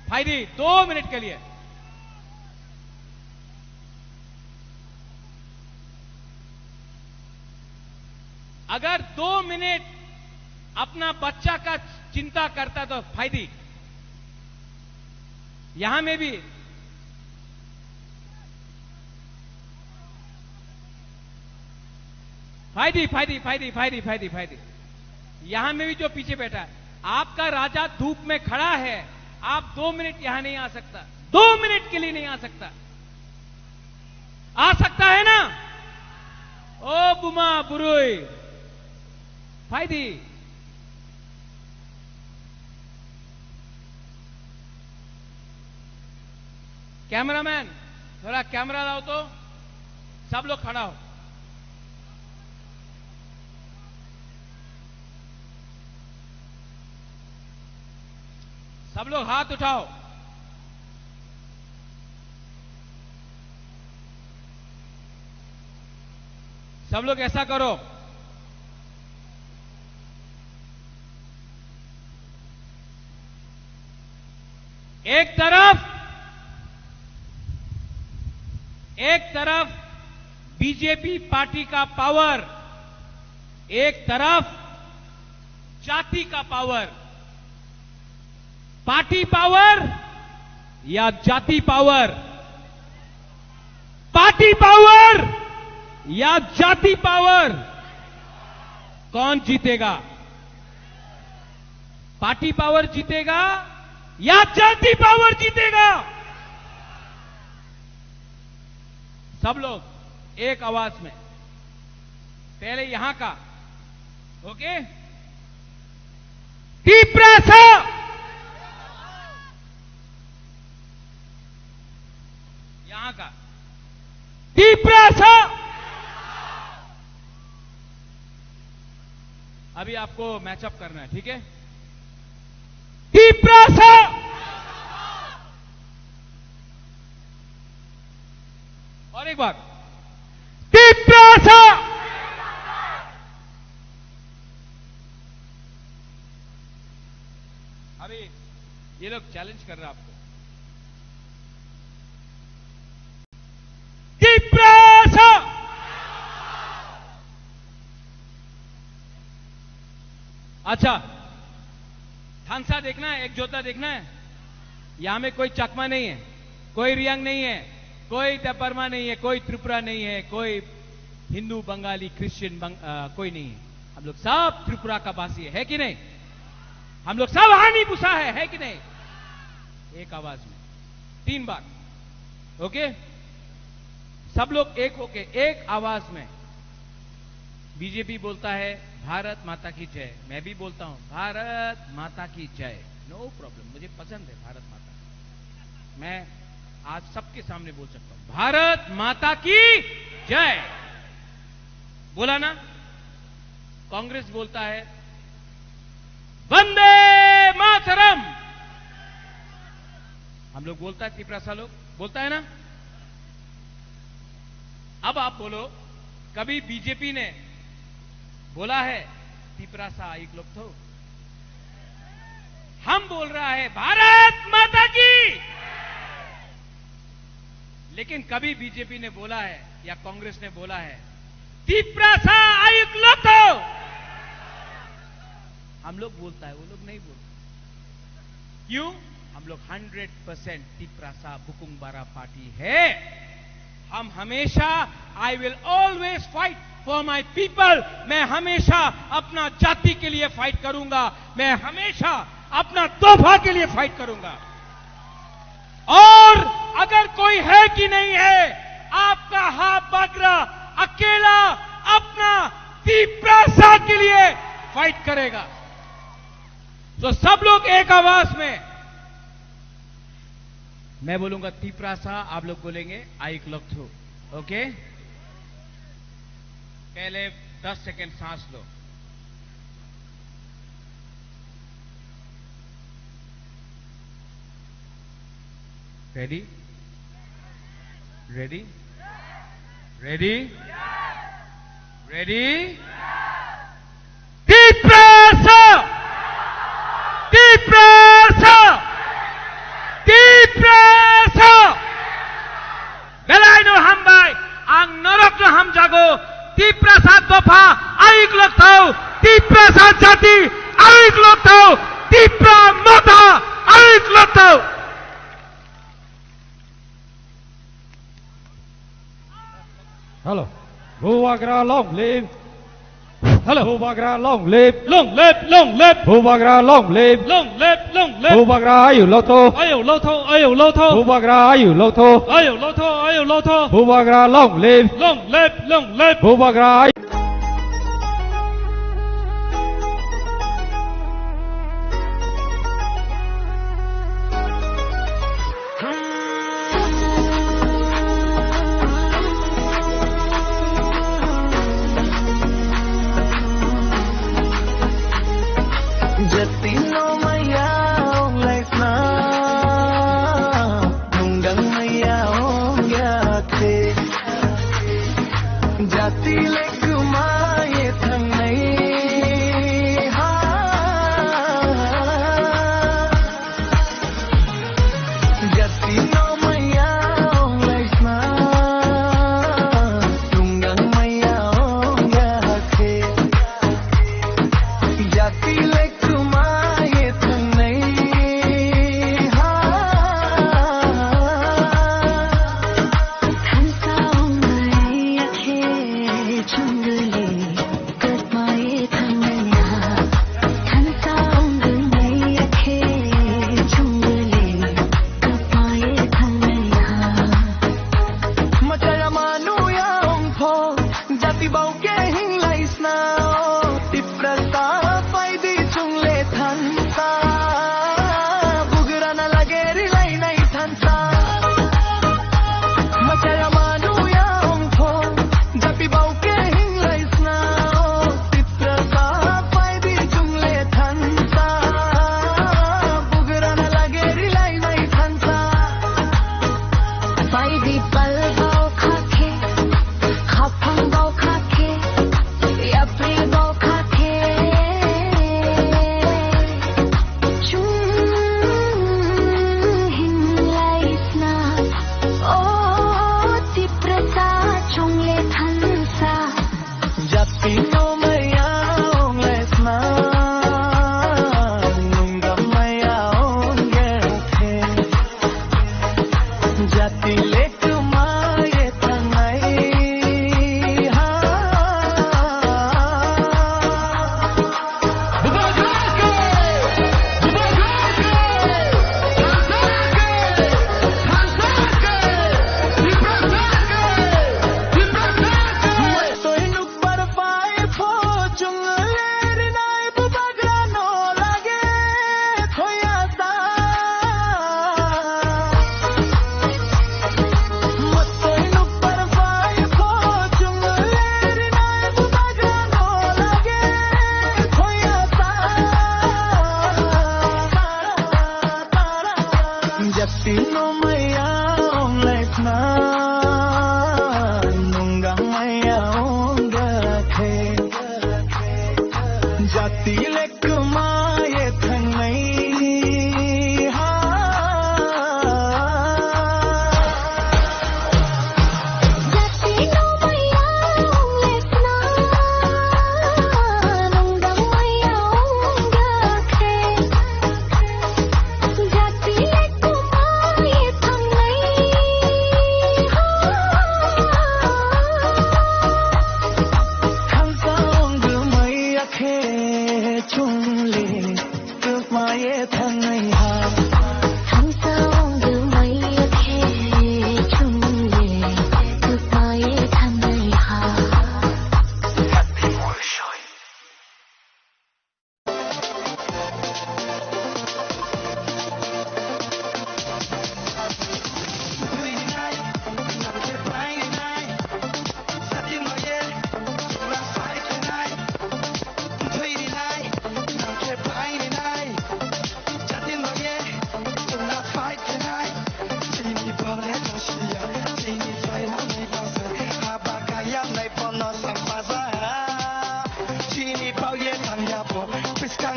फायदी, 2 मिनट के लिए। अगर 2 मिनट अपना बच्चा का चिंता करता तो फायदी, यहां में भी फायदी, यहां में भी जो पीछे बैठा है, आपका राजा धूप में खड़ा है, आप 2 मिनट यहां नहीं आ सकता, 2 मिनट के लिए नहीं आ सकता। आ सकता है ना? ओ बुमा बुरुई फायदी। कैमरामैन थोड़ा कैमरा लाओ तो, सब लोग खड़ा हो। सब लोग हाथ उठाओ। सब लोग ऐसा करो, एक तरफ बीजेपी पार्टी का पावर, एक तरफ जाति का पावर। पार्टी पावर या जाति पावर? पार्टी पावर या जाति पावर? कौन जीतेगा? पार्टी पावर जीतेगा या जाति पावर जीतेगा? सब लोग एक आवाज में, पहले यहां का, ओके? तिपरासा, यहां का तिपरासा। अभी आपको मैचअप करना है, ठीक है? तिपरासा, और एक बार तिपरासा। अभी ये लोग चैलेंज कर रहे हैं आपको। तिपरासा, अच्छा थानसा देखना है, एक जोता देखना है। यहां में कोई चकमा नहीं है, कोई रियांग नहीं है, कोई दपरमा नहीं है, कोई त्रिपुरा नहीं है, कोई हिंदू, बंगाली, क्रिश्चियन कोई नहीं है। हम लोग सब त्रिपुरा का वासी है कि नहीं? हम लोग सब हानि पुसा है कि नहीं? एक आवाज में 3 बार, ओके? सब लोग एक होके एक आवाज में। बीजेपी बोलता है भारत माता की जय, मैं भी बोलता हूं भारत माता की जय, नो प्रॉब्लम, मुझे पसंद है भारत माता। मैं आज सबके सामने बोल सकता हूं भारत माता की जय। बोला ना? कांग्रेस बोलता है वंदे मातरम, हम लोग बोलता है, तिपरासा लोग बोलता है ना? अब आप बोलो, कभी बीजेपी ने बोला है तिपरासा एक लोग तो? हम बोल रहा है भारत माता की, लेकिन कभी बीजेपी ने बोला है या कांग्रेस ने बोला है तिपरासा आयुक्त लोग तो? हम लोग बोलता है, वो लोग नहीं बोलते। क्यों? हम लोग 100% तिपरासा बुकुंगबारा पार्टी है। हम हमेशा, I will always fight for my people, मैं हमेशा अपना जाति के लिए फाइट करूंगा, मैं हमेशा अपना तोहफा के लिए फाइट करूंगा। और अगर कोई है कि नहीं है, आपका हाथ बागरा अकेला अपना तिपरासा के लिए फाइट करेगा। तो सब लोग एक आवाज में, मैं बोलूंगा तीप्रासा, आप लोग बोलेंगे आइक लक्थु। ओके, पहले 10 सेकेंड सांस लो। Ready ready ready ready. Tiprasa Tiprasa Tiprasa बेलायनो हामबाय आं नरकनो हामजागो तीप्रासा दफा आइक लक्थौ तीप्रासा जाति आइक लक्थौ तीप्रा मथा आइक लक्थौ। Hello. Bhuvagra long live. Hello. Bhuvagra long live. Long live, long live. Bhuvagra long live. Long live, long live. Bhuvagra ayu loto. Ayu loto, ayu loto. Bhuvagra ayu loto. Ayu loto, ayu loto. Bhuvagra long live. Long live, long live. Bhuvagra ayu.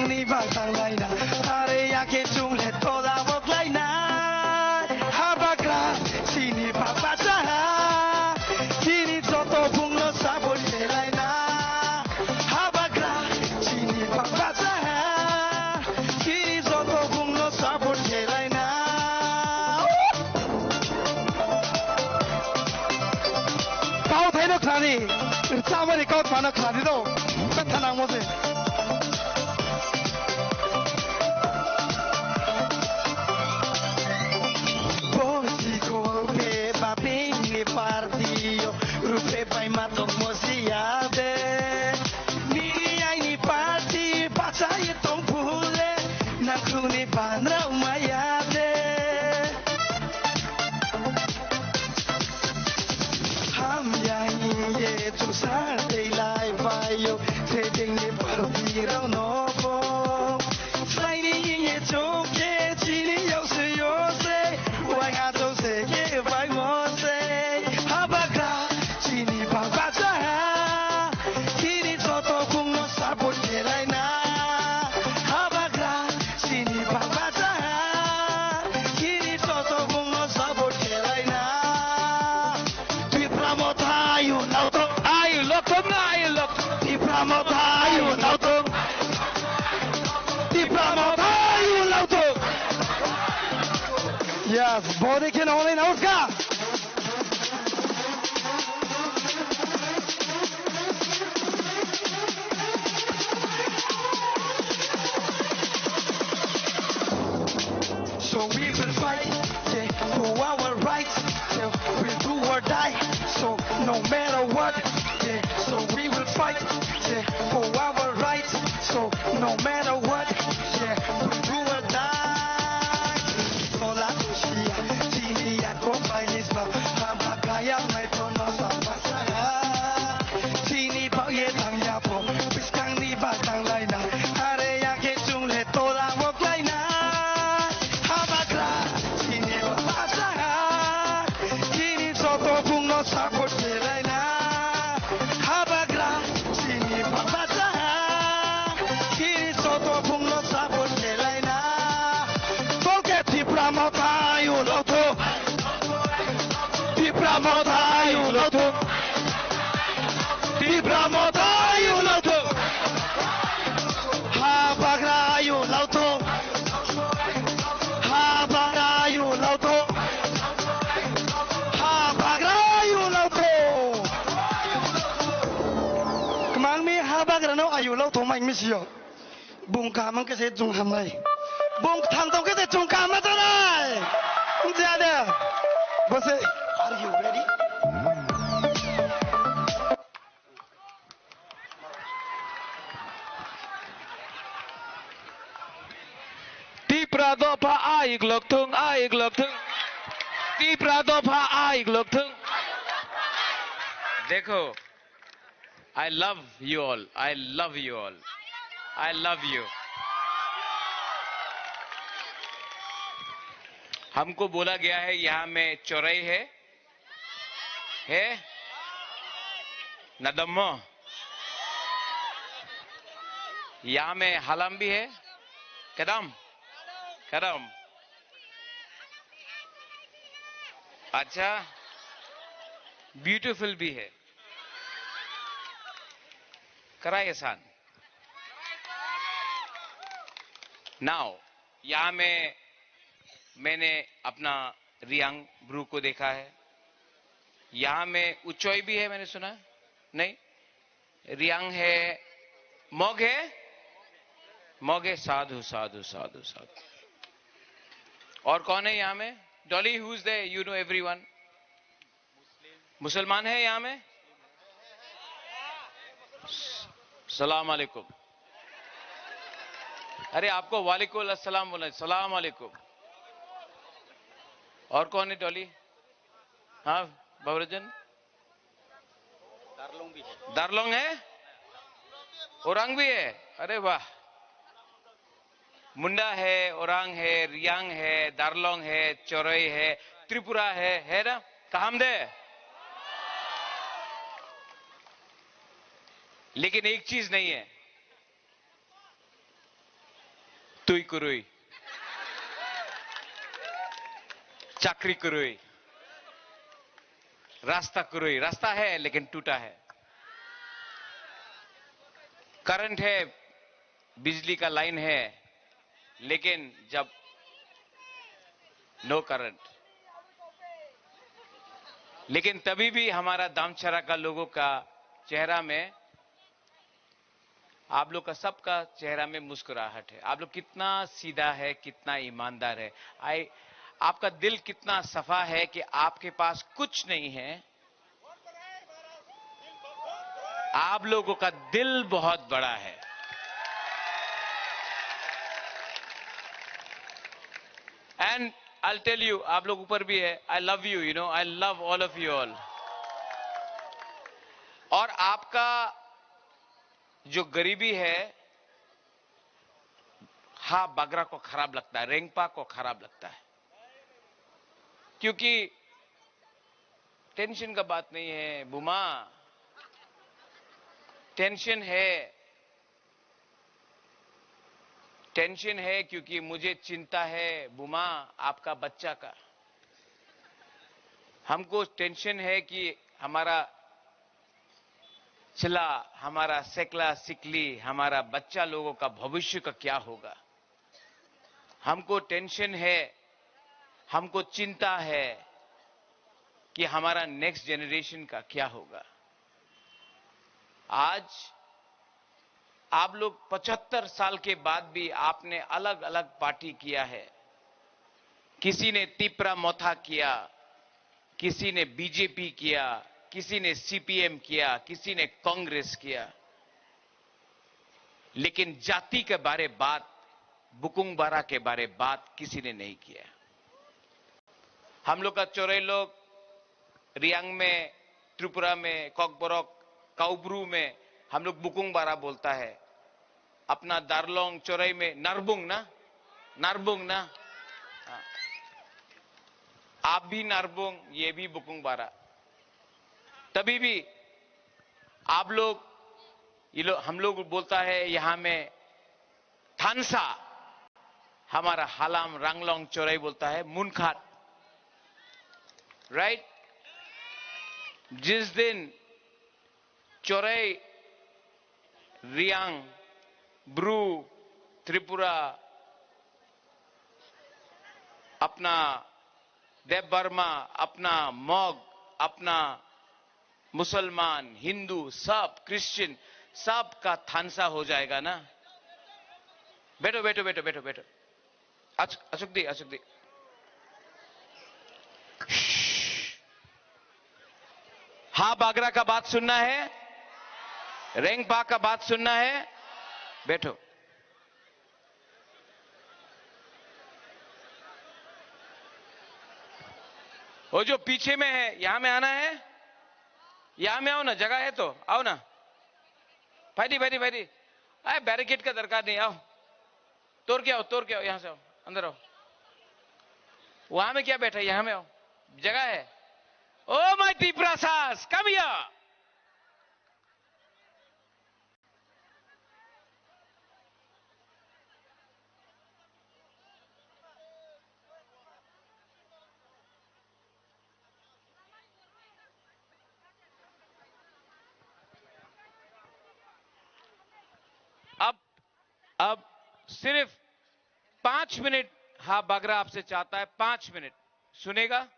ni batang laina are yake jungle toda boklaina habakra sini papata kini joto bunglo sabon laina habakra sini papata kini joto bunglo sabon laina kau thai no khani samari kau thana khani do kathanang mose partido rupe pai mato mosiade ni ai ni parti patai tong pule na khuni bandra umayade ham yang ye tu sa dei lai vaio te ding ni parti rao no po sai ni ye chong ke chi ni yau se yo se wai ha to se ke vai mo se Yes, body can only know God. So we will fight, yeah, for our rights, yeah, we'll do or die. So no matter what, yeah, so we will fight, yeah, for our rights. So no matter what, yeah, we'll do or die. Ayo lau to mai misio bung ka mang ke se jung ham lai bung thang to ke se jung ka ma to lai jada bose are you ready Ti prado pha ai glok thung Ti prado pha ai glok thung देखो I love you all. I love you all. I love you. हमको बोला गया है यहाँ में चौराई है नदम्मो यहाँ में हलम भी है कदम अच्छा ब्यूटीफुल भी है कराए सान नाउ यहां में मैंने अपना रियांग ब्रू को देखा है यहां में उच्चोई भी है मैंने सुना नहीं रियांग है मॉग है साधु साधु साधु साधु और कौन है यहां में Dolly who is there you know everyone मुसलमान है यहां में सलाम अलैकुम अरे आपको वालेकुम अस्सलाम बोला सलाम अलैकुम और कौन है डॉली हाँ बाबरजन दारलोंग है ओरांग भी है अरे वाह मुंडा है ओरांग है रियांग है दारलोंग है चौरई है त्रिपुरा है ना कामदे लेकिन एक चीज नहीं है कुरुई, चाकरी कुरुई, रास्ता कुरुई। रास्ता है लेकिन टूटा है, करंट है, बिजली का लाइन है, लेकिन जब नो करंट, लेकिन तभी भी हमारा दामचरा का लोगों का चेहरा में, आप लोग का सबका चेहरा में मुस्कुराहट है। आप लोग कितना सीधा है, कितना ईमानदार है। आपका दिल कितना सफा है कि आपके पास कुछ नहीं है, आप लोगों का दिल बहुत बड़ा है। एंड I'll tell you, आप लोग ऊपर भी है, I love you, you know, I love all of you all. और आपका जो गरीबी है, हा बागरा को खराब लगता है, रेंगपा को खराब लगता है, क्योंकि टेंशन का बात नहीं है बुमा, टेंशन है क्योंकि मुझे चिंता है बुमा आपका बच्चा का। हमको टेंशन है कि हमारा चिला, हमारा सेकला सिकली, हमारा बच्चा लोगों का भविष्य का क्या होगा। हमको टेंशन है, हमको चिंता है कि हमारा नेक्स्ट जनरेशन का क्या होगा। आज आप लोग 75 साल के बाद भी आपने अलग अलग पार्टी किया है। किसी ने तिपरा मोथा किया, किसी ने बीजेपी किया, किसी ने सीपीएम किया, किसी ने कांग्रेस किया, लेकिन जाति के बारे बात, बुकुंग बारा के बारे बात किसी ने नहीं किया। हम लोग का चोरई लोग रियांग में, त्रिपुरा में, कॉकबोरक, काउब्रू में हम लोग बुकुंग बारा बोलता है। अपना दारलोंग चोरई में नारबुंग ना, हाँ। आप भी नारबुंग, ये भी बुकुंग बारा। तभी भी आप लोग, हम लोग बोलता है यहां में थानसा, हमारा हालाम रांगलोंग चोरई बोलता है मुनखाट, राइट। जिस दिन चोरई, रियांग, ब्रू, त्रिपुरा, अपना देव बर्मा, अपना मॉग, अपना मुसलमान, हिंदू, सब क्रिश्चियन, सब का थानसा हो जाएगा ना। बैठो बैठो बैठो बैठो बैठो, अशुक दी। हा बागरा का बात सुनना है, रेंगपा का बात सुनना है, बैठो। वो जो पीछे में है, यहां में आना है, यहां में आओ ना, जगह है तो आओ ना। भाई अरे बैरिकेड का दरकार नहीं, आओ, तोड़ के आओ, यहां से आओ, अंदर आओ। वहां में क्या बैठा है, यहां में आओ, जगह है। ओ माय टिपरा सास, कम हियर। अब सिर्फ 5 मिनट हा बागरा आपसे चाहता है, 5 मिनट सुनेगा।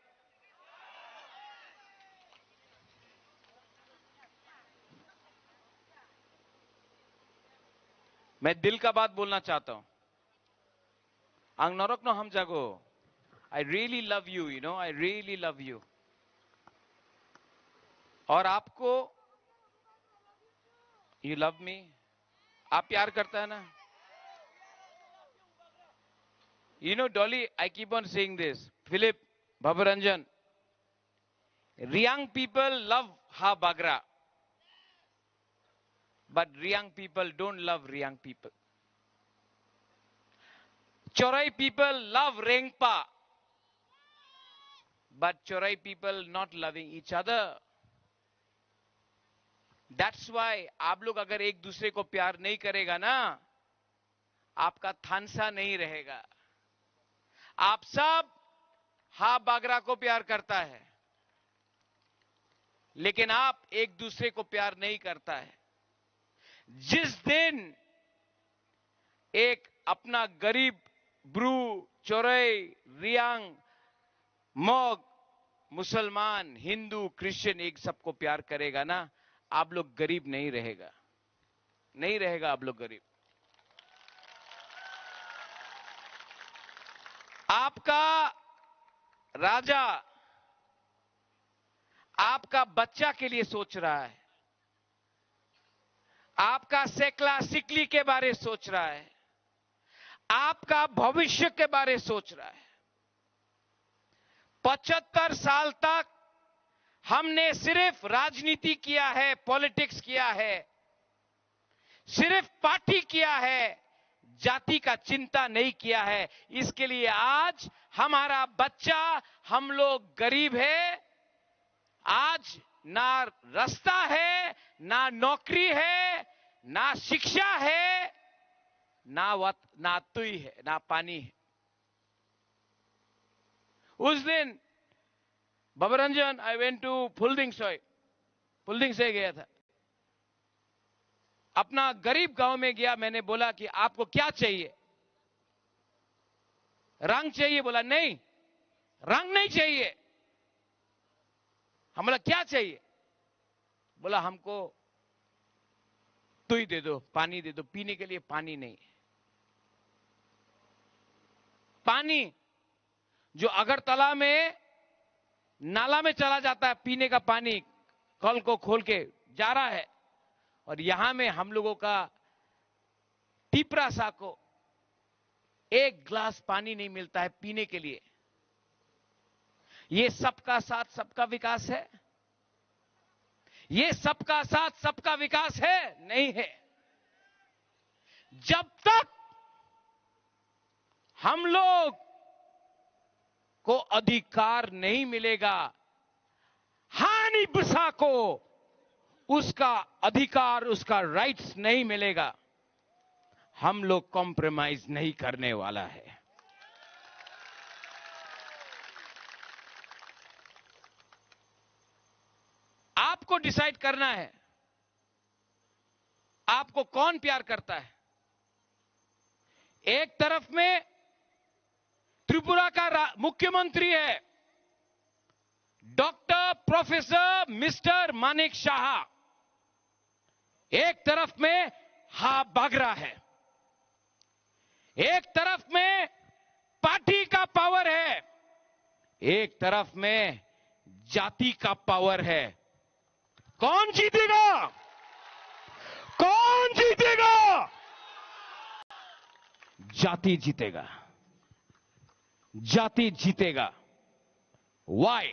मैं दिल का बात बोलना चाहता हूं। आंग नरक नो हम जागो, I really love you, you know, I really love you. और आपको, यू लव मी, आप प्यार करता है ना। You know, Dolly, I keep on saying this. Philip, Bhabaranjan, Riang people love Ha Bagra. But Riang people don't love Riang people. Chorai people love Rengpa. But Chorai people not loving each other. That's why आप लोग अगर एक दूसरे को प्यार नहीं करेगा ना, आपका थानसा नहीं रहेगा। आप सब हा बागरा को प्यार करता है, लेकिन आप एक दूसरे को प्यार नहीं करता है। जिस दिन एक अपना गरीब ब्रू, चोरई, रियांग, मोग, मुसलमान, हिंदू, क्रिश्चियन एक सबको प्यार करेगा ना, आप लोग गरीब नहीं रहेगा, नहीं रहेगा आप लोग गरीब। आपका राजा आपका बच्चा के लिए सोच रहा है, आपका सेकला सिकली के बारे सोच रहा है, आपका भविष्य के बारे सोच रहा है। 75 साल तक हमने सिर्फ राजनीति किया है, पॉलिटिक्स किया है, सिर्फ पार्टी किया है, जाति का चिंता नहीं किया है। इसके लिए आज हमारा बच्चा, हम लोग गरीब है, आज ना रास्ता है, ना नौकरी है, ना शिक्षा है, ना तुई है, ना पानी है। उस दिन बबरंजन आई वेंट टू फुलदिंग से गया था, अपना गरीब गांव में गया। मैंने बोला कि आपको क्या चाहिए? रंग चाहिए? बोला नहीं, रंग नहीं चाहिए। हम बोला क्या चाहिए? बोला हमको तुई दे दो, पानी दे दो, पीने के लिए पानी नहीं। पानी जो अगरतला में नाला में चला जाता है, पीने का पानी कल को खोल के जा रहा है, और यहां में हम लोगों का टिपरा सा को एक ग्लास पानी नहीं मिलता है पीने के लिए। ये सबका साथ सबका विकास है? ये सबका साथ सबका विकास है? नहीं है। जब तक हम लोग को अधिकार नहीं मिलेगा, हानि बिसा को उसका अधिकार, उसका राइट्स नहीं मिलेगा, हम लोग कॉम्प्रोमाइज नहीं करने वाला है। आपको डिसाइड करना है आपको कौन प्यार करता है। एक तरफ में त्रिपुरा का मुख्यमंत्री है doctor professor mister Manik Shah, एक तरफ में हा बागरा है, एक तरफ में पार्टी का पावर है, एक तरफ में जाति का पावर है। कौन जीतेगा? कौन जीतेगा? जाति जीतेगा, जाति जीतेगा। Why?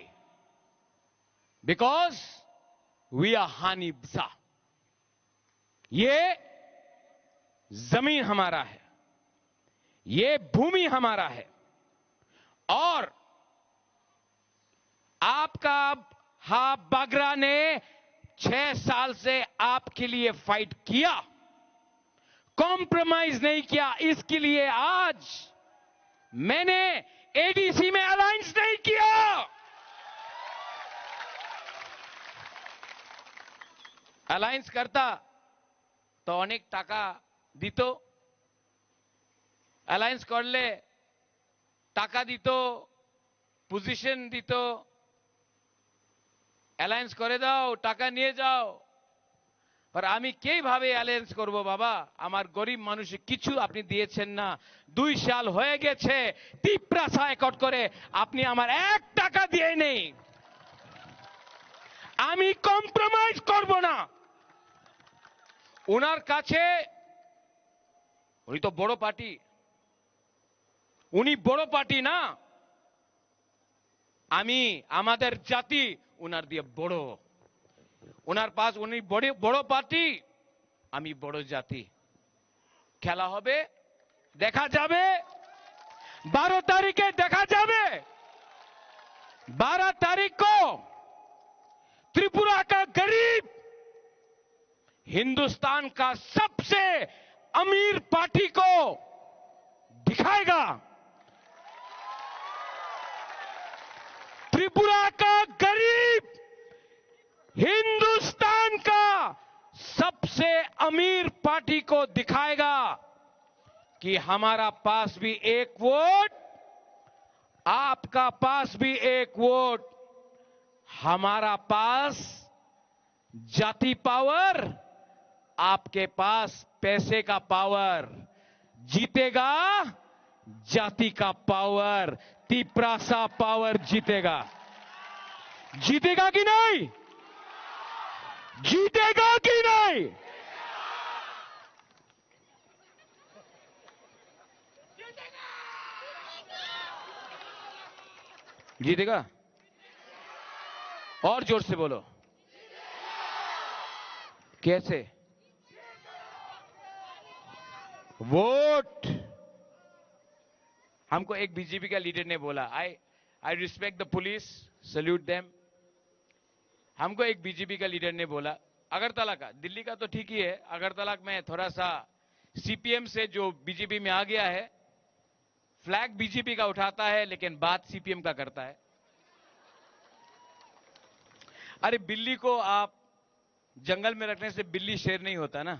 Because we are हानि बिसा। ये जमीन हमारा है, ये भूमि हमारा है, और आपका हा बागरा ने 6 साल से आपके लिए फाइट किया, कॉम्प्रोमाइज नहीं किया। इसके लिए आज मैंने एडीसी में अलायंस नहीं किया। अलायंस करता तो अनेक टाका दित, अलायंस करले टाका दित, पोजिशन दित, অ্যালায়েন্স করে দাও, টাকা নিয়ে যাও। पर আমি কিভাবে অ্যালায়েন্স করব বাবা? আমার গরিব মানুষে কিছু আপনি দিয়েছেন না। 2 সাল হয়ে গেছে টিপ্রাসা একট করে, আপনি আমার 1 টাকা দিয়ে নেই। আমি কম্প্রোমাইজ করব না। ওনার কাছে, উনি তো বড় পার্টি, উনি বড় পার্টি না, আমি আমাদের জাতি উনার দিয়ে বড়, ওনার পাশ উনি বড় পার্টি, আমি বড় জাতি। খেলা হবে, দেখা যাবে, 12 तारीखे देखा जावे। 12 तारीख को त्रिपुरा का गरीब हिंदुस्तान का सबसे अमीर पार्टी को दिखाएगा। त्रिपुरा का गरीब हिंदुस्तान का सबसे अमीर पार्टी को दिखाएगा कि हमारा पास भी एक वोट, आपका पास भी एक वोट, हमारा पास जाति पावर, आपके पास पैसे का पावर। जीतेगा जाति का पावर, तिपरासा पावर जीतेगा। जीतेगा कि नहीं? जीतेगा कि नहीं? जीतेगा। और जोर से बोलो। कैसे? वोट। हमको एक बीजेपी का लीडर ने बोला, I respect the police, salute them. हमको एक बीजेपी का लीडर ने बोला, अगरतला का, दिल्ली का तो ठीक ही है, अगरतला में थोड़ा सा सीपीएम से जो बीजेपी में आ गया है, फ्लैग बीजेपी का उठाता है लेकिन बात सीपीएम का करता है। अरे बिल्ली को आप जंगल में रखने से बिल्ली शेर नहीं होता ना,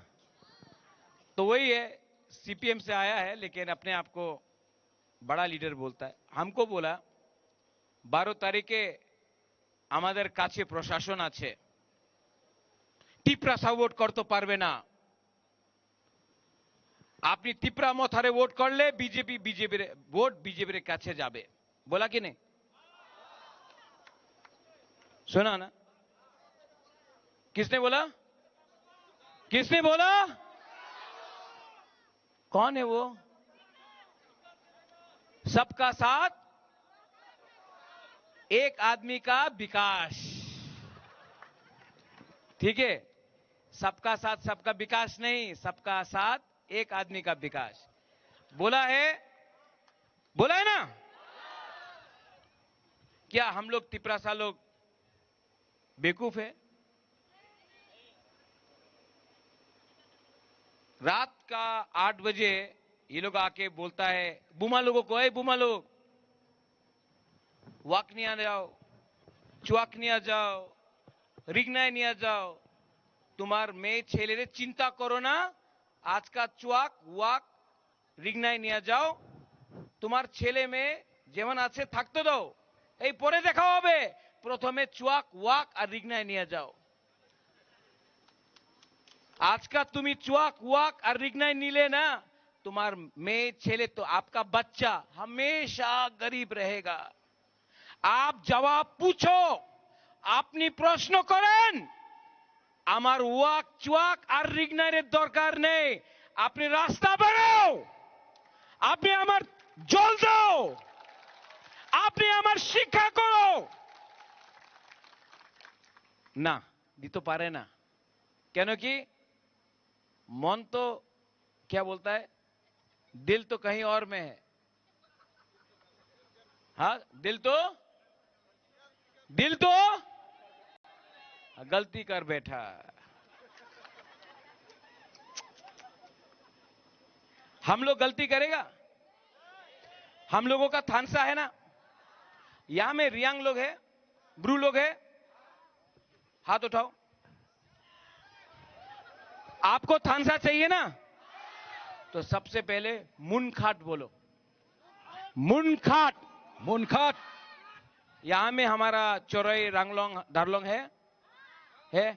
तो वही है, सीपीएम से आया है लेकिन अपने आप को बड़ा लीडर बोलता है। हमको बोला 12 तारीखे আমাদের কাছে প্রশাসন আছে, টিপরা ভোট করতে পারবে না, আপনি টিপরা মথারে ভোট করলে বিজেপির ভোট বিজেপির কাছে যাবে। बोला कि नहीं? सुना ना? किसने बोला? किसने बोला? कौन है वो? सबका साथ, एक आदमी का विकास। ठीक है, सबका साथ सबका विकास नहीं, सबका साथ एक आदमी का विकास। बोला है ना? क्या हम लोग तिपरासा लोग बेवकूफ है? रात का 8 बजे ये लोग आके बोलता है बुमा लोगों को, बुमा लोग वाक नहीं आ जाओ, चुआक नहीं आ जाओ, रिगनाय नहीं आ जाओ, तुम्हार मेये छेले चिंता करो ना, आज का चुआक वाक रिगनाय नहीं आ जाओ, तुम्हार छेले में जेमन आछे থাকতে দাও, এই পরে দেখা হবে, প্রথমে চুয়াক ওয়াক আর রিগনায় নিয়ে যাও। আজকা তুমি চুয়াক ওয়াক আর রিগনায় নিলে না, তোমার মেয়ে ছেলে তো आपका बच्चा हमेशा गरीब रहेगा। आप जवाब पूछो, আপনি প্রশ্ন করেন, আমার ওয়াক চুয়াক আর রিগনায়ের দরকার নেই, আপনি রাস্তা বানাও, আপনি আমার জল দাও, আপনি আমার শিক্ষা করো। না, দিতে পারে না। কেন কি? मन तो क्या बोलता है, दिल तो कहीं और में है। हाँ, दिल तो गलती कर बैठा। हम लोग गलती करेगा? हम लोगों का थानसा है ना, यहां में रियांग लोग है, ब्रू लोग है, हाथ उठाओ। आपको थानसा चाहिए ना, तो सबसे पहले मुनखाट बोलो। मुनखाट, मुनखाट। यहां में हमारा चोरई रांगलोंग दारलोंग है।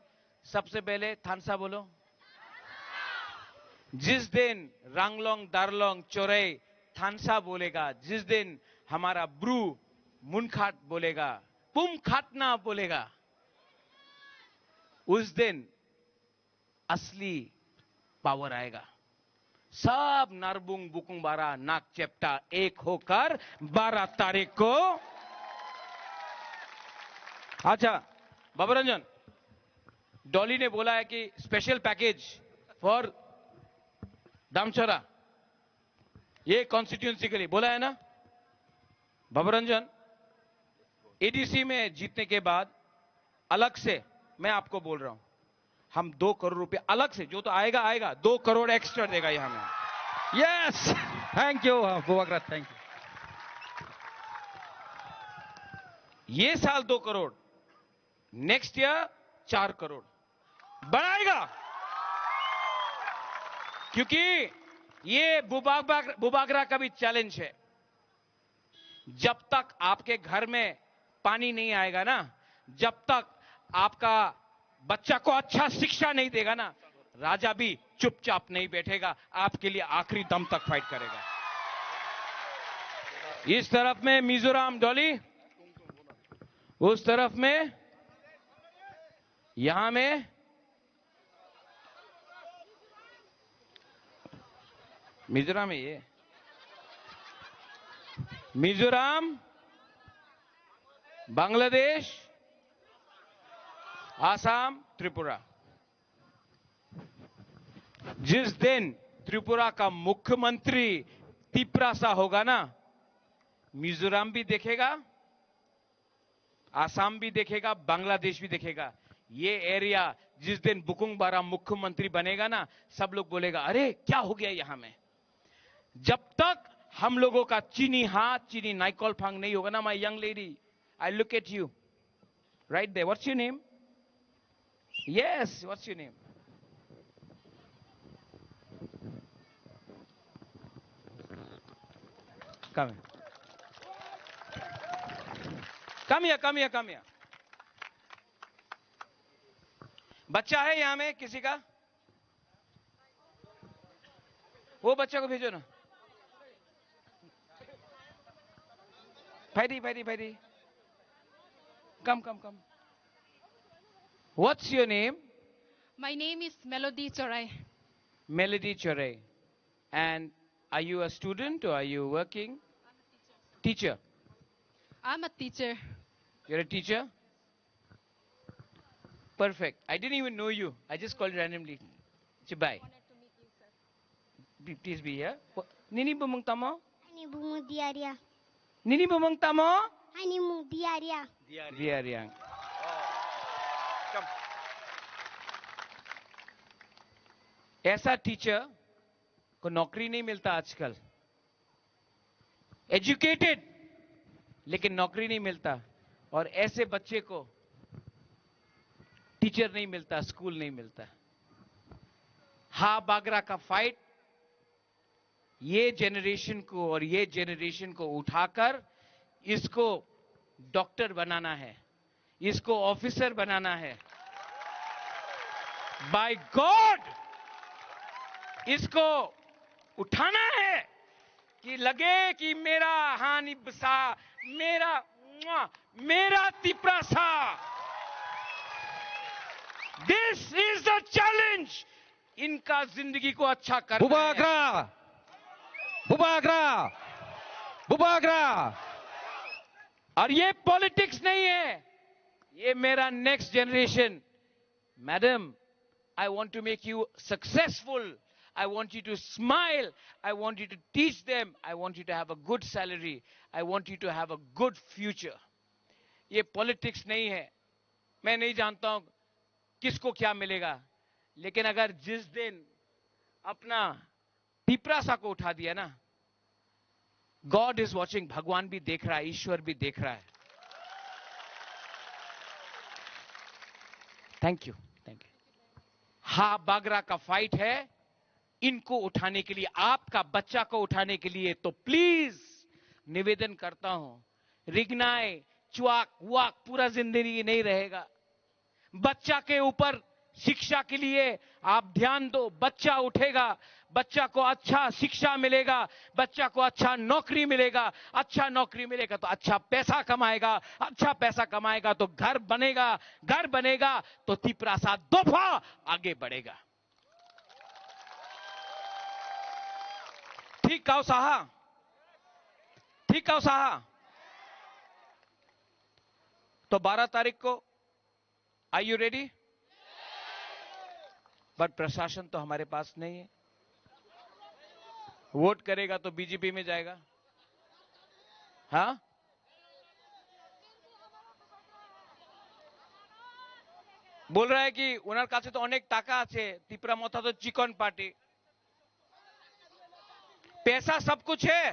सबसे पहले थानसा बोलो। जिस दिन रांगलोंग दारलोंग चोरई थानसा बोलेगा, जिस दिन हमारा ब्रू मुनखाट बोलेगा, पुमखाटना बोलेगा, उस दिन असली पावर आएगा। सब नारबुंग बुकुंग बारा नाक चेप्टा एक होकर 12 तारीख को। अच्छा बाबा रंजन, डॉली ने बोला है कि स्पेशल पैकेज फॉर दामचोरा, ये कॉन्स्टिट्यूंसी के लिए बोला है ना बाबा रंजन। एडीसी में जीतने के बाद अलग से मैं आपको बोल रहा हूं, हम 2 करोड़ रुपए अलग से, जो तो आएगा 2 करोड़ एक्स्ट्रा देगा यहां में। Yes. Thank you Bubagra, thank you. ये साल 2 करोड़, नेक्स्ट ईयर 4 करोड़ बढ़ाएगा, क्योंकि ये बुबागरा का भी चैलेंज है। जब तक आपके घर में पानी नहीं आएगा ना, जब तक आपका बच्चा को अच्छा शिक्षा नहीं देगा ना, राजा भी चुपचाप नहीं बैठेगा, आपके लिए आखिरी दम तक फाइट करेगा। इस तरफ में मिजोरम डॉली, उस तरफ में, यहां में मिजोरम है, ये मिजोरम, बांग्लादेश, आसाम, त्रिपुरा। जिस दिन त्रिपुरा का मुख्यमंत्री तिपरासा होगा ना, मिजोरम भी देखेगा, आसाम भी देखेगा, बांग्लादेश भी देखेगा। ये एरिया जिस दिन बुकुंग बारा मुख्यमंत्री बनेगा ना, सब लोग बोलेगा अरे क्या हो गया यहां में। जब तक हम लोगों का चीनी हाथ, चीनी नाइकॉल फांग नहीं होगा ना, my young lady, I look at you right there, what's your name? Yes, what's your name? Come here. Come here, come here, come here. बच्चा है यहां में किसी का? वो बच्चा को भेजो ना। Fairy. Come. What's your name? My name is Melody Chorai. Melody Chorai. And are you a student or are you working? Teacher. I'm a teacher. You're a teacher? Perfect. I didn't even know you. I just called you randomly. Chibai. Please be here. Nini bumang tamo? Ani bungu diaria. Nini bumang tamo? Ani mu diaria. Diaria. Come. ऐसा teacher को नौकरी नहीं मिलता आजकल। Educated लेकिन नौकरी नहीं मिलता, और ऐसे बच्चे को टीचर नहीं मिलता, स्कूल नहीं मिलता। हा बागरा का फाइट ये जेनरेशन को और ये जेनरेशन को उठाकर इसको डॉक्टर बनाना है, इसको ऑफिसर बनाना है। बाय गॉड इसको उठाना है कि लगे कि मेरा हानि बसा, मेरा Tiprasa. This is the challenge. इनका जिंदगी को अच्छा करना है। बुबागरा। और ये पॉलिटिक्स नहीं है, ये मेरा next generation. Madam, I want to make you successful. I want you to smile. I want you to teach them. I want you to have a good salary. I want you to have a good future. ये politics नहीं है। मैं नहीं जानता हूं किसको क्या मिलेगा, लेकिन अगर जिस दिन अपना तिपरासा को उठा दिया ना, गॉड इज वॉचिंग, भगवान भी देख रहा है, ईश्वर भी देख रहा है। Thank you. हा बागरा का फाइट है, इनको उठाने के लिए, आपका बच्चा को उठाने के लिए। तो प्लीज निवेदन करता हूं, रिगनाए च्वाक वाक पूरा जिंदगी नहीं रहेगा। बच्चा के ऊपर शिक्षा के लिए आप ध्यान दो। बच्चा उठेगा, बच्चा को अच्छा शिक्षा मिलेगा, बच्चा को अच्छा नौकरी मिलेगा। अच्छा नौकरी मिलेगा तो अच्छा पैसा कमाएगा, अच्छा पैसा कमाएगा तो घर बनेगा, घर बनेगा तो तिपरासा दफा आगे बढ़ेगा। ठीक कहो साहा, ठीक कहो साहा। तो 12 तारीख को आर यू रेडी? बट प्रशासन तो हमारे पास नहीं है। वोट करेगा तो बीजेपी में जाएगा। हाँ, बोल रहा है कि उनार काছে तो अनेक टाका আছে, तिपरा मथा तो चिकन पार्टी। पैसा सब कुछ है,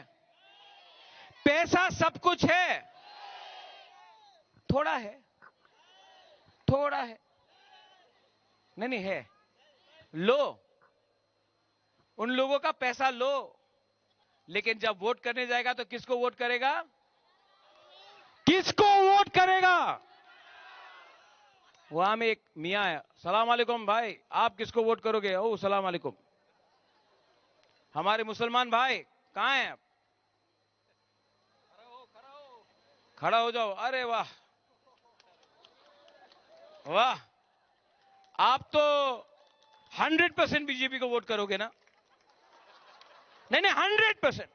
पैसा सब कुछ है, थोड़ा है, थोड़ा है, नहीं नहीं है, लो, उन लोगों का पैसा लो, लेकिन जब वोट करने जाएगा तो किसको वोट करेगा? किसको वोट करेगा? वहां में एक मियां है, सलाम अलैकुम भाई, आप किसको वोट करोगे? ओ सलाम अलैकुम। हमारे मुसलमान भाई कहां हैं आप? खड़ा हो जाओ। अरे वाह वाह, आप तो 100% बीजेपी को वोट करोगे ना? नहीं नहीं, 100%।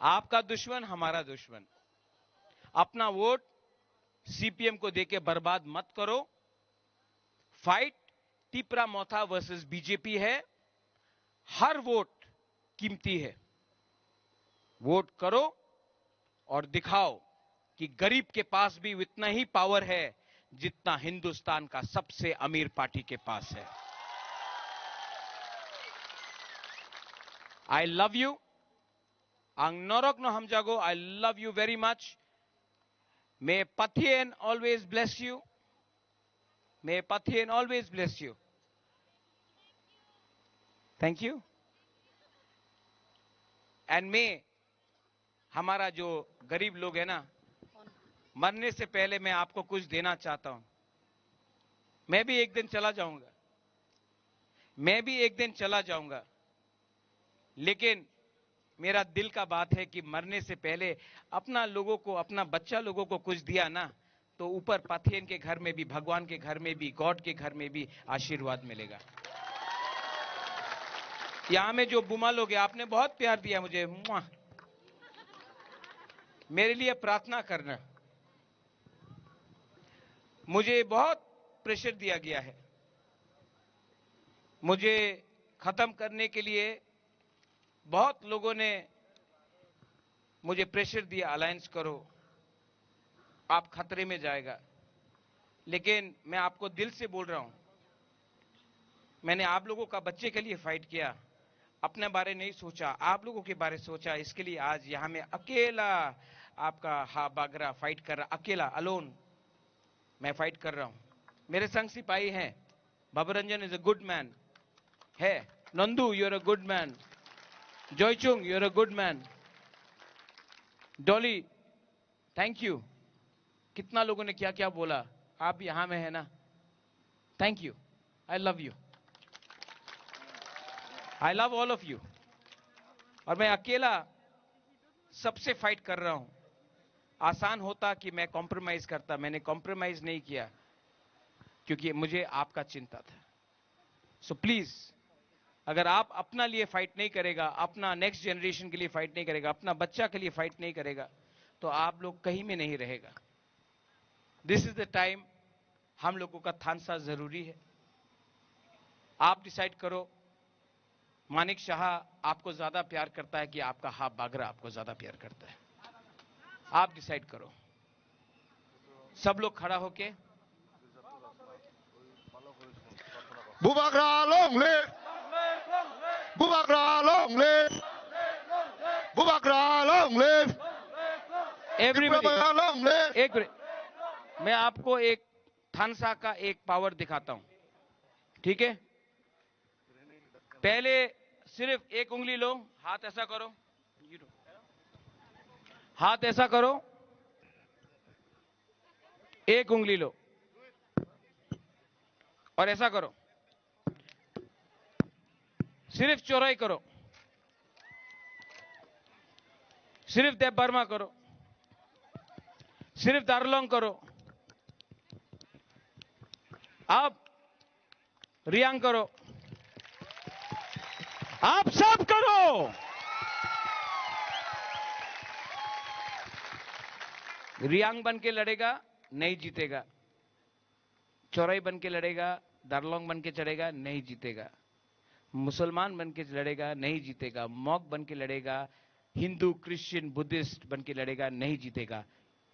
आपका दुश्मन हमारा दुश्मन। अपना वोट सीपीएम को देके बर्बाद मत करो। फाइट टिपरा मोथा वर्सेस बीजेपी है। हर वोट कीमती है। वोट करो और दिखाओ कि गरीब के पास भी उतना ही पावर है जितना हिंदुस्तान का सबसे अमीर पार्टी के पास है। आई love you. Ang norok no hamjago, I love you very much. May Pathian always bless you. May Pathian always bless you. Thank you. And may हमारा जो गरीब लोग है ना, मरने से पहले मैं आपको कुछ देना चाहता हूं। मैं भी एक दिन चला जाऊंगा, मैं भी एक दिन चला जाऊंगा, लेकिन मेरा दिल का बात है कि मरने से पहले अपना लोगों को, अपना बच्चा लोगों को कुछ दिया ना, तो ऊपर पाथियन के घर में भी, भगवान के घर में भी, गॉड के घर में भी आशीर्वाद मिलेगा। यहां में जो बुमा लोग हैं, आपने बहुत प्यार दिया मुझे, मेरे लिए प्रार्थना करना। मुझे बहुत प्रेशर दिया गया है, मुझे खत्म करने के लिए बहुत लोगों ने मुझे प्रेशर दिया, अलायंस करो, आप खतरे में जाएगा। लेकिन मैं आपको दिल से बोल रहा हूं, मैंने आप लोगों का बच्चे के लिए फाइट किया, अपने बारे नहीं सोचा, आप लोगों के बारे सोचा। इसके लिए आज यहां में अकेला आपका हा बागरा फाइट कर रहा, अकेला अलोन मैं फाइट कर रहा हूं। मेरे संग सिपाही हैं, Bhabaranjan is a good man है, Nandu you are a good man, Joichung you are a good man, Dolly thank you. कितना लोगों ने क्या क्या बोला, आप यहां में है ना, thank you, I love you, I love all of you. और मैं अकेला सबसे फाइट कर रहा हूं। आसान होता कि मैं कॉम्प्रोमाइज करता, मैंने कॉम्प्रोमाइज नहीं किया क्योंकि मुझे आपका चिंता था। सो प्लीज, अगर आप अपना लिए फाइट नहीं करेगा, अपना नेक्स्ट जनरेशन के लिए फाइट नहीं करेगा, अपना बच्चा के लिए फाइट नहीं करेगा, तो आप लोग कहीं में नहीं रहेगा। दिस इज द टाइम, हम लोगों का थानसा जरूरी है। आप डिसाइड करो, मानिक शाह आपको ज्यादा प्यार करता है कि आपका हाफ बागरा आपको ज्यादा प्यार करता है? आप डिसाइड करो। सब लोग खड़ा होके Bubagra long live, Bubagra long live, Bubagra long live, everybody long live. एक मिनट, मैं आपको एक थानसा का एक पावर दिखाता हूं, ठीक है? पहले सिर्फ एक उंगली लो, हाथ ऐसा करो, हाथ ऐसा करो, एक उंगली लो और ऐसा करो, सिर्फ चौराई करो, सिर्फ देव बर्मा करो, सिर्फ दारलोंग करो, अब रियांग करो, आप सब करो। रियांग बन के लड़ेगा, नहीं जीतेगा। चौराई बन के लड़ेगा, दारलोंग बन के चढ़ेगा, नहीं जीतेगा। मुसलमान बन के लड़ेगा, नहीं जीतेगा। मॉक बन के लड़ेगा, हिंदू क्रिश्चियन बुद्धिस्ट बन के लड़ेगा, नहीं जीतेगा।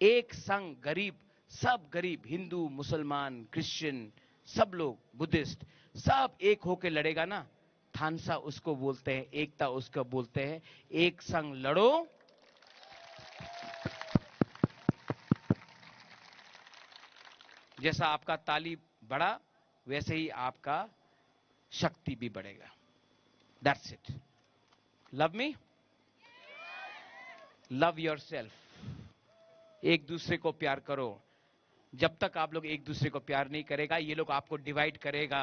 एक संग गरीब, सब गरीब, हिंदू मुसलमान क्रिश्चियन सब लोग बुद्धिस्ट सब एक होके लड़ेगा ना, थानसा उसको बोलते हैं, एकता उसको बोलते हैं। एक संग लड़ो, जैसा आपका ताली बढ़ा वैसे ही आपका शक्ति भी बढ़ेगा। That's it. Love me, love yourself. एक दूसरे को प्यार करो। जब तक आप लोग एक दूसरे को प्यार नहीं करेगा, ये लोग आपको डिवाइड करेगा।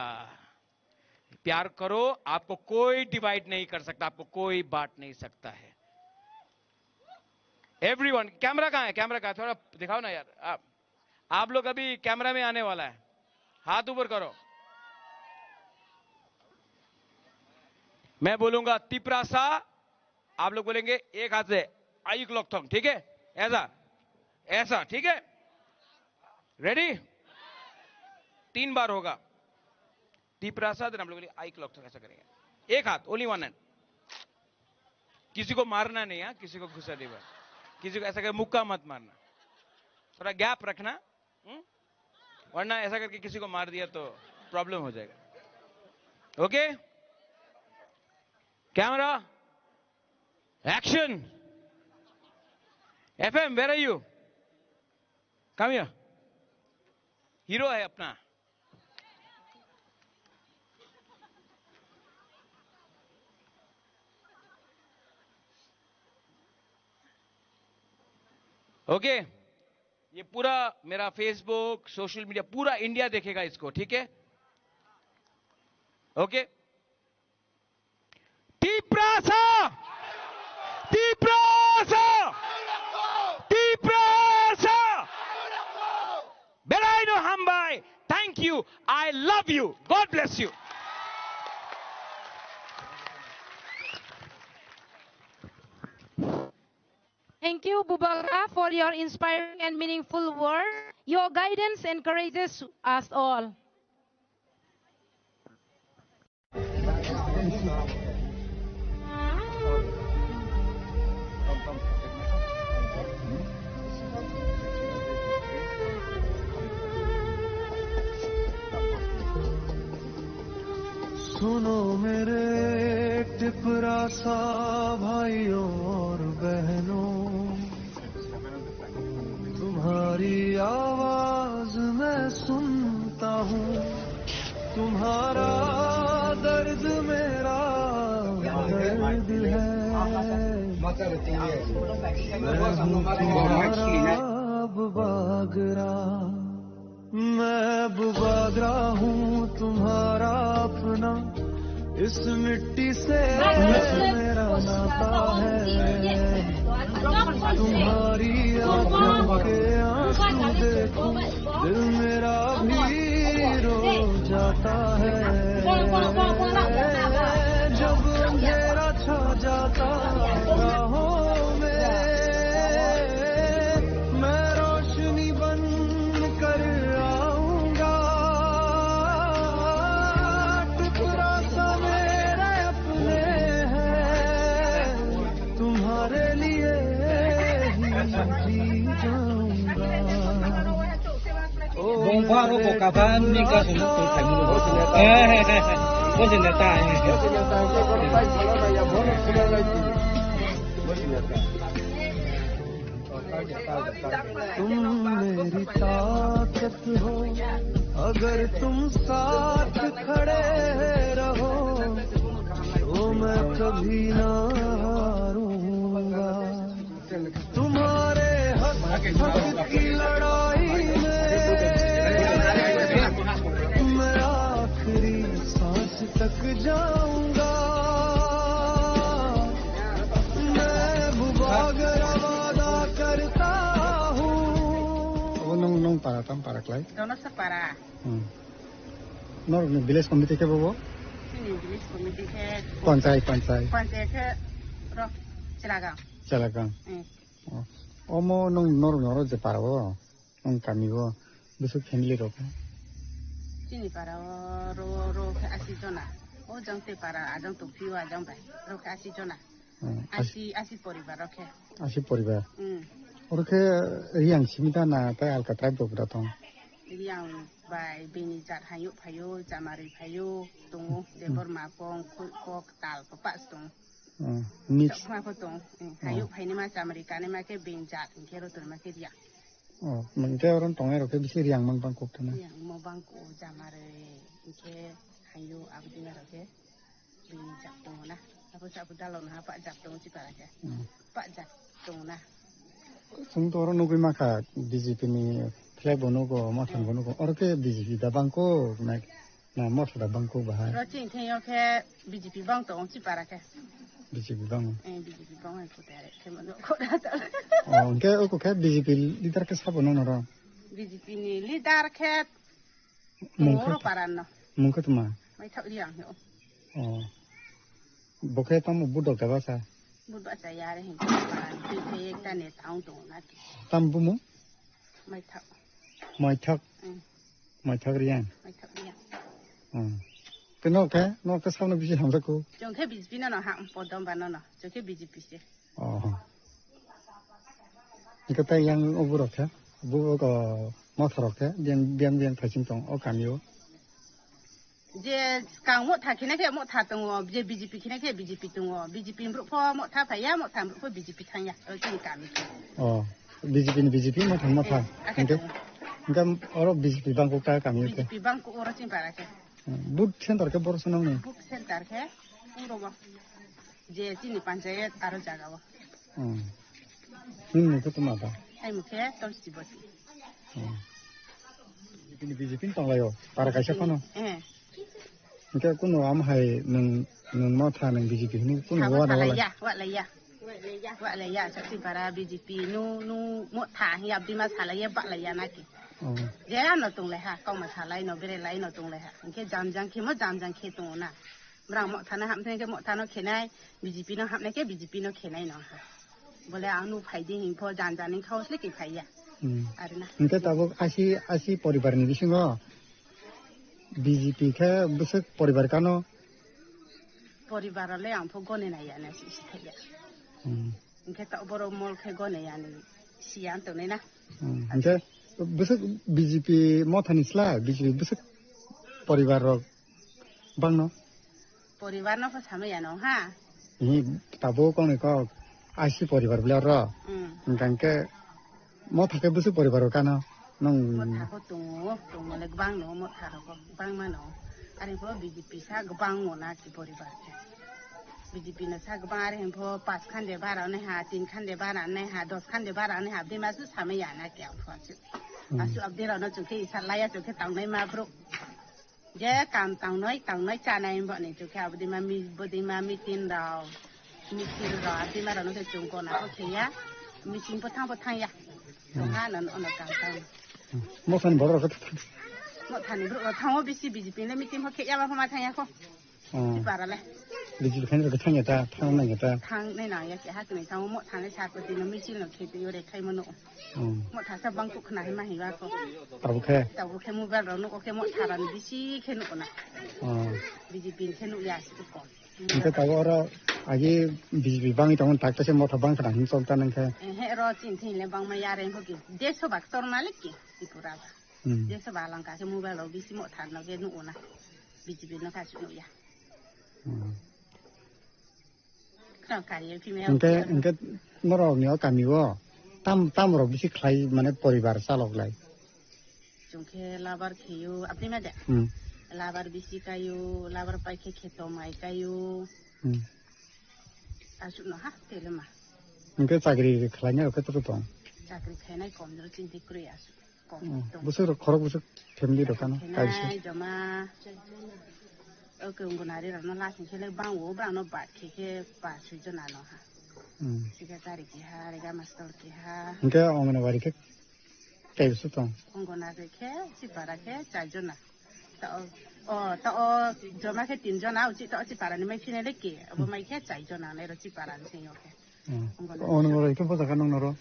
प्यार करो, आपको कोई डिवाइड नहीं कर सकता, आपको कोई बांट नहीं सकता है। एवरीवन, कैमरा कहां है? कैमरा कहां है? थोड़ा दिखाओ ना यार। आप लोग अभी कैमरा में आने वाला है, हाथ ऊपर करो। मैं बोलूंगा तिप्रासा, आप लोग बोलेंगे एक हाथ से आई क्लॉक थोंग, ठीक है? ऐसा ऐसा, ठीक है? रेडी? 3 बार होगा तिप्रासा, देन हम लोग आई क्लॉक थोंग ऐसा करेंगे। एक हाथ, ओनली वन हैंड। किसी को मारना नहीं है, किसी को घुसा नहीं, किसी को ऐसा कर मुक्का मत मारना, थोड़ा गैप रखना, वरना ऐसा करके किसी को मार दिया तो प्रॉब्लम हो जाएगा। Okay, camera action. FM, where are you? Come here. Hero है अपना। ओके, ये पूरा मेरा फेसबुक, सोशल मीडिया, पूरा इंडिया देखेगा इसको, ठीक है? ओके, तिप्रासा, तिप्रासा, तिप्रासा, बेलाइनो हमबाई, thank you, I love you, God bless you. Thank you, Bubagra, for your inspiring and meaningful word. Your guidance encourages us all. सुनो मेरे टिपरासा भाइयों और बहनों, तुम्हारी आवाज मैं सुनता हूँ, तुम्हारा दर्द मेरा दर्द है। मैं हूँ तुम्हारा बुबागरा, मैं बुबागरा हूँ तुम्हारा अपना, इस मिट्टी से मेरा नाता है। तुम्हारी आंखों के आंसू देखूं, दिल मेरा भी रो जाता है। जब अंधेरा छा जाता राहों में, मैं रोशनी बन कर आऊंगा। टुकड़ा मेरे अपने हैं, तुम्हारे लिए ही जी जाऊंगा। तुम मेरी ताकत हो, अगर तुम साथ खड़े रहो तो मैं कभी ना हारूंगा। तुम्हारे हक की लड़ाई में मैं आखिरी सांस तक जाऊंगा। मैं बुबागरा वादा करता हूँ। nung para tam para klay. Dono sa para. Nor ni village committee ke bobo? Sini village committee ke. Pancay. Pancay ke ro Celagang. Omo nung nor je para bo. Nung kami bo. Besok family ro. Sini para ro ke asijona. O jang te para ajang tu piwa ajang bai. Ro ke asijona. Asi poribar ro ke. Asi poribar. Oke yang simita na ta alcatraz do braton. yang by bini jat hayu payu jamari payu tunggu debor mapong kok tal papas tung mix ma ko tung hayu pai ni ma jamari ka ni ma ke bin jat ke ro tu ma ke dia mungkin orang tongnya roke bisa riang mang bangkok tu na yang mau bangku jamari ke hayu abdi na roke bin jat tung na apa sabu dalon ha pak jat tung ci para ke pak jat tung na sungto orang nunggu maka BJP ni flag bono ko matan bono ko orang ke BJP da bangko na mot da bangko bahar rocin ke yo ke BJP bang tung ci para ke BJP bang BJP bang ko tare ke mo ko da ta ke ko ke BJP leader ke sabo no no BJP ni leader ke moro paran no mungkin tu mah mai thau riang yo bokeh tamu budok ka basa budok saya re hin paran ke ta ne taung tung na tambu mu mai thau mai thak riang mai thau riang cái nó cái sau nó bị làm sao cô trong cái BJP nó hạng phổ thông bản nó trong cái BJP chứ cái tay yang over rồi bố có mót rồi biang phải chính tổng ở cam yếu je kang mót thà khi nãy mót thà tung je BJP khi nãy BJP tung BJP bro pho mót thà phải ya mót thà bro BJP thang ya ở trên cam BJP mót thà cái ở BJP bang quốc gia cam yếu cái BJP bang quốc ở trên para cái bút center ke boros nang ni bút center ke uroba je sini panchayat aro jaga wa ni ko tuma ba ai mu ke tol siboti ini BJP tong layo para ka siapa no ke kuno am hai nung mo tha nang BJP ni kuno wa la ya wa la ya sa sin para BJP nu mo tha hi abdi mas hala ya ba la ya na ki giờ nó tung lại ha, con mà thả lại nó về lại nó tung lại ha, cái jam khi mà jam khi tung na, rằng mọi thằng nó hạm thêm cái mọi thằng nó khen này, BJP nó hạm này cái BJP nó khen này nó ha, bây giờ anh nu phải đi hình phô jam nên khâu lấy cái phải ya, à đấy na. cái tao asi poribar ni bising go, BJP ke besok poribar kano, poribar le ang phô gone này ya na si thấy ya, cái tao boro mol ke gone ya ni si ang tung này na. cái besok BJP mau thanisla BJP besok poribar rok bang no poribar no sama ya no ha ini tabo kong ni ko asi poribar bela ro kan ke mau thake besok poribar rok kana nong mau thako tung le bang no mau thako bang ma no ari po BJP sa bang mo na ki poribar BJP na sa bang ari po 5 khan de bara ne ha 3 khan de bara ne ha 10 khan de bara ne ha de ma su sama ya na ke ang pho asu abdi ra no chuke isa laya chuke tang nai ma bro je kam tang noi cha nai bo ni chuke abdi ma mi tin rao mi tin rao abdi ma ra no chung ko na ko ke ya mi sin po thang ya so ha na no kam tang mo than bor ko mo than ni bro thang o bisi BJP le mi tin ho ke ya ba ma thang ya ko ti para le BJP khan ko thang ya ta thang na ya ta thang nei na ya ke ha ni thang mo thang le cha ko ti no mi sin no ke ti yo de khai mo no mo tha sa bang ku khna hi ma hi wa ko tau ke mu ba ro no ko ke mo tha ran bi si ke no na BJP ke no ya si ko cái tao ora agi BJP bang itong tak ta se mo tha bang khna hin som ta nang kha he ro chin thin le bang ma ya ren ho ki de so bak tor na le ki ti pura ba de so ba lang ka se mu ba lo bi si mo tha no ke no na BJP no ka su no ya cái nó rồi nhớ cả nhiều tam rồi bị khai mà nó poribar sao lọc lại chúng cái labar kêu apni mà đấy labar bisi kayu labar pai ke kheto mai kayu asu no ha tele ma cái chakri khai nhớ cái tôi tông chakri khai nai kom rồi chin ti kri asu kom bữa rồi khorok bữa family rồi kan cái gì jama ở cái ngôn này là nó là những cái bang wo bang nó bát cái bát suy cho nó ha secretary ki ha rega master ki ha cái ông này vào cái số tông ngôn này cái chỉ para cái trái cho nó tao cho mà cái tiền cho nó chỉ tao chỉ para nên mấy phin này cái ở mấy cái trái cho nó này rồi chỉ para nên nhiều cái ông này cái bao giờ cái nó rồi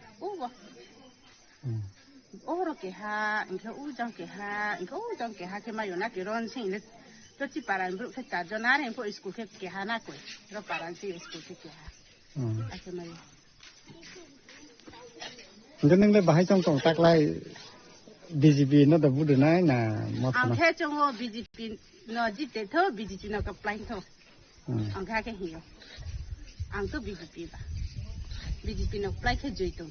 rồi cái ha cái trong cái ha cái mà yon cái ron sinh đấy tôi chỉ para bro cái trả cho nó này po school cái ha na coi rồi para si school cái ha cái mà cái này bahai trong công tác lại BJP न तो बुढ़ ना ना मत ना आंखे चंगो BJP न जीते थो बीजेपी न कप्लाइन थो आंखे के हियो आं तो बीजेपी बा बीजेपी न कप्लाई के जोई थो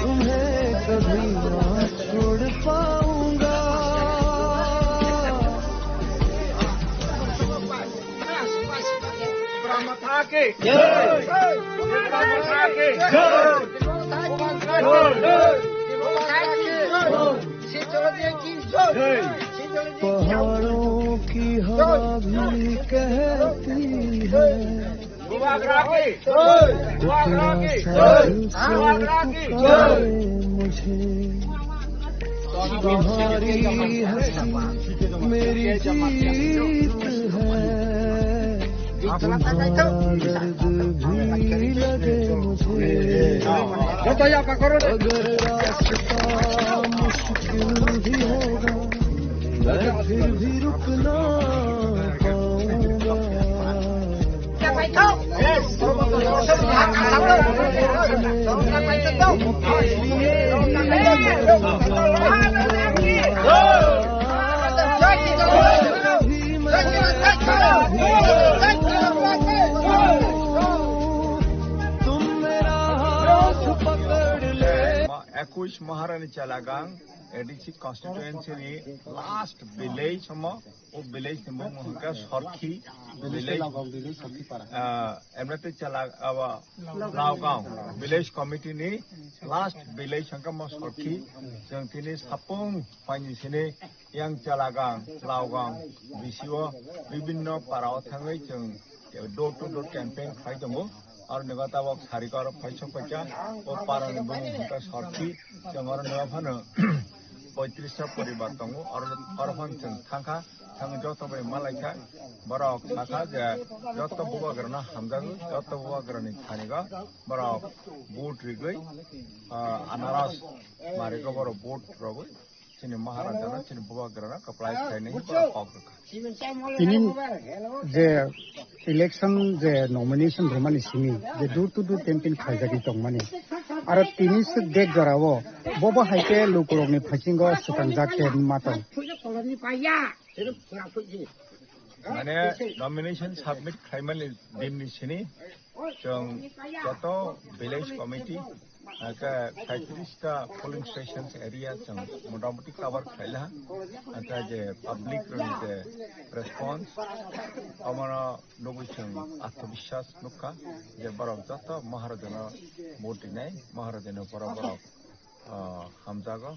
तुम्हें कभी ना छोड़ पाऊंगा माता के जय माता के जय पहाड़ों की हवा भी कहती है मुझे तुम्हारी हंसी मेरी जीत है दर्द भी लगे मुझे अगर रास्ता मुश्किल भी होगा मैं फिर भी रुकना Equus Maharani Chalagang, Edici constituency last village village Muhaka Sorki village Emrate Chalaga Laogang village committee ni last village Shankama Sorki Jankini Sapong Panisine Yang Chalagang Laogang Visio Bibino Paraothangai Jung door to door campaign Kaitamu और निगतावक सारिकार पैसा पैसा और पारण बुंगा सरकी जंगर निगफन 35 परिवार दंगो और fun थांखा थांग जत बे मालाइका बरक थाखा जे जत बुवा गरना हमजागु जत बुवा गरनि थानिगा बरक बोट रिगै अनारस मारेको बर बोट रगै चिनि महाराजा न चिनि बुवा गरना कपलाय खाइने बरक ini je election je nomination romani simi je dur to dur campaign khajagi tongmani aro tini se dek garabo bobo haike lokorok ni phasingo sutangjak ten matong माने नॉमिनेशन सबमिट खाइमल दिन निसिनी जों जत village committee का 35 टा polling stations area जों मोटामोटी cover खाइला आता जे public Ranje response अमरा लोगो जों आत्मविश्वास नुका जे बरक जत महाराजना मोटिनाय महाराजना बराबर हमजागो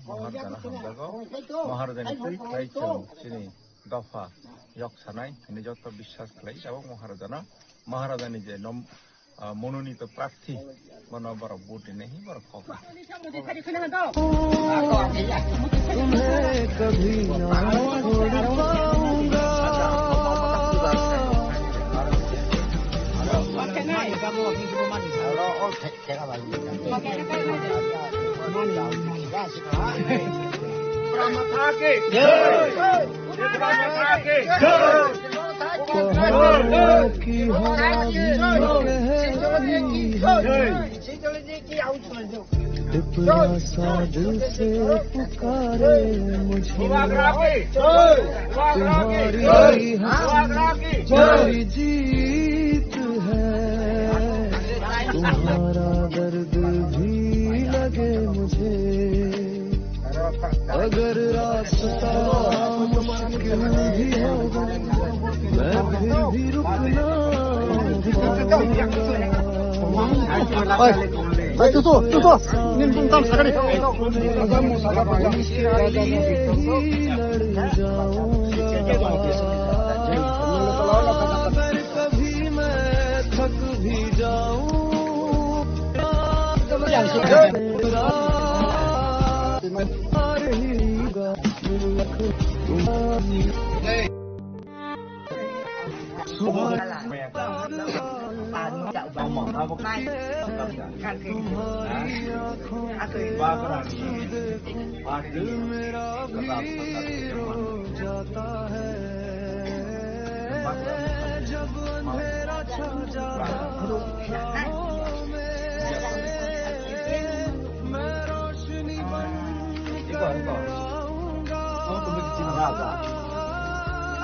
महाराजानि फ्राय जों सिनि गफा यक्षानाय निजत विश्वास खालाय जाबो महाराजानि जे मनोनीत प्रार्थी बना बर वोट नहीं बर खक तुम्हें कभी ना छोड़ पाऊंगा पहाड़ों की हवा इतना सा दिल से पुकारे मुझे तुम्हारी हंसी मेरी जीत है तुम्हारा दर्द भी लगे मुझे अगर रास्ता मुश्किल भी होगा मैं फिर भी रुकना अगर कभी मैं थक भी जाऊं मेरा भी रो जाता है जब अंधेरा छा जाता मैं रोशनी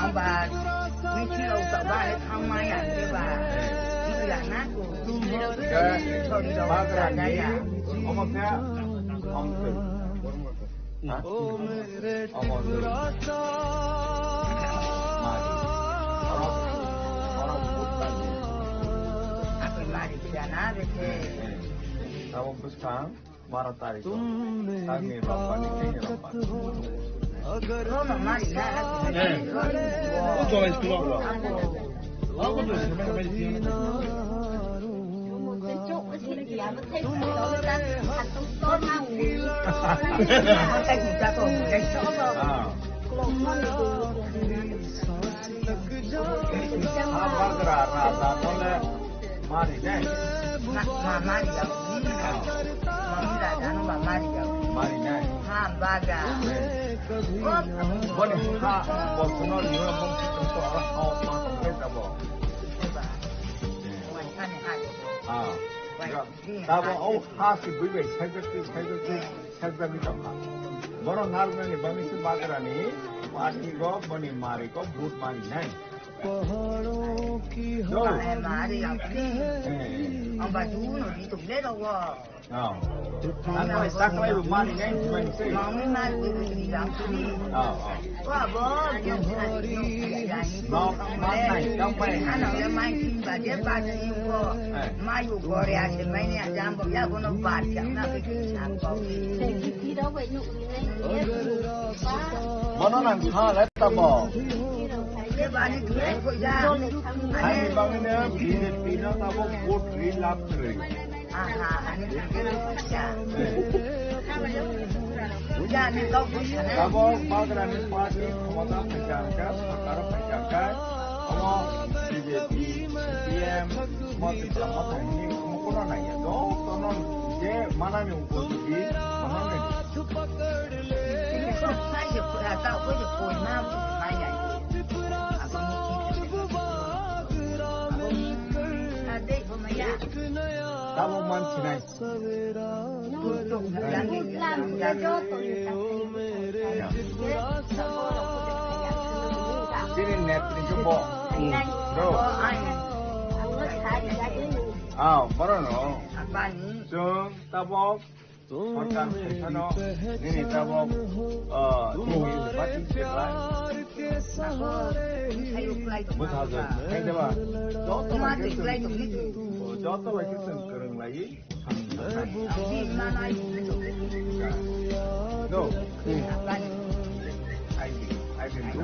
ông bà mấy khi đầu sợ ba ấy thăm mai à thế bà đi là nát của thôi đi đâu ra đây à ông kia ông từ Tahun besar Maret tarik. Kami bapak ni kini bapak. Kalau mama ni nak. Untuk orang sekolah. Aku tu sebenarnya macam ni. Apa gerak rasa oleh mari ni. Mama dia. Mami dah dah nombor mari dia. Mari ni. Baga. Boleh ha, Bolsonaro ni orang mungkin untuk orang awam macam kita bo. Tapi oh khas ibu saya ni tak. Baru narga ni bami se bagra ni, parti ko bani mari ko vote mari nahi. Mari apni. Amba dulu ni tu le dah wah. Ano sakla ibu mari nahi cuma ni. Mami mari di dalam sini. Wah bos, yang ni. No, nahi. Sampai. Anak yang main timba dia baca info. Mayu Korea si main ni jam ya kono baca nak kita kau. Tidak boleh nuk ni. Mana nak hal itu bo? Dia balik tu aku dah. Hari bangunnya BJP nak apa vote relap terus. Ini kerja. Udah ni kau bukan. Kalau bagra ni parti kemana penjangkat, sekarang penjangkat, kalau BJP, PM, semua terlalu ini kemungkinan nanya. Doang, je mana ni untuk di mana ni? Saya pernah tahu boleh pun mana saya. Kamu manci naik. Sini net ni jumbo. Bro. Baru no. So, tabok. Makan sana. Ini tabok. Ini bati sebelah. Betul tu. Kita bah. Jauh lagi sengkereng lagi. No. I can do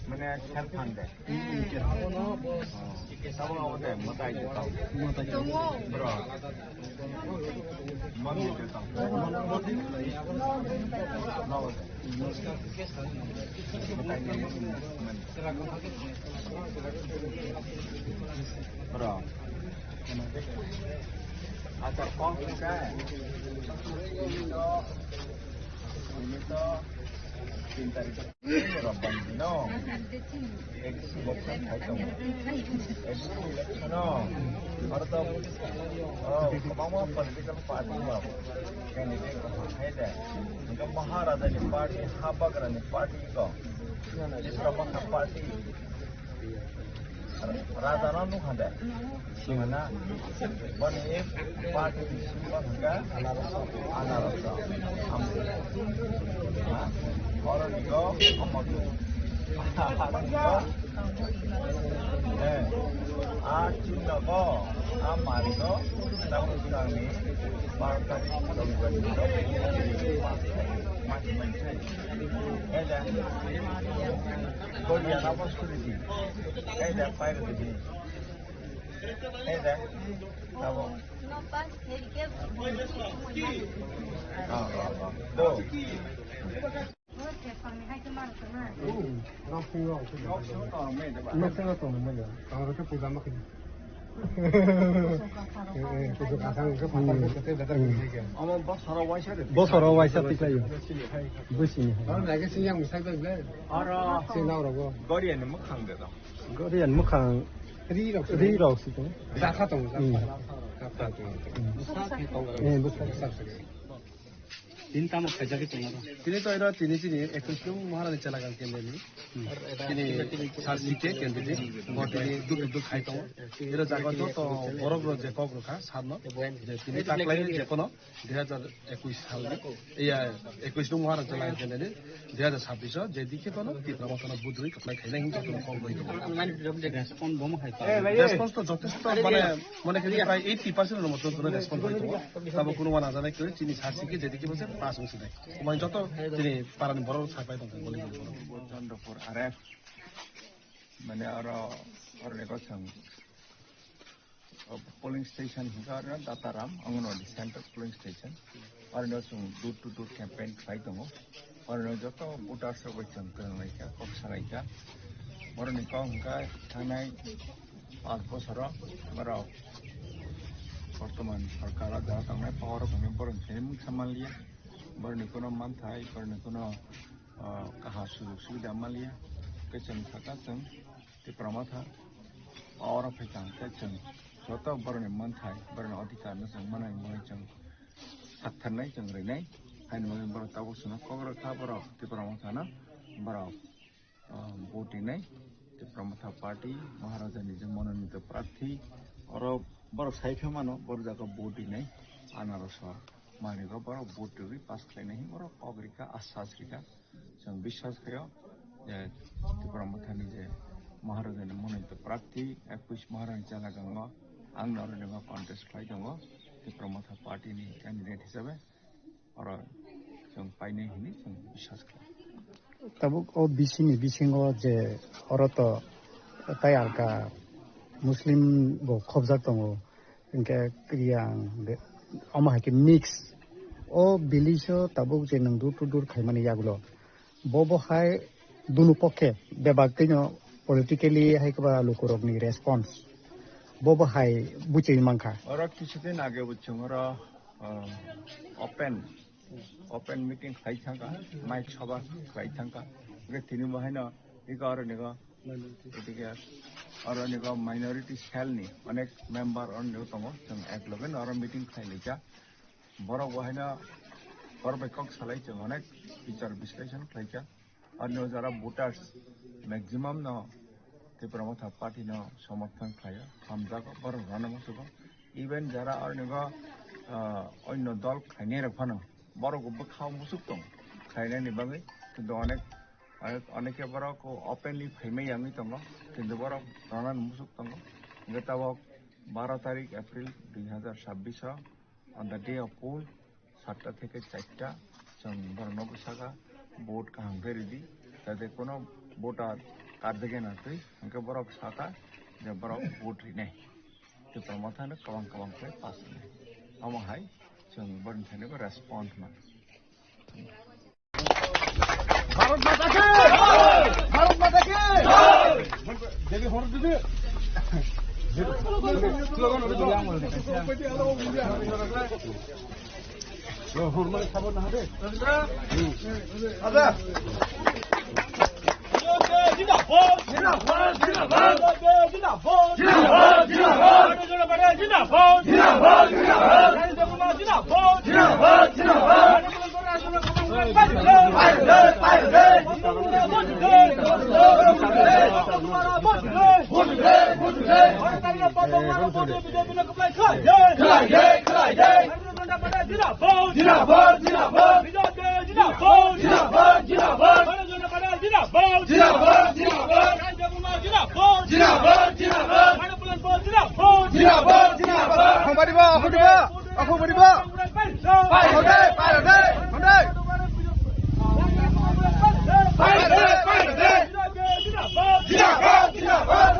Mana kan pandai. Tahu apa deh, mata itu tahu. Bro. Mana itu tahu. Bro. Ada kong kan? Ini to. Cinta itu orang no. Eksi bukan kacau. Eksi no. Atau kemana political party mah? Candidate ada. Jika Maharada ni party, Habagara ni party ko. Islamah party. Raja Ranu ada. Gimana? Bani party semua enggak. Anarasa. Orang itu amatu. Cinta ko, amari ko, tahu kami partai macam-macam. Ada. Korea apa security? Ada fire di sini. Hey there. Tabo. Do. Bosoro waisa tiklayo. Busini. Naga sinyang misagdag le. Ara. Sinaurago. Gorian mo khang de da. Gorian mukhang ri ro si to. Zakha tong zakha. Tinta mo kajagi tong aro. Tini to ira tini ekusung maharani chalagal kendeni. Tini sarsike kendeni. Motini duk khai tong. Ira jaga to borok ro je kok rokha sarno. Je tini taklai je kono 2021 সাল ইয়া 21 নং মাহারান চলাগাল kendeni 2026 je dikhe kono ti promotion budrui kaplai khaina hin kono kok boi মানে response bomb খাই response তো যথেষ্ট মানে মনে করি প্রায় 80% এর মতো ধরে রেসপন্স হইতো তবে কোনো না জানা কেউ চিনি সার্সিকে যেদিকে বসে পাস হইছে দেয় মানে যত তিনি পারানি বড় ছাপাই তো বলি for arrest মানে আর negotiation polling station hingga Dataram Anganwadi Center polling station और door to door campaign khai dong और joto voter surveillance खालामनायखा कक सालायखा और निको हंगा थानाय 5 বছর बाराव बर्तमान सरकारा दा थांनाय पावर खने बरन सेम सामालिया बरनिकोनो मानथाय बरनिकोनो काहा सुजुग सुबिदा मालिया केचन थाका जों ते प्रमाथा पावर फैखां केचन जत बरनि मानथाय बरनि अधिकार जों मानाय माय जों साथारनाय जों रैनाय हायनो बर ताबुसनो कग्र खाबर ते प्रमाथाना बराव भोटिनाय ते प्रमाथा पार्टी महाराजानि जों मनोनीत प्रार्थी और बर साइफे मानो बर जागा भोटिनाय आनारस मानिगा बर भोटरि पास खालायनाय बर अग्रिका आसासरिका जों विश्वास खायो जे ते प्रमाथानि जे महाराजानि मनोनीत प्रार्थी 21 महारानी जालागांग आं नरनेगा कन्टेस्ट खालाय दङ ते प्रमाथा पार्टीनि कैंडिडेट हिसाबै और जों पाइनाय होननानै जों विश्वास खालामो tabuk o bisini bisingo je oroto tayarka muslim bo khobjak tongo inke kriyang amahake mix o bilisho tabuk je nang dur to dur khaimani yagulo bobo hai dunu pokhe bebagtino politically haikba lokorokni response bobo hai buchei mangkha ora কিছুদিন আগে বুঝছং ora open meeting khai thanga mic sabha khai thanga ge tini bahina igar nega edige और निगा minority cell नि अनेक member और निगा तंगो जों एक लगन और मीटिंग खाइ लेजा बरो बहायना बरबाय कक सालाय जों अनेक विचार विश्लेषण खाइजा और निगा जरा वोटार्स मैक्सिमम न ते प्रमाथा पार्टी न समर्थन खाया हमजागो बरो राना मसुगो इवन जरा और निगा अन्य दल खाइने रफानो बरो गब खाव मुसुक दं खाइनायनि बागै किन्तु अनेके बरको ओपनली फैमै यांगै दङ किन्तु बर रानान मुसुक दङ गताव 12 तारिख April 2026 on the day of poll 7টা থেকে 4টা जों बर नगसागा भोट काहांगे रेडी जाते कोनो भोटार कार्डगे नातै अंके बरक साका जे बरक भोट रिनाय ते प्रमाथानो कबां पे पास रिनाय अमहाय जों बरन थानेबो रेस्पॉन्ड मा भारत माता की भारत माता की देवी होर दीदी स्लोगन हो दिया मोर लो होर माने खबर ना दे आजा जिंदाबाद जिंदाबाद जिंदाबाद जिंदाबाद जिंदाबाद जिंदाबाद जिंदाबाद जिंदाबाद जिंदाबाद जिंदाबाद जिंदाबाद जिंदाबाद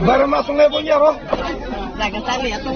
Baru masuk lagi punya roh. Jangan saya lihat tuh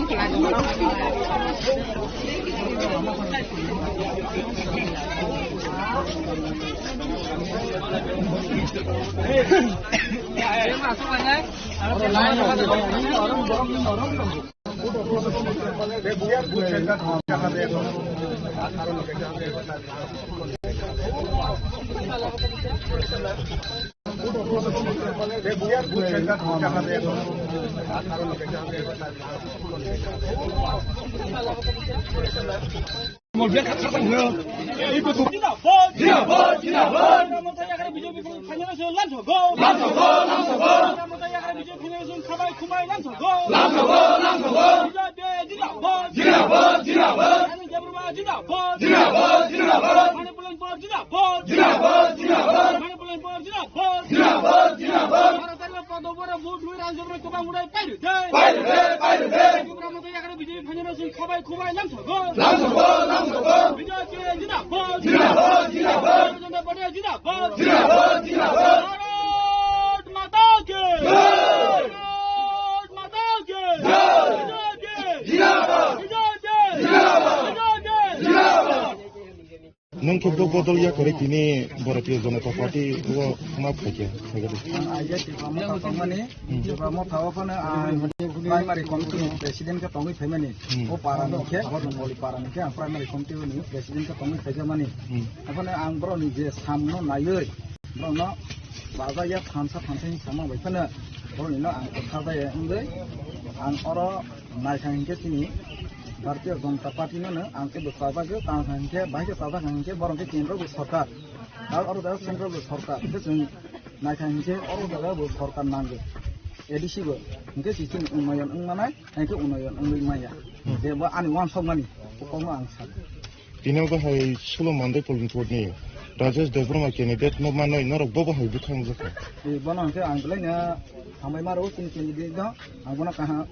nung kebdo bodol ya korek ini Bharatiya Janata Party wo ma phake aja ti pamo tamane pamo thawa pana primary committee president ka tongi family o parani ke bodoli parani ke primary committee ni president ka tongi phage mani apane ang bro ni je samno nayoi bro no baza ya thansa ni sama baikana bro ni no ang kotha ya undai ang oro naikhang ke tini Bharatiya Janata Party no angke besaba ke tangkang ke bahaya sabah angke borong ke kendro bu sarkar dal oro dal kendro bu sarkar ke jeng naikhang ke oro dal bu sarkar nangge edisi go angke sistem umayan ungmanai angke unayan ungmaya je ba ani wan somani pokoknya angsa dino ba hai sulo mande polling board ni Rajesh Devrama candidate no manoi norok bobo hai bukhang jaka e bono angke anglenya amai maro tin candidate ga angona kaha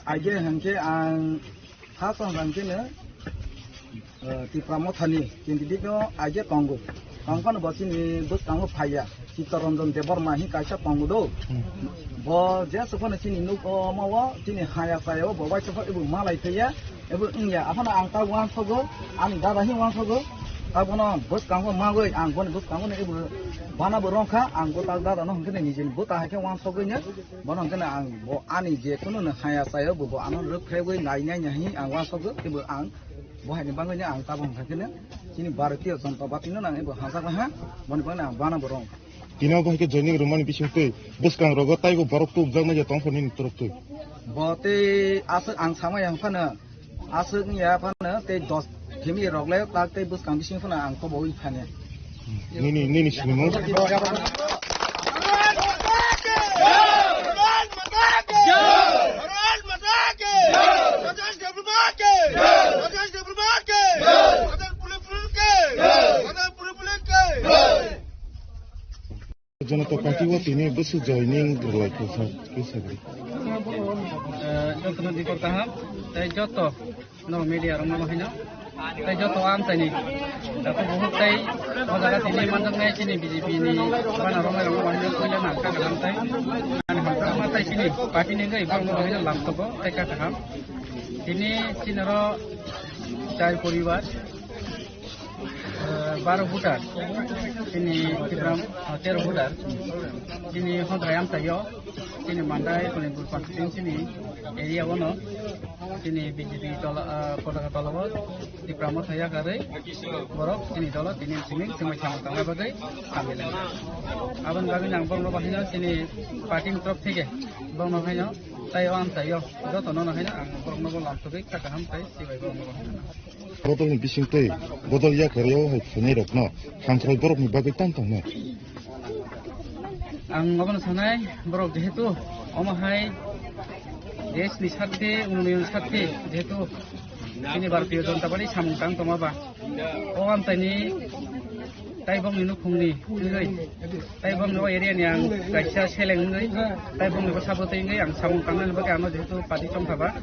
aja hangke ang hasan hangke ne ti pramothani candidate no aja tonggo tongkon basi ni bus tanggo phaya Chitaranjan Debarma hi kaisa tonggo do bo je sopone chini nu ko mawa chini haya sayo bo wai sopo ibu malai thaya ibu ingya afana ang ta wan sogo ani dada hi wan sogo tabono bus kanggo magoi ang bon bus kanggo ne ibu bana borongkha ang go tak dada no hangke ni jin bo ta hake wan sogo nya bono hangke ang bo ani je kuno ne haya sayo bo anon ruk phegoi nai nya nya hi ang wan sogo ibu ang bo hai ni bangonya ang tabong hake ne chini Bharatiya Janata Party no nang ibu hasa ha bon bon ang bana borong dino ba ke joining roman bisingte buskang rogo taigo barok tu jangna ya tongkhoni ni torok tu bote asuk ang sama yang phana asuk ya phana te 10 thimi rogle tak te buskang bising phana ang ko boi phane Nini sinimong. Janata party wa tini besu joining like kisah. Joto di pertahap, saya joto no media orang nama hanya, saya joto am tani. Tapi bukan saya, kalau sini mandang naik sini BJP ini, mana orang hanya punya nangka dalam saya. Ane mandang mata sini, parti ni enggak ibarat orang hanya lampu ko, saya katakan. Sini nero cari poriwar. 12 voter sini Kibram 13 voter sini Hondrayam tayo sini Mandai Kulimpur Konstituen sini area wono sini BJP tola kota Tolawat di Pramod saya kare borok sini tola sini sini semua sama bagai sambil aban bagai nang bang lo bahina sini parti trop thike bang lo bahina tayo am tayo joto no bahina ang bang lo lamtu ke kakam tai sibai bang lo bahina Bodol ni bising teh, bodol ya karyawan hai sunai rokno, hamsai borok ni bagai tantang no. Ang ngabon sanai borok jehetu omahai desh ni sathe union sathe jehetu ini Bharatiya Janata Party samungtang tomaba. Oam tani taibong ni nukhungni ngai taibong no area ni ang kaisa seleng ngai taibong ni sabote ngai ang samungtang na bagai ano jehetu party tongthaba.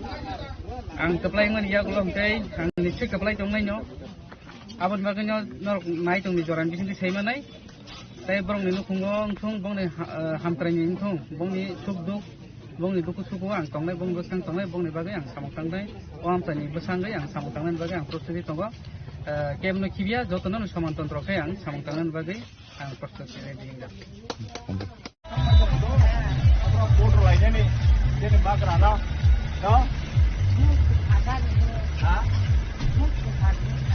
Ang keplai ngan ya kulom tei ang nische keplai tong nai no abon bagai no nai tong ni joran bising sei manai tai borong ni nukhungong thung bong ni hamtrai ni thung bong ni sukduk bong ni duku suku ang tong nai bong besang tong nai bong ni bagai ang samungtang nai oam tani besang ngai ang samungtang nai bagai ang prosedur tongo kem no kibia jotono samantantra kai ang samungtang nai bagai ang prosedur ready inga photo लाइने में ये बात रहा ना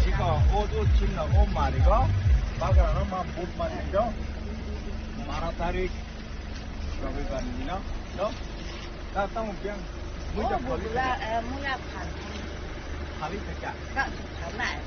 이거 오도 진나 오 말이고 바가라는 막 못만이죠 마라타리 러비반이나 너 나타면 그냥 문자 걸리라 문자 판 하리 되자 나 정말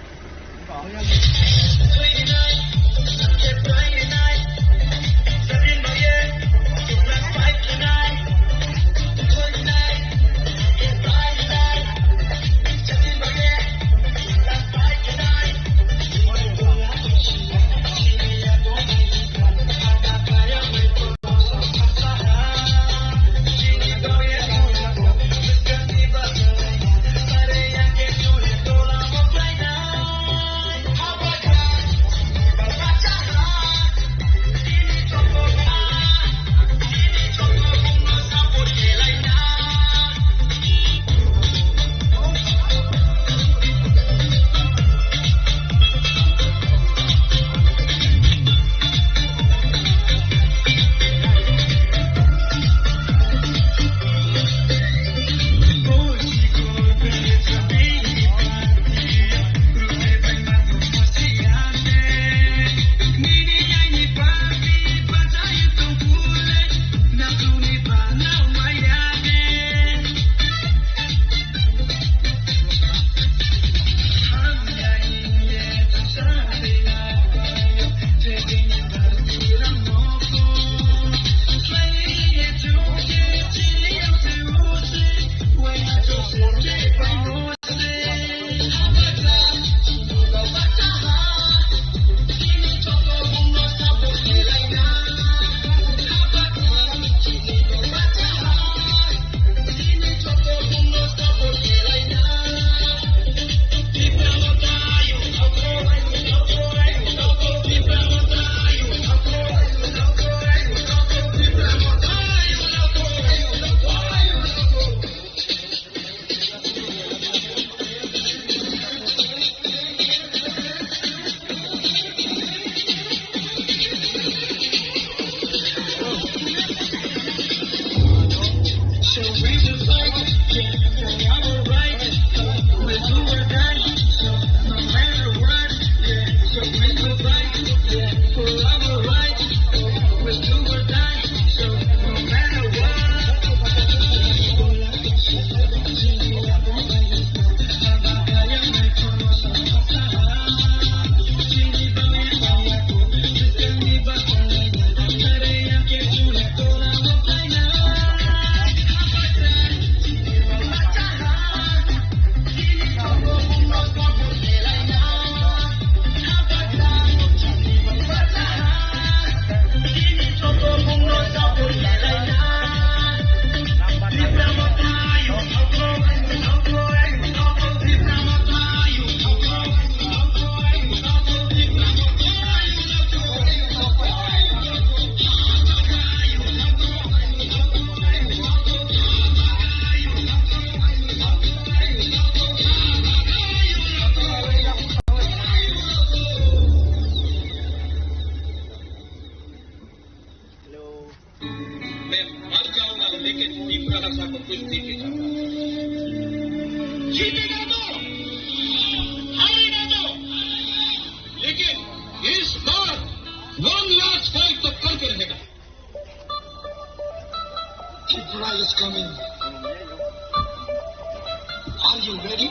मैं मर जाऊंगा लेकिन दीपिका दत्ता को कुछ नहीं दिखाऊंगा। जीतेगा तो हारेगा तो, लेकिन इस बार 1 लाख फाइट तो करके रहेगा। Tripura is coming. Are you ready?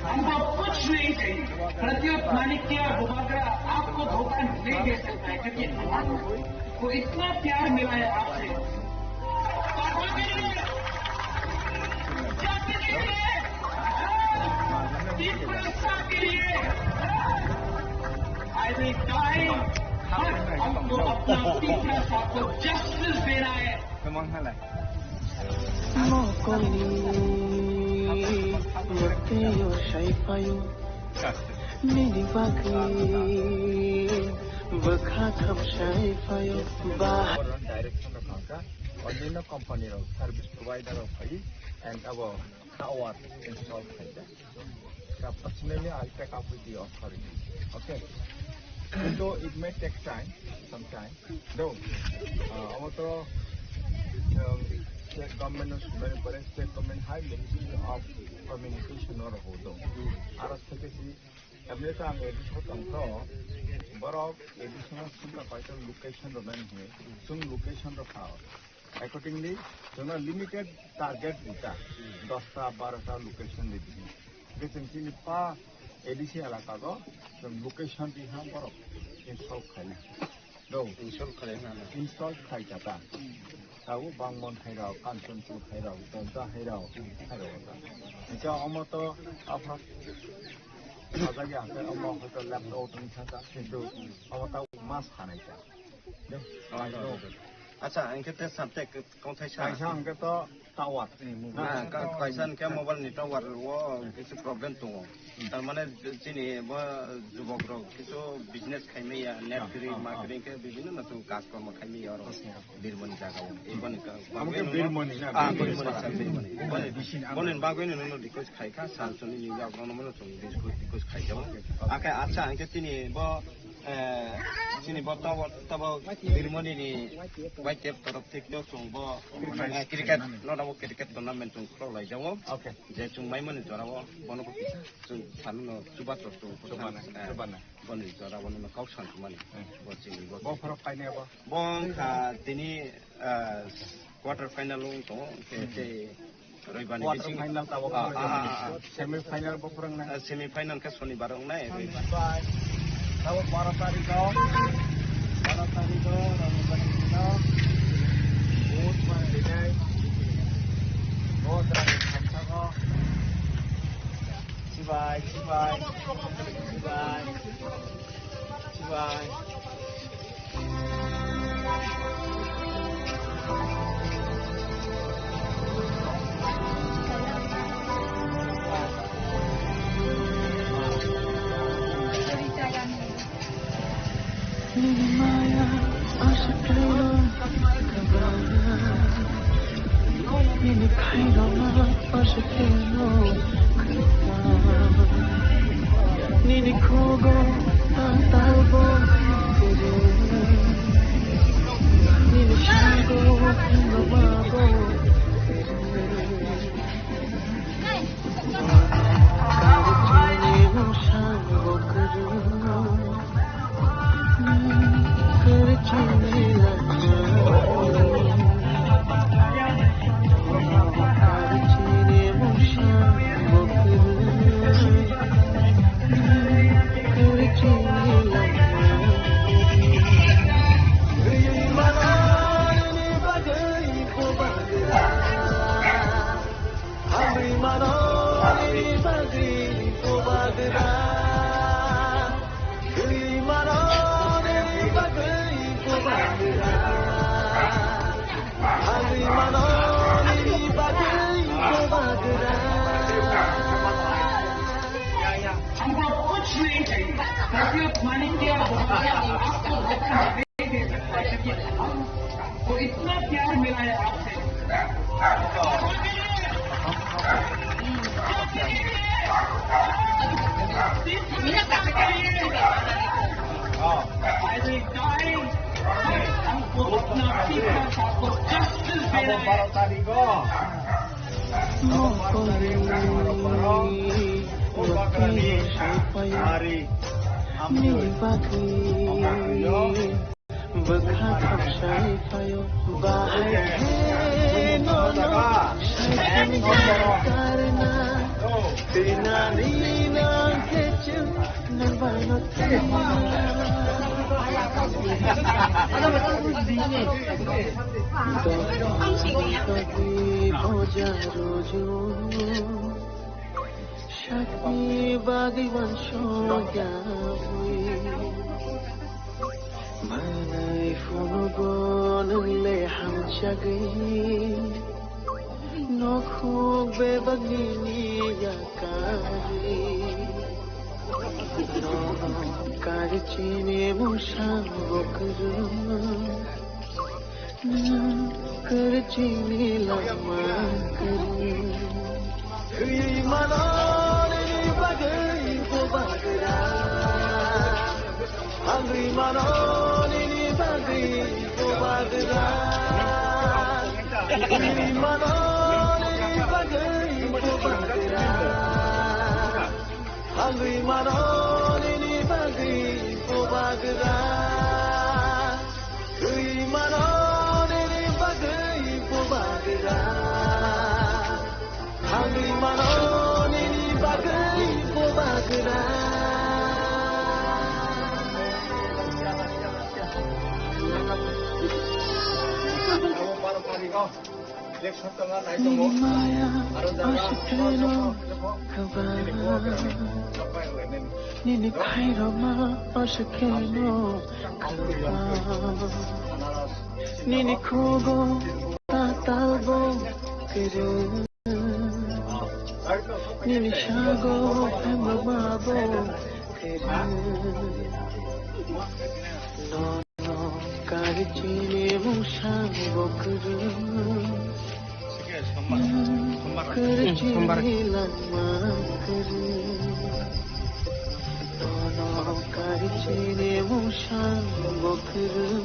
हमको कुछ नहीं चाहिए। प्रद्युत माणिक्य और बुबागरा आपको धोखा नहीं दे सकता है, क्योंकि को इतना प्यार मिला है आपसे। आई विल डाई, हमको अपना तीसरा साथ को जस्टिस देना है। Mateo Shaifayo Mini Baki Bakakam Shaifayo Bah direction of Naka, Ordino company of service provider of Hai and our tower installed Haida. Personally, I'll take up with the authority. Okay. Though it may take time, some time, though our state government of state government high ministry of communication or hodo. Aras Sekesi, America made but of additional vital location domain here, soon location of power. Accordingly, limited target data, Dosta Barata location with me. This in Sinipa ADC Alakago, some location we have install Kali. No, install Kaitata. Tahu bangun Hairau, Kansanpur Hairau, Tonta Hairau, Hairau. Omoto apa? Apa lagi? Omoto laptop ni sahaja. Itu omoto mas kanai. Acha angke te samte kong thai sa. Kaisa angke to tawar ni mobile. Nah, kaisa angke mobile ni tawar wo kisu problem tungo. Tarmane sini bo jubok rok kisu business khaime ya net marketing ke bibhinno na tu kaজ কর্ম khaime ya ro birmoni jaga wo. Eboni ka. Amke birmoni na. birmoni bonen bagoi no no dikos khaika salsoni ni ya no no chung dikos khaija. Ake acha angke tini bo sini botol tabo birmoni ni white tape torok thik to chung bo cricket no da cricket tournament chung kro lai jawo okay je chung mai mani jora bo bono ko chung san no chuba to chubana boni jora bono no kau san mani bo chini bo farok paine bo bon kha tini quarter final lo to ke roibani quarter final tabo semi final bo kurang na semi final ke shonibar ong na tabo 12 tarik ko बहुत बार दिखाई बहुत रानी खमसा को शिवाय शिवाय शिवाय शिवाय Maya, aşkıyla kavana. Yeni kayrama aşkıyla kavana. Nini kogo tantalbo tere. Nini shago nababo tere. Karitini mushango kuru. तो इतना प्यार मिला है आपसे हमको अपना पीछा आपको जस्टिस देना Shakti Bhagavan Shoya Manai Funugon Le Hamchagi Nokhug Bebagini Yakari No Karichini Mushan Bokru Karichini Lama Kari Manoni Bagai Bagra Angri Manoni Bagai Bagra Angri Manoni Bagai Bagra Angri Manoni Bagai Bagra Angri Manoni Bagai Bagra Angri Manoni Bagai Bagra Maya aşkıyla kavana Nini kayrama aşkıyla kavana Nini kogo tatalbo kero Nini shago pembabo kero Nono karichine musang bokru Karichine lama kru Nono karichine musang bokru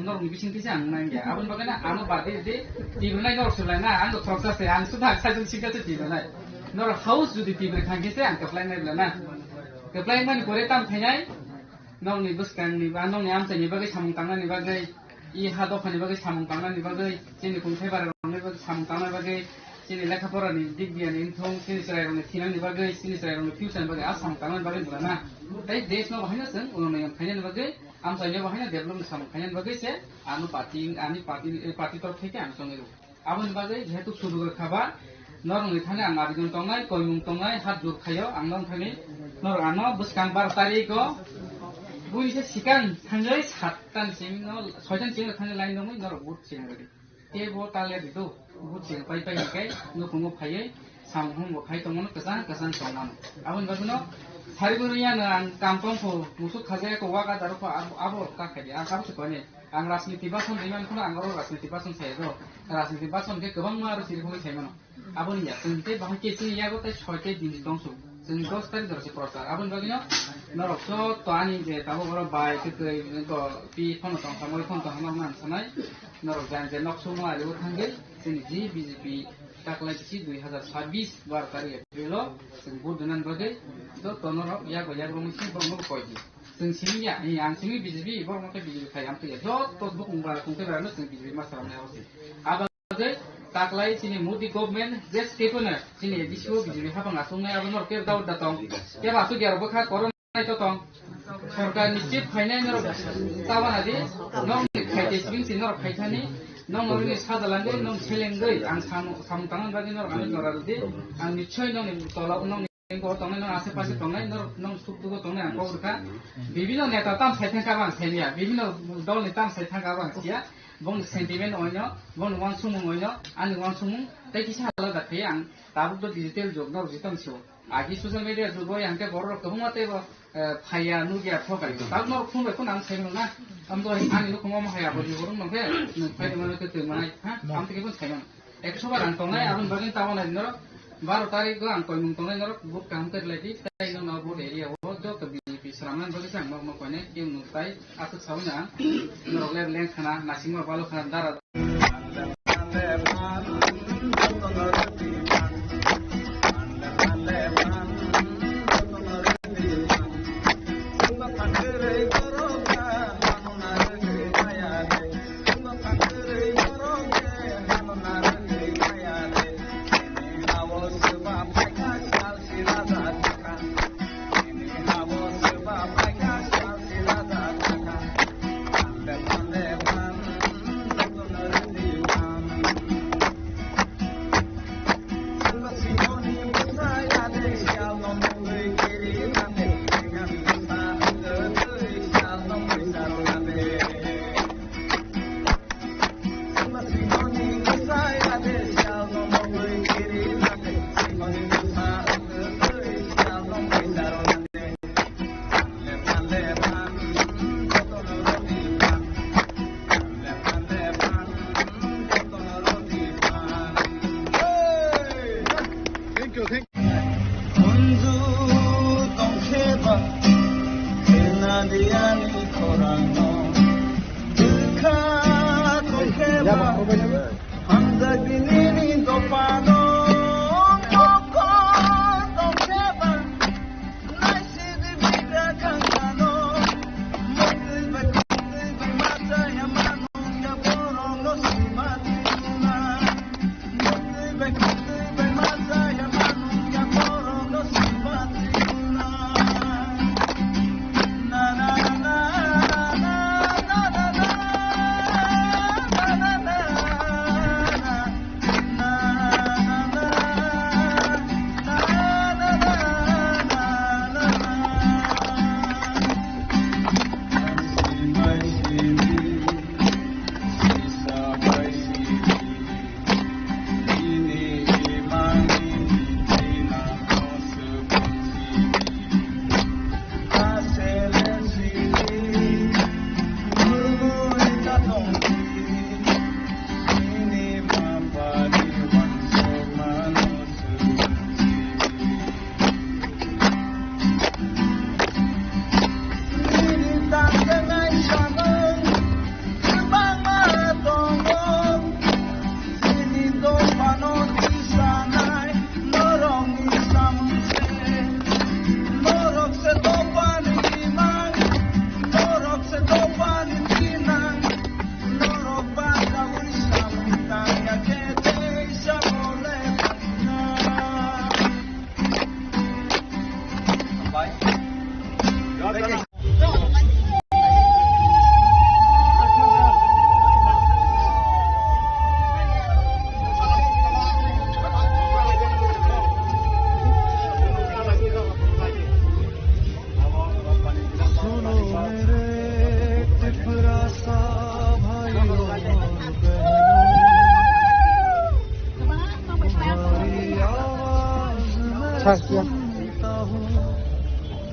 Orang bikin pisang nangya. Abang bagaimana? Anu bade di mana nor sulaiman? Anu proses yang sudah saya singkat di mana? Nor house jadi tiba kaki saya angkat lain lagi mana? Keplain mana boleh tam thayai? Nor ni bus kan ni, nor ni am saya ni bagai samung tangan ni bagai I hadok ni bagai samung tangan ni bagai sini pun saya barang ni bagai samung tangan bagai sini lekha pora ni dig dia ni thong sini saya orang ni thinan ni bagai sini saya orang ni fusion bagai asam tangan bagai mana? Tapi desh no bahaya sen, orang ni yang thayai bagai am saya bahaya develop samung thayai bagai se anu party tor theke am songe ru. Abon bagai jehetu sudu khaba nor ni thane ang arjun tongai koimung tongai hat jur khayo ang nong thane nor ano buskang bar tari ko bui se sikan thangai sattan sing no sojan sing thane lain dong nor but sing ri te bo tale ditu but sing pai kai no pungo phai sam hum bo khai tong no kasan tong abon bagno Hariburiya na ang kampong ko musuk khajaya ko waga daro ko abo ka khadi ang kam ko ne ang rasniti bason diman ko ang ro rasniti bason sayo rasniti bason ke gobang ma ro sir ko sayo abon ya tente bahang ke sin ya go ta shote din tong su sin ko star dor se prosar abon bagino no so to ani je tabo boro bai ke ko pi phone tong samoi phone to hamang man sanai no jan je nok su ma ro thangel sin ji bjp taklasi 2026 bar tari Aprilo sin budunan bagai do tonor ya go musi bong koji sin simya ni ang simi bjp bor mo ke bjp khayam te do to bu ungba kungte barano sin bjp masaram na hosi abagai taklai sini modi government just stepner sini disho bjp habang asung na abonor ke daud datong ke basu gyar bokha koron nai to tong sarkar nischit phainai nor taban adi nong khaite swing sin nor khaithani nong nori sadalange nong chelengei ang sam tangan bagi nor ani noralde ang nichoi nong tola nong ko tongai nong ase pase tongai nong suktu ko tongai ang ko urka bibino neta tam saithang kabang senia bibino dol ni tam saithang kabang sia bong sentiment onyo bong wan sumung onyo ani wan sumung tai kisa alada the ang tabuk to digital jog nor jitam so agi social media jugo yang ke borok kemate bo phaya nugia thokai tab nor phun ko nang saimong na amdo ani no komo haya bo borong nong ke phai mano ke te manai ha am te ke bon saimong 100 bar ang tongai abon bagin tawon ai nor 12 tarik ko ang koimung tongai nor buk kam ter lagi tai no no bo area ho do ke bi sraman bagi sang mo ko ne ke nu tai asut sauna nor le leng khana nasimo balo khana dara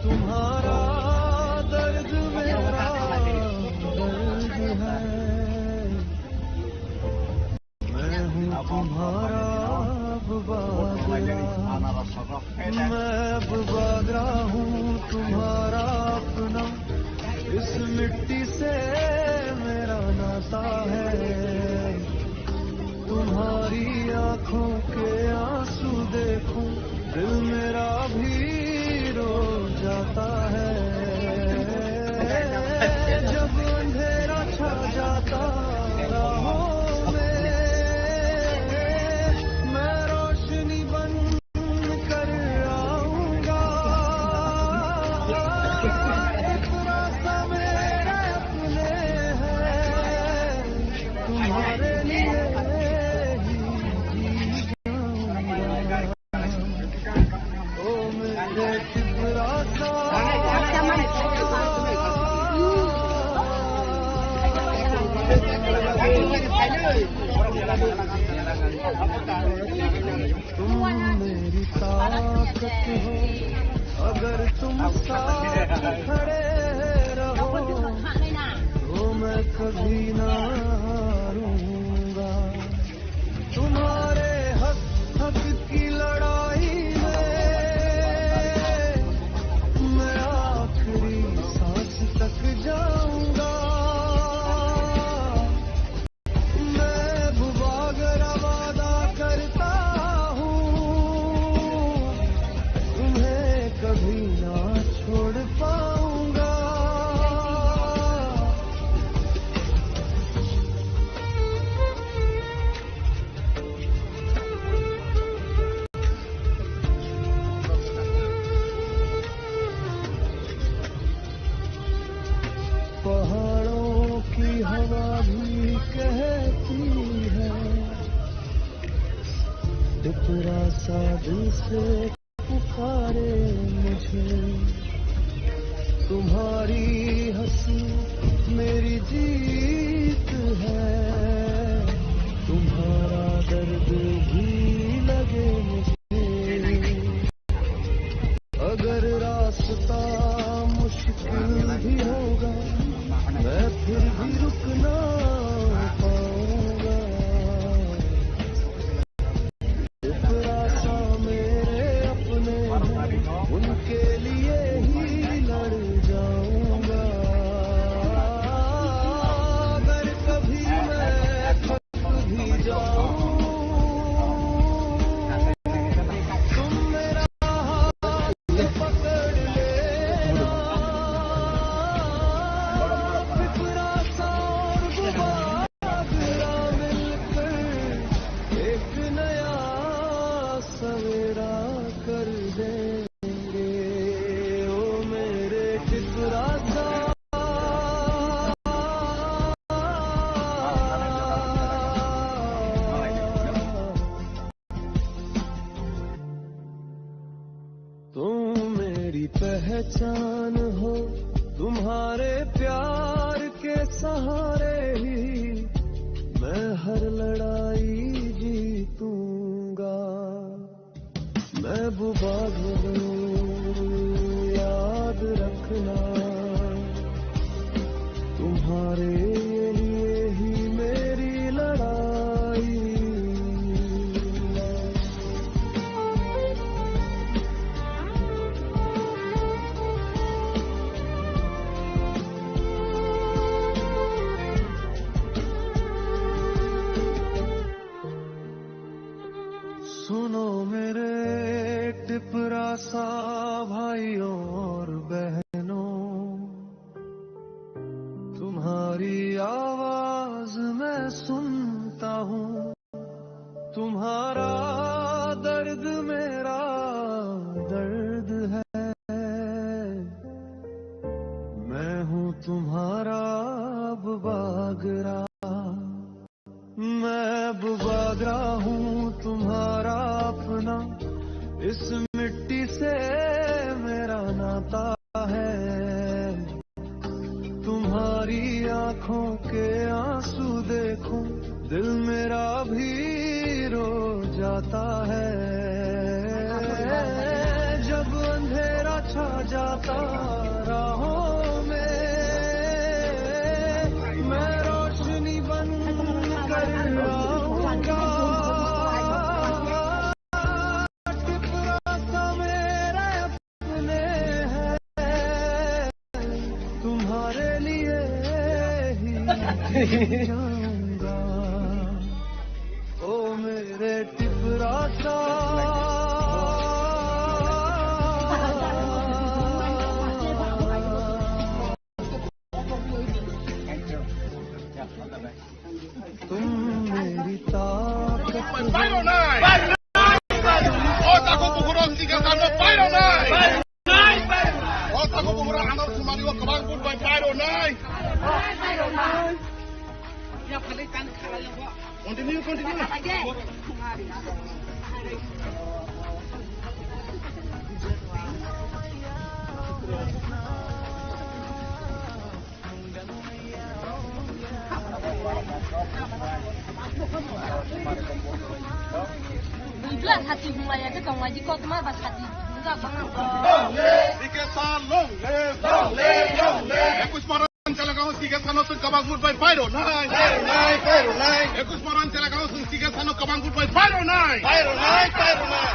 तुम्हारा दर्द मेरा दर्द है, मैं हूँ तुम्हारा मैं बबादरा हूँ तुम्हारा अपना, इस मिट्टी से मेरा नाता है, तुम्हारी आंखों के आंसू देखूं दिल मेरा भी रो जाता है, जब अंधेरा छा जाता राहों में मैं रोशनी बन कर आऊंगा, एक रास्ता मेरे अपने हैं, तुम्हारे लिए तुम मेरी ताकत हो, अगर तुम साथ खड़े रहो तो मैं कभी ना हारूंगा, तुम्हारे हक हक की लड़ाई में मैं आखिरी सांस तक जाऊंगा, पहाड़ों की हवा भी कहती है, टिपरा सा दिल से पुकारे मुझे, तुम्हारी हंसी मेरी जीत है, तुम्हारा दर्द भी लगे मुझे, अगर रास्ता मुश्किल भी होगा मैं फिर भी रुक ना पाऊंगा, इतना सा मेरे अपने उनके लिए ही लड़ जाऊंगा, अगर कभी मैं थक भी जाऊं तुम मेरा हाथ पकड़ लेना, एक नया सवेरा कर देंगे, ओ मेरे टिकरा सा तुम मेरी पहचान हो, तुम्हारे प्यार के सहारे ही मैं हर लड़ाई जीतूंगा, मैं बुबाद हूँ याद रखना, तुम्हारे लिए ही मेरी लड़ाई, सुनो मेरे टिपरा सा आता है तुम्हारी आंखों के आंसू देखूं दिल मेरा भी रो जाता है जब अंधेरा छा जाता राहों में मैं रोशनी बन कर आऊंगा टिपरा मेरा अपने है तुम्हारे लिए ही जाऊंगा ओ मेरे टिपरा सा तुम मेरी ताकत Belas hati mulai aja kau ngaji kau kemana pas hati enggak banget. Tiga salong le. Ekus maran cala kau tiga sano sun kabang good by Pyro nine. Ekus maran cala kau sun tiga sano kabang good by Pyro nine.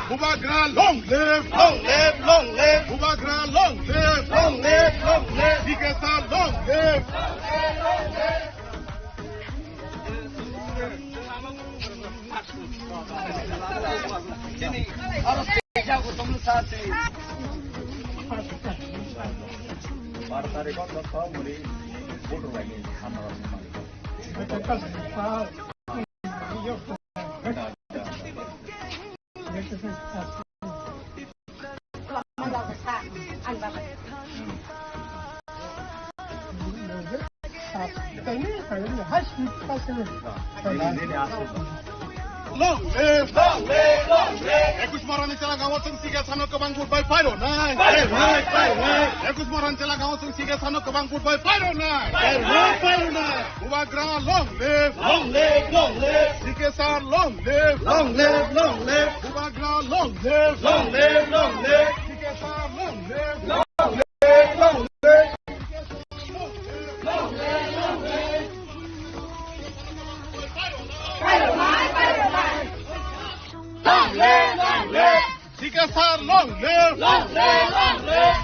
Bubagra long live. Bubagra long live. Tiga salong live. harus jago teman sate. Partai rekod tahu muri bodoh lagi sama orang. Long live. Ekus maran cala gawa sung siga sano kabang good by Pyro nine. Ekus maran cala gawa sung siga sano kabang good by Pyro nine. Bubagra long live. Sikesar long live. Bubagra long live. Sikesar long live. Sikesar long live.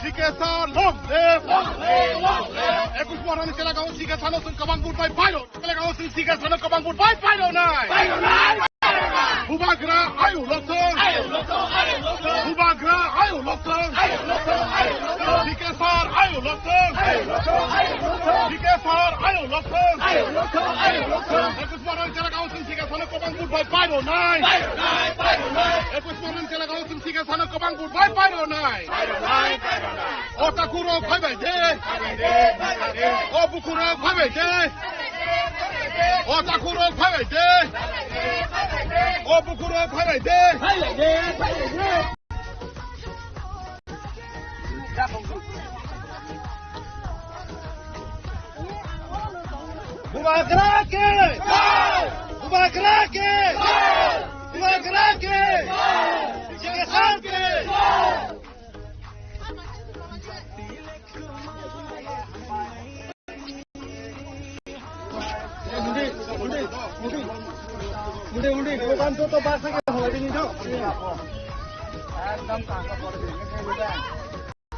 Sikesar long live. Ekus maran cala gawa siga sano sung kabang good by Pyro. Cala gawa sung siga sano kabang good by Pyro nine. Bubagra ayu lotong. Bubagra ayu lotong. Sikesar ayu lotong. Sikesar ayu lotong. Ekus maran cala gawa sung siga sano kabang good by Pyro nine. Ekus maran cala gawa sung siga sano kabang good by Pyro nine. Otakuro bye bye de. Obukuro bye bye de. Otakuro bye bye de. Obukuro bye bye de. Bubagra ke. Sikesar ke. Undi, bukan tutup bahasa ke hal ini dok. एकदम काका पड़ गई है बेटा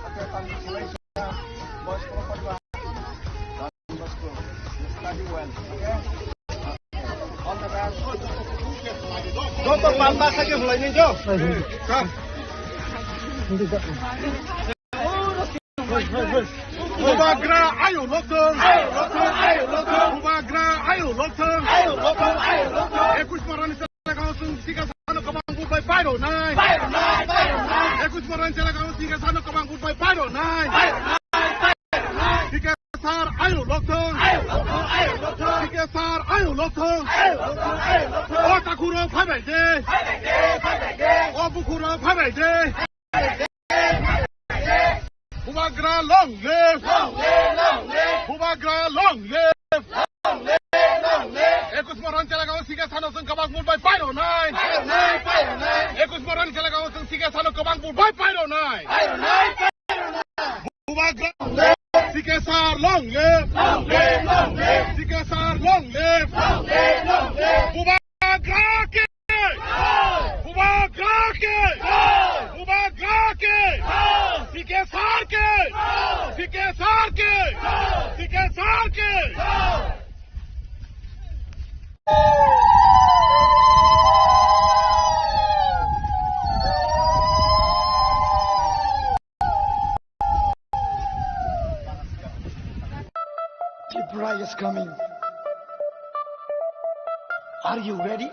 okay तंग mulai sudah bos proper dua bos ko study well okay all the best tutup bahasa ke mulai ini dok Bubagra ayu lotong. Bubagra ayu lotong. Ekus maran cala gawa sung siga sano kabang good by Pyro nine. Ekus maran cala gawa siga sano kabang good by Pyro nine. Sikesar ayu lotong. Sikesar ayu lotong. Otakuro bye bye de. Obukuro bye bye de. Bubagra long live! Long live! Long live! Bubagra long live! Long live! Long live! Ekus moran Calagaon Siga Sano Sung Kabang Mul by 509! 509! Ekus moran Calagaon Sung Siga Sano Kabang Mul by 509! 509! Bubagra long live! Sikesar long live! Long live! Long live! Sikesar long live! Long live! Long live! Bubagra ke! Bubagra ke! Bubagra ke! Sikesar ke! Sikesar ke! Sikesar ke! Tripura is coming. Are you ready?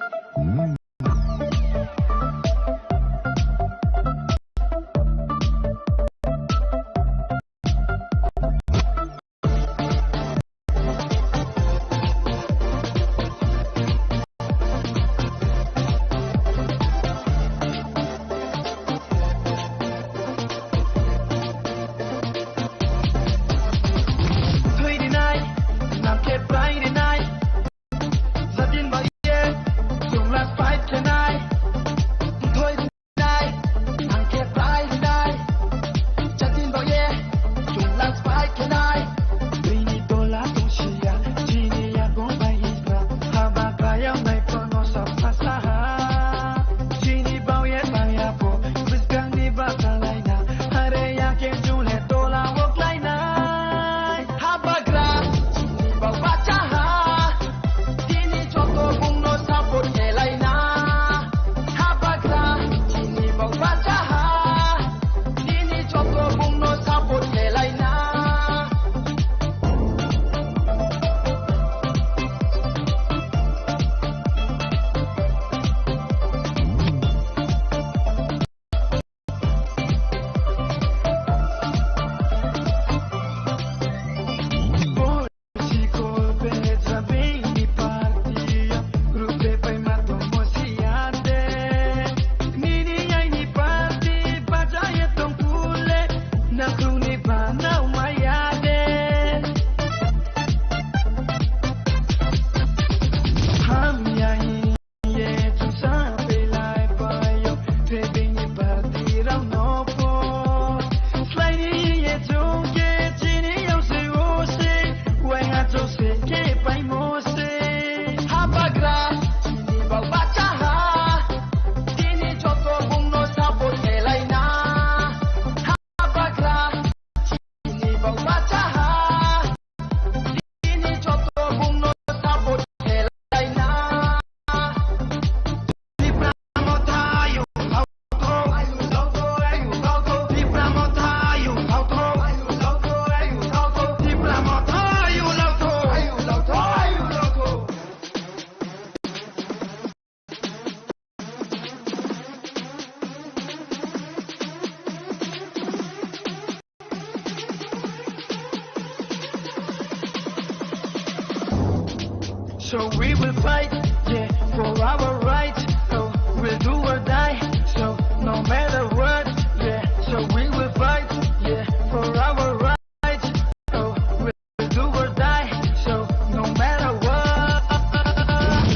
So we will fight, yeah, for our rights. So we'll do or die. So no matter what, yeah. So we will fight, yeah, for our rights. So we'll do or die. So no matter what.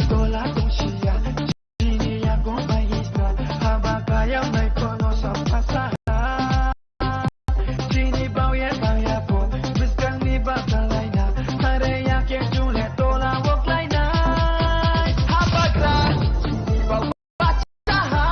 Toda la conciencia, si ya con país na, haba kaya may kono sa pasar. Sini bao ye bao ya po, biskan ni ba talay na, hare ya ke jule tola wok lay na. Haba kra, sini bao bacha ha.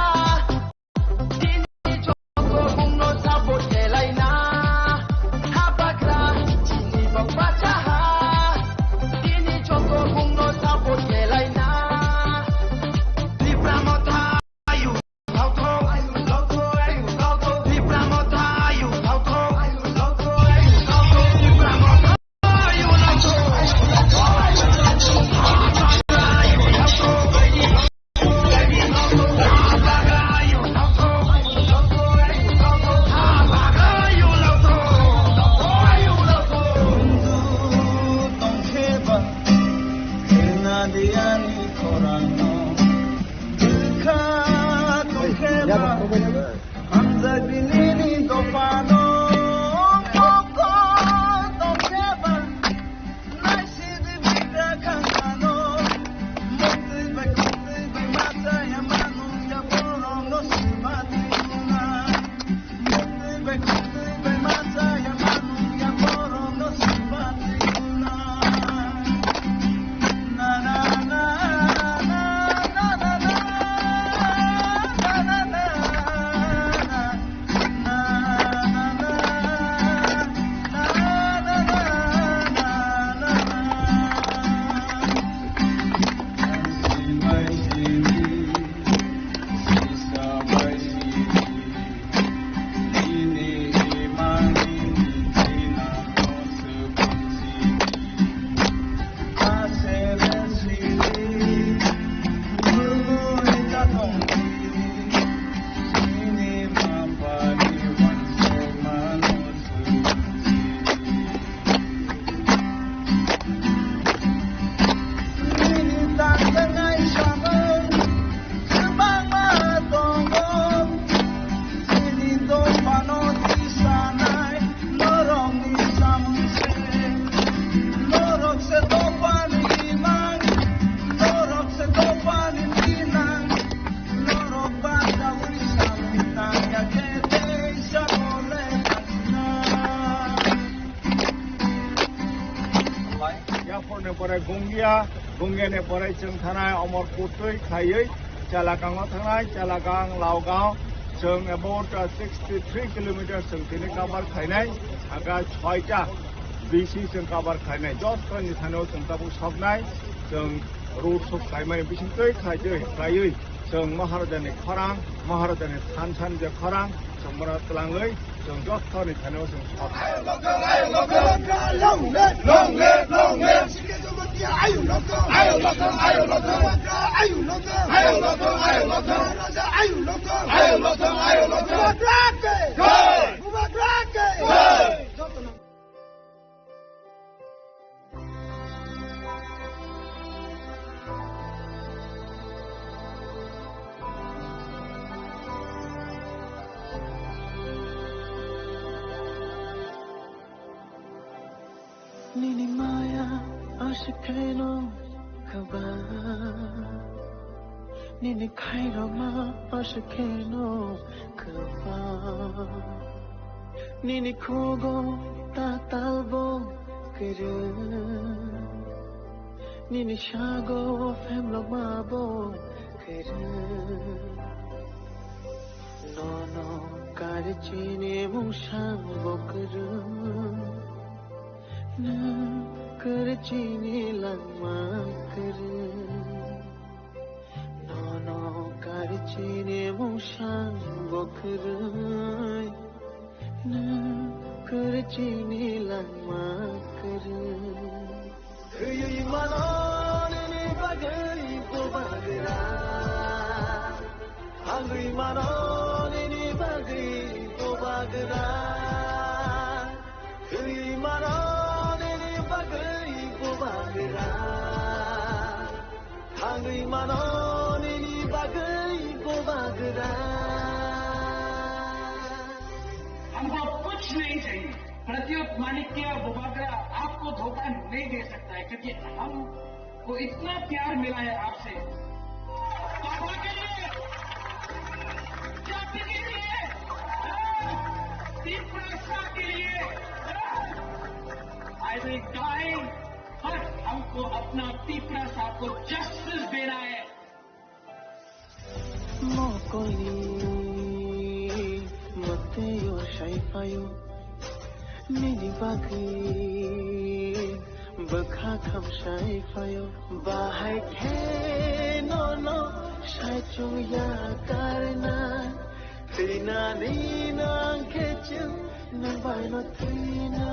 ने परे गंगिया ने परे जों थानाय अमरपुरै खायै चालागांआव थांनाय चालागां लावगांव जों about 63 kilometre जों दिनै काभार खायनाय आगा 6टा BC जों काभार खायनाय जस्थनि थानायाव जों दाबो सबनाय जों रोड शो खायमाय बिसिंकै खायै जों महाराजानि खरां महाराजानि सानसानजा खरां जों मरा तलाङै जों जस्थनि थानायाव जों सबनाय Nini maya ashikeno kaba Nini kairo ma ashikeno kaba Nini kogo tatalbo kere Nini shago femlo mabo kere No karchine mushang bokru Na karchine lagma kare No karchine mushang bokrai Na karchine lagma kare Yui manone ni bagai ko bagra Angri manone ni bagai ko bagra Yui manone bagai ko bagra Hangri manone ni bagai ko bagra हमको कुछ नहीं चाहिए प्रद्युत माणिक्य बुबागरा आपको धोखा नहीं दे सकता है क्योंकि हमको इतना प्यार मिला है आपसे पापा के लिए जाति के लिए तीव्रता के लिए I will die but हमको अपना तीव्र साहब को जस्टिस देना है Mokoli Mateo Shaifayo Nini Bagi Bakha Kham Shaifayo Bahai Ke No Shai Chuya Karna Trina Nina Ketchum Nambai no Trina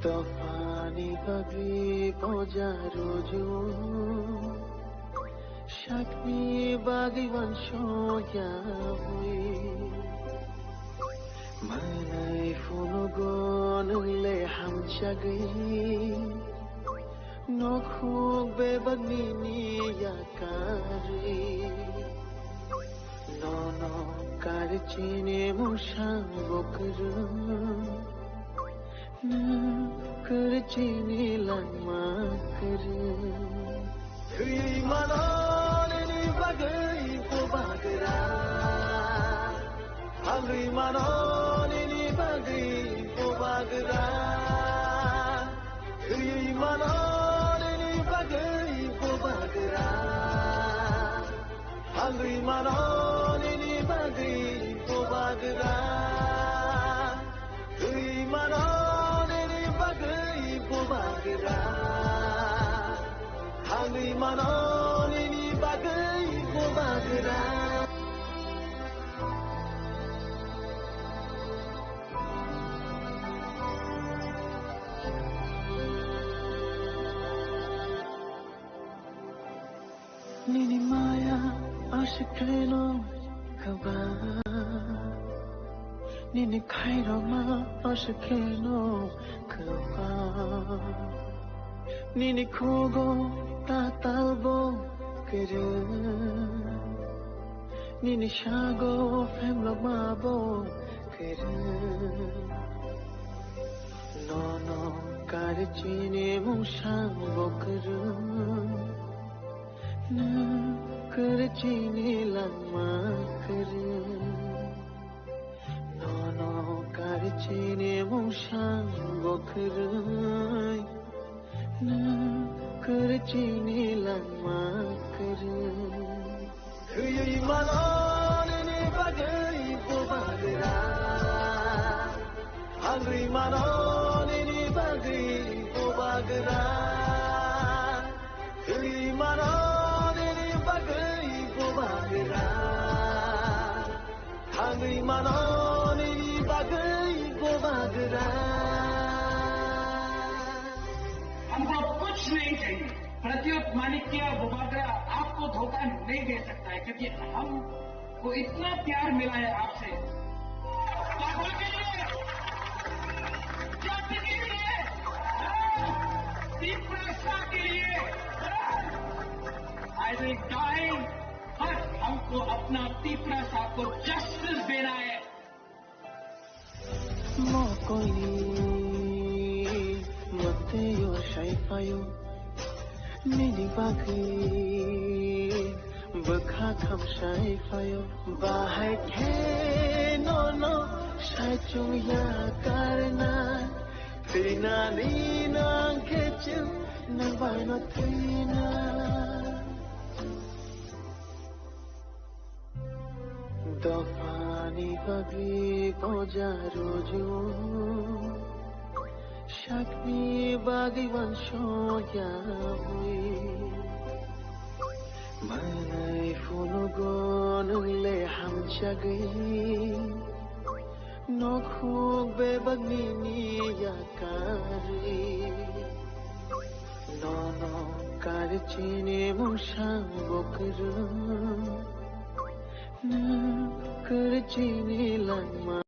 Dofani Bagi Pojaroju Shakni Bagi Vansho Yahui Manai Funugon Le Ham Chagi Nokhug Bebagnini Yakari No Karchine Mushang Bokru Na karchine lagma kare Yui manone ni bagai ko bagra Hangri manone ni bagai ko bagra Yui manone ni bagai ko bagra Hangri manone ni bagai ko bagra Yui manone ni bagai ko bagra Hangri manone ni bagai ko bagra Nini maya ashikeno kaba Nini kairo ma ashikeno kaba Nini kogo tatalbo kere Nini shago femlo mabo kere No karchine mushang bokru Na karchine lagma kare No chine musang bokrai na kar chine lama krai khuyai manon ne bagai ko bagra angri manon ne bagai ko bagra khuyai manon ne bagai ko bagra angri manon ne bagai ko bagra हमको कुछ नहीं चाहिए प्रद्युत माणिक्य बुबागरा आपको धोखा नहीं दे सकता है क्योंकि हमको इतना प्यार मिला है आपसे पागल के लिए जाति के लिए तीव्रता के लिए आई विल डाई बस हमको अपना तीव्रता को जस्टिस देना है Mateo Shaifayo Mini Bagri Bakha Kham Shaifayo Bahai Ke No No Shai Chung Ya Karna Tina Ni Nang Kechu Nang Vai No Tina Dofani Bagri Pojaro Ju Shakni Bhagavan Shoyawi Manai Funugon Le Hamchagi Nokhug Bebagnini Yakari Nono Karichini Mushang Bokru Na Karichini Lama